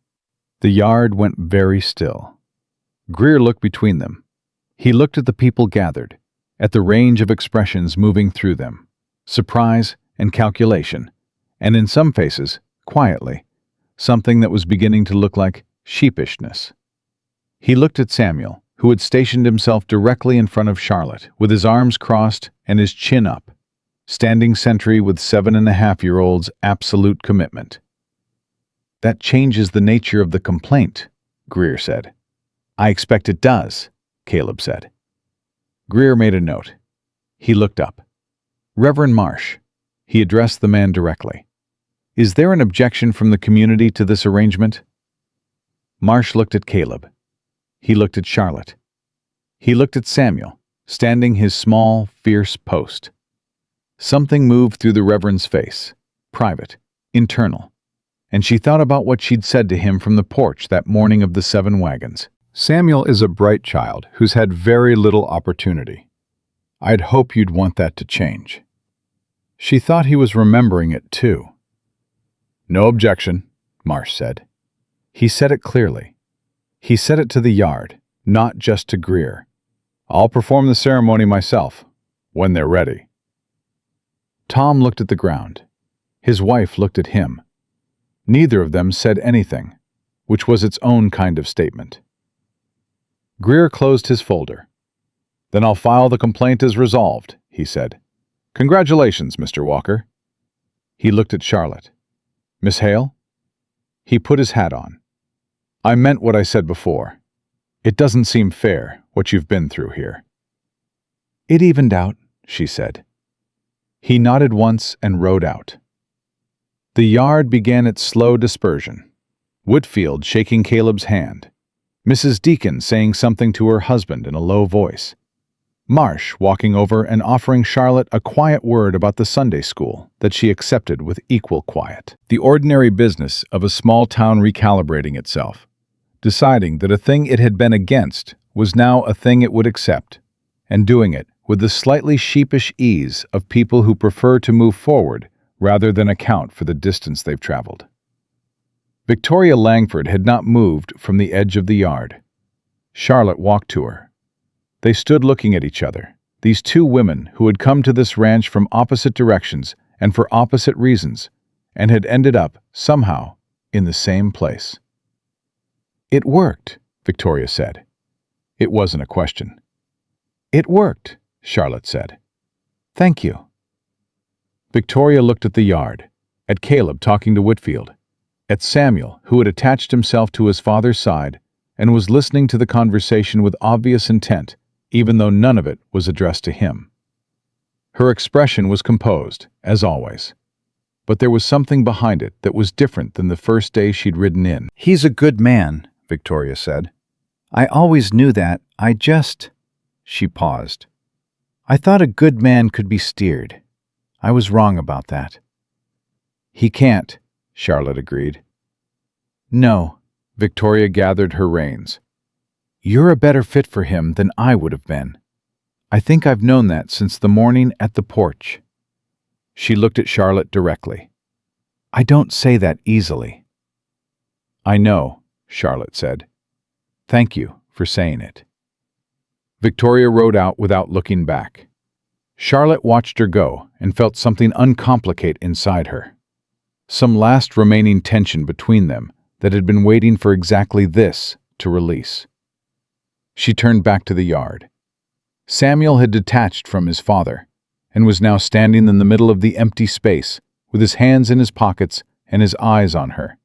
The yard went very still. Greer looked between them. He looked at the people gathered, at the range of expressions moving through them, surprise and calculation, and in some faces, quietly, something that was beginning to look like sheepishness. He looked at Samuel, who had stationed himself directly in front of Charlotte, with his arms crossed and his chin up, standing sentry with 7.5-year-old's absolute commitment. "That changes the nature of the complaint," Greer said. "I expect it does," Caleb said. Greer made a note. He looked up. "Reverend Marsh," he addressed the man directly. "Is there an objection from the community to this arrangement?" Marsh looked at Caleb. He looked at Charlotte. He looked at Samuel, standing his small, fierce post. Something moved through the Reverend's face, private, internal, and she thought about what she'd said to him from the porch that morning of the 7 wagons. "Samuel is a bright child who's had very little opportunity. I'd hope you'd want that to change." She thought he was remembering it too. No objection, Marsh said. He said it clearly. He said it to the yard, not just to Greer. I'll perform the ceremony myself, when they're ready. Tom looked at the ground. His wife looked at him. Neither of them said anything, which was its own kind of statement. Greer closed his folder. Then I'll file the complaint as resolved, he said. Congratulations, Mr. Walker. He looked at Charlotte. Miss Hale? He put his hat on. I meant what I said before. It doesn't seem fair, what you've been through here. It evened out, she said. He nodded once and rode out. The yard began its slow dispersion. Whitfield shaking Caleb's hand. Mrs. Deacon saying something to her husband in a low voice. Marsh walking over and offering Charlotte a quiet word about the Sunday school that she accepted with equal quiet. The ordinary business of a small town recalibrating itself, deciding that a thing it had been against was now a thing it would accept, and doing it with the slightly sheepish ease of people who prefer to move forward rather than account for the distance they've traveled. Victoria Langford had not moved from the edge of the yard. Charlotte walked to her. They stood looking at each other, these two women who had come to this ranch from opposite directions and for opposite reasons, and had ended up, somehow, in the same place. It worked, Victoria said. It wasn't a question. It worked, Charlotte said. Thank you. Victoria looked at the yard, at Caleb talking to Whitfield, at Samuel, who had attached himself to his father's side and was listening to the conversation with obvious intent, even though none of it was addressed to him. Her expression was composed, as always, but there was something behind it that was different than the first day she'd ridden in. He's a good man, Victoria said. I always knew that. She paused. I thought a good man could be steered. I was wrong about that. He can't, Charlotte agreed. No, Victoria gathered her reins. You're a better fit for him than I would have been. I think I've known that since the morning at the porch. She looked at Charlotte directly. I don't say that easily. I know, Charlotte said. Thank you for saying it. Victoria rode out without looking back. Charlotte watched her go and felt something uncomplicate inside her. Some last remaining tension between them that had been waiting for exactly this to release. She turned back to the yard. Samuel had detached from his father and was now standing in the middle of the empty space with his hands in his pockets and his eyes on her.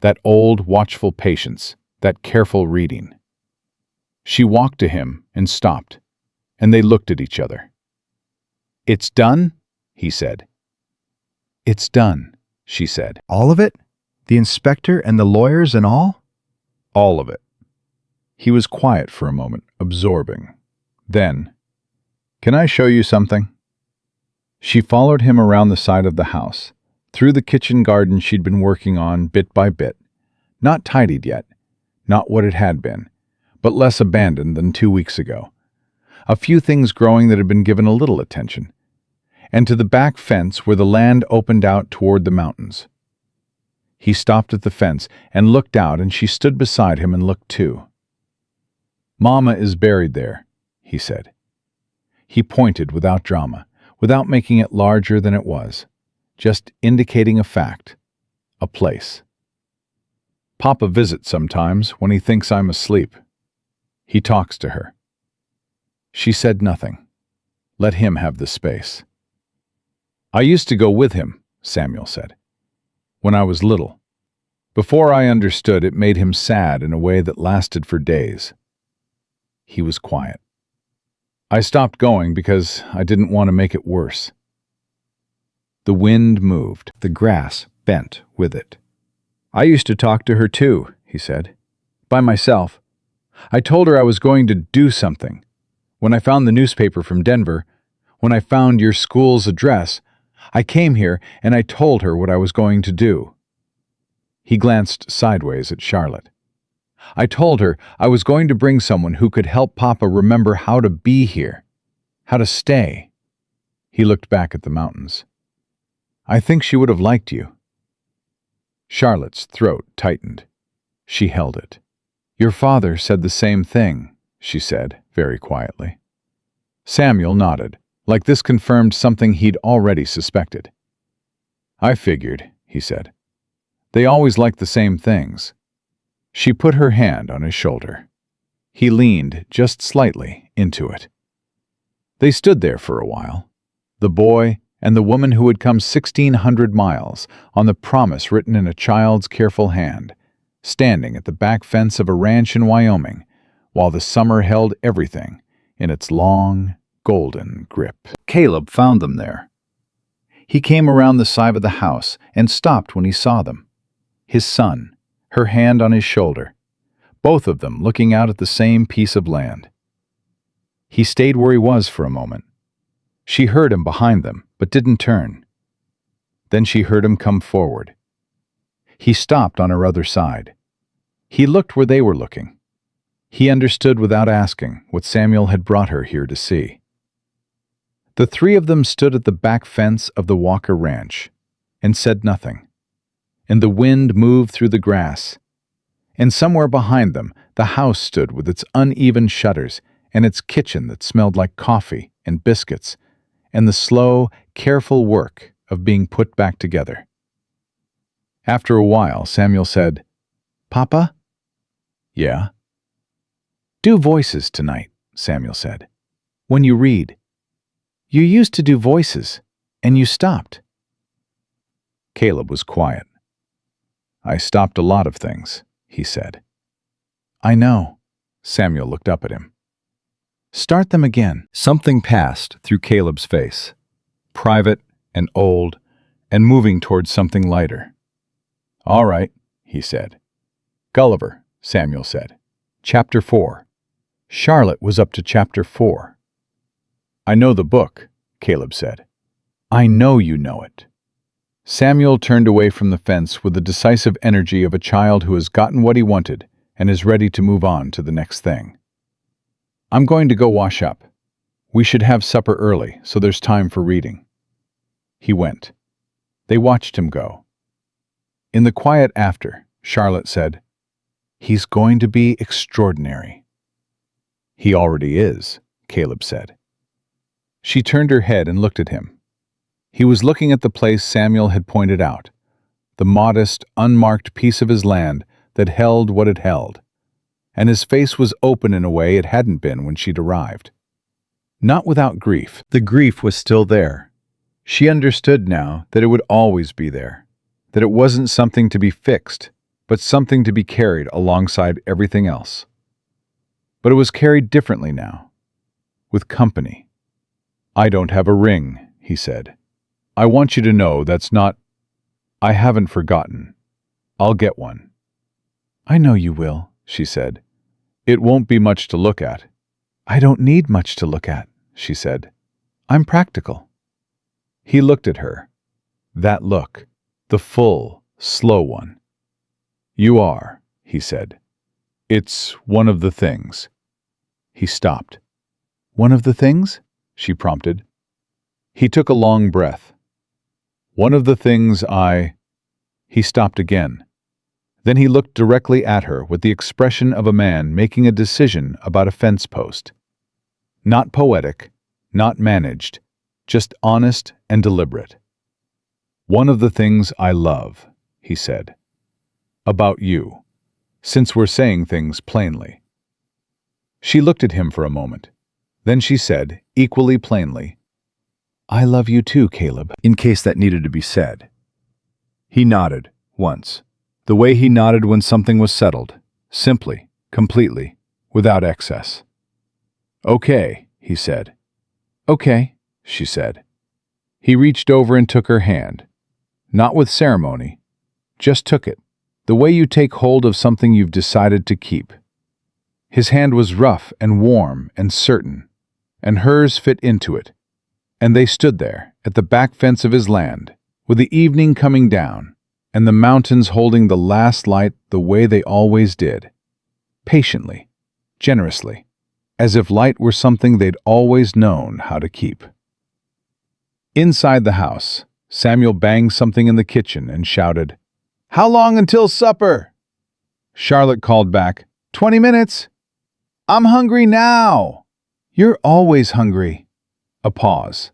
That old, watchful patience, that careful reading. She walked to him and stopped, and they looked at each other. It's done, he said. It's done, she said. All of it? The inspector and the lawyers and all? All of it. He was quiet for a moment, absorbing. Then, can I show you something? She followed him around the side of the house, through the kitchen garden she'd been working on bit by bit, not tidied yet, not what it had been, but less abandoned than 2 weeks ago. A few things growing that had been given a little attention, and to the back fence where the land opened out toward the mountains. He stopped at the fence and looked out, and she stood beside him and looked too. Mama is buried there, he said. He pointed without drama, without making it larger than it was, just indicating a fact, a place. Papa visits sometimes when he thinks I'm asleep. He talks to her. She said nothing. Let him have the space. I used to go with him, Samuel said, when I was little. Before I understood, it made him sad in a way that lasted for days. He was quiet. I stopped going because I didn't want to make it worse. The wind moved. The grass bent with it. I used to talk to her too, he said. By myself. I told her I was going to do something. When I found the newspaper from Denver, when I found your school's address, I came here and I told her what I was going to do. He glanced sideways at Charlotte. I told her I was going to bring someone who could help Papa remember how to be here, how to stay. He looked back at the mountains. I think she would have liked you. Charlotte's throat tightened. She held it. "Your father said the same thing," she said, very quietly. Samuel nodded, like this confirmed something he'd already suspected. "I figured," he said. "They always like the same things." She put her hand on his shoulder. He leaned just slightly into it. They stood there for a while, the boy and the woman who had come 1,600 miles on the promise written in a child's careful hand, standing at the back fence of a ranch in Wyoming, while the summer held everything in its long, golden grip. Caleb found them there. He came around the side of the house and stopped when he saw them. His son, her hand on his shoulder, both of them looking out at the same piece of land. He stayed where he was for a moment. She heard him behind them, but didn't turn. Then she heard him come forward. He stopped on her other side. He looked where they were looking. He understood without asking what Samuel had brought her here to see. The three of them stood at the back fence of the Walker Ranch and said nothing. And the wind moved through the grass. And somewhere behind them, the house stood with its uneven shutters and its kitchen that smelled like coffee and biscuits, and the slow, careful work of being put back together. After a while, Samuel said, "Papa?" "Yeah?" "Do voices tonight," Samuel said. "When you read. You used to do voices, and you stopped." Caleb was quiet. "I stopped a lot of things," he said. "I know." Samuel looked up at him. "Start them again." Something passed through Caleb's face, private and old, and moving towards something lighter. "All right," he said. "Gulliver," Samuel said. Chapter 4. Charlotte was up to Chapter 4. "I know the book," Caleb said. "I know you know it." Samuel turned away from the fence with the decisive energy of a child who has gotten what he wanted and is ready to move on to the next thing. "I'm going to go wash up. We should have supper early, so there's time for reading." He went. They watched him go. In the quiet after, Charlotte said, "He's going to be extraordinary." "He already is," Caleb said. She turned her head and looked at him. He was looking at the place Samuel had pointed out, the modest, unmarked piece of his land that held what it held, and his face was open in a way it hadn't been when she'd arrived. Not without grief. The grief was still there. She understood now that it would always be there, that it wasn't something to be fixed, but something to be carried alongside everything else. But it was carried differently now, with company. "I don't have a ring," he said. "I want you to know that's not... I haven't forgotten. I'll get one." "I know you will," she said. "It won't be much to look at." "I don't need much to look at," she said. "I'm practical." He looked at her. That look, the full, slow one. "You are," he said. "It's one of the things." He stopped. "One of the things?" she prompted. He took a long breath. "One of the things I..." He stopped again. Then he looked directly at her with the expression of a man making a decision about a fence post. Not poetic, not managed, just honest and deliberate. "One of the things I love," he said. "About you, since we're saying things plainly." She looked at him for a moment. Then she said, equally plainly, "I love you too, Caleb," in case that needed to be said. He nodded, once. The way he nodded when something was settled, simply, completely, without excess. "Okay," he said. "Okay," she said. He reached over and took her hand. Not with ceremony, just took it, the way you take hold of something you've decided to keep. His hand was rough and warm and certain, and hers fit into it, and they stood there at the back fence of his land, with the evening coming down, and the mountains holding the last light the way they always did, patiently, generously, as if light were something they'd always known how to keep. Inside the house, Samuel banged something in the kitchen and shouted, How long until supper? Charlotte called back. 20 minutes. I'm hungry now. You're always hungry. A pause.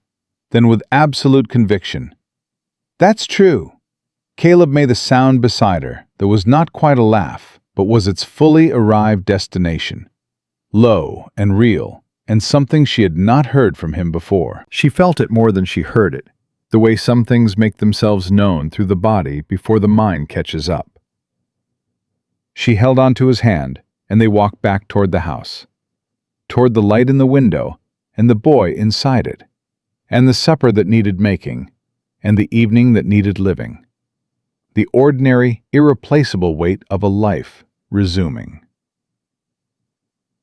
Then with absolute conviction. That's true. Caleb made a sound beside her that was not quite a laugh, but was its fully arrived destination. Low and real, and something she had not heard from him before. She felt it more than she heard it, the way some things make themselves known through the body before the mind catches up. She held onto his hand, and they walked back toward the house, toward the light in the window, and the boy inside it, and the supper that needed making, and the evening that needed living. The ordinary, irreplaceable weight of a life resuming.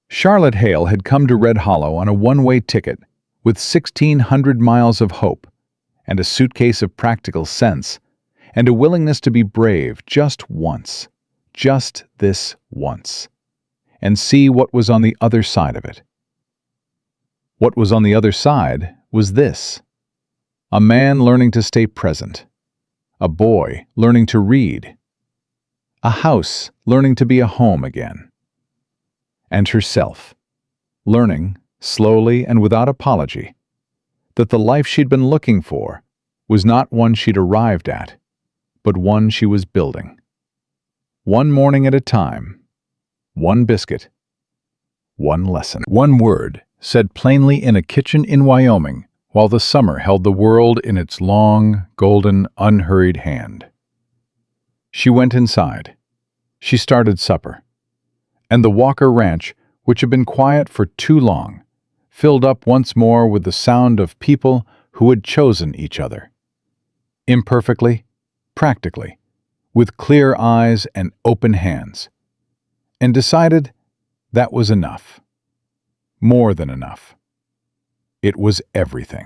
Charlotte Hale had come to Red Hollow on a one-way ticket with 1,600 miles of hope and a suitcase of practical sense and a willingness to be brave just once, just this once, and see what was on the other side of it. What was on the other side was this: a man learning to stay present, a boy learning to read, a house learning to be a home again, and herself, learning, slowly and without apology, that the life she'd been looking for was not one she'd arrived at, but one she was building. One morning at a time, one biscuit, one lesson. One word, said plainly in a kitchen in Wyoming, while the summer held the world in its long, golden, unhurried hand. She went inside. She started supper. And the Walker Ranch, which had been quiet for too long, filled up once more with the sound of people who had chosen each other. Imperfectly, practically, with clear eyes and open hands, and decided that was enough. More than enough. It was everything.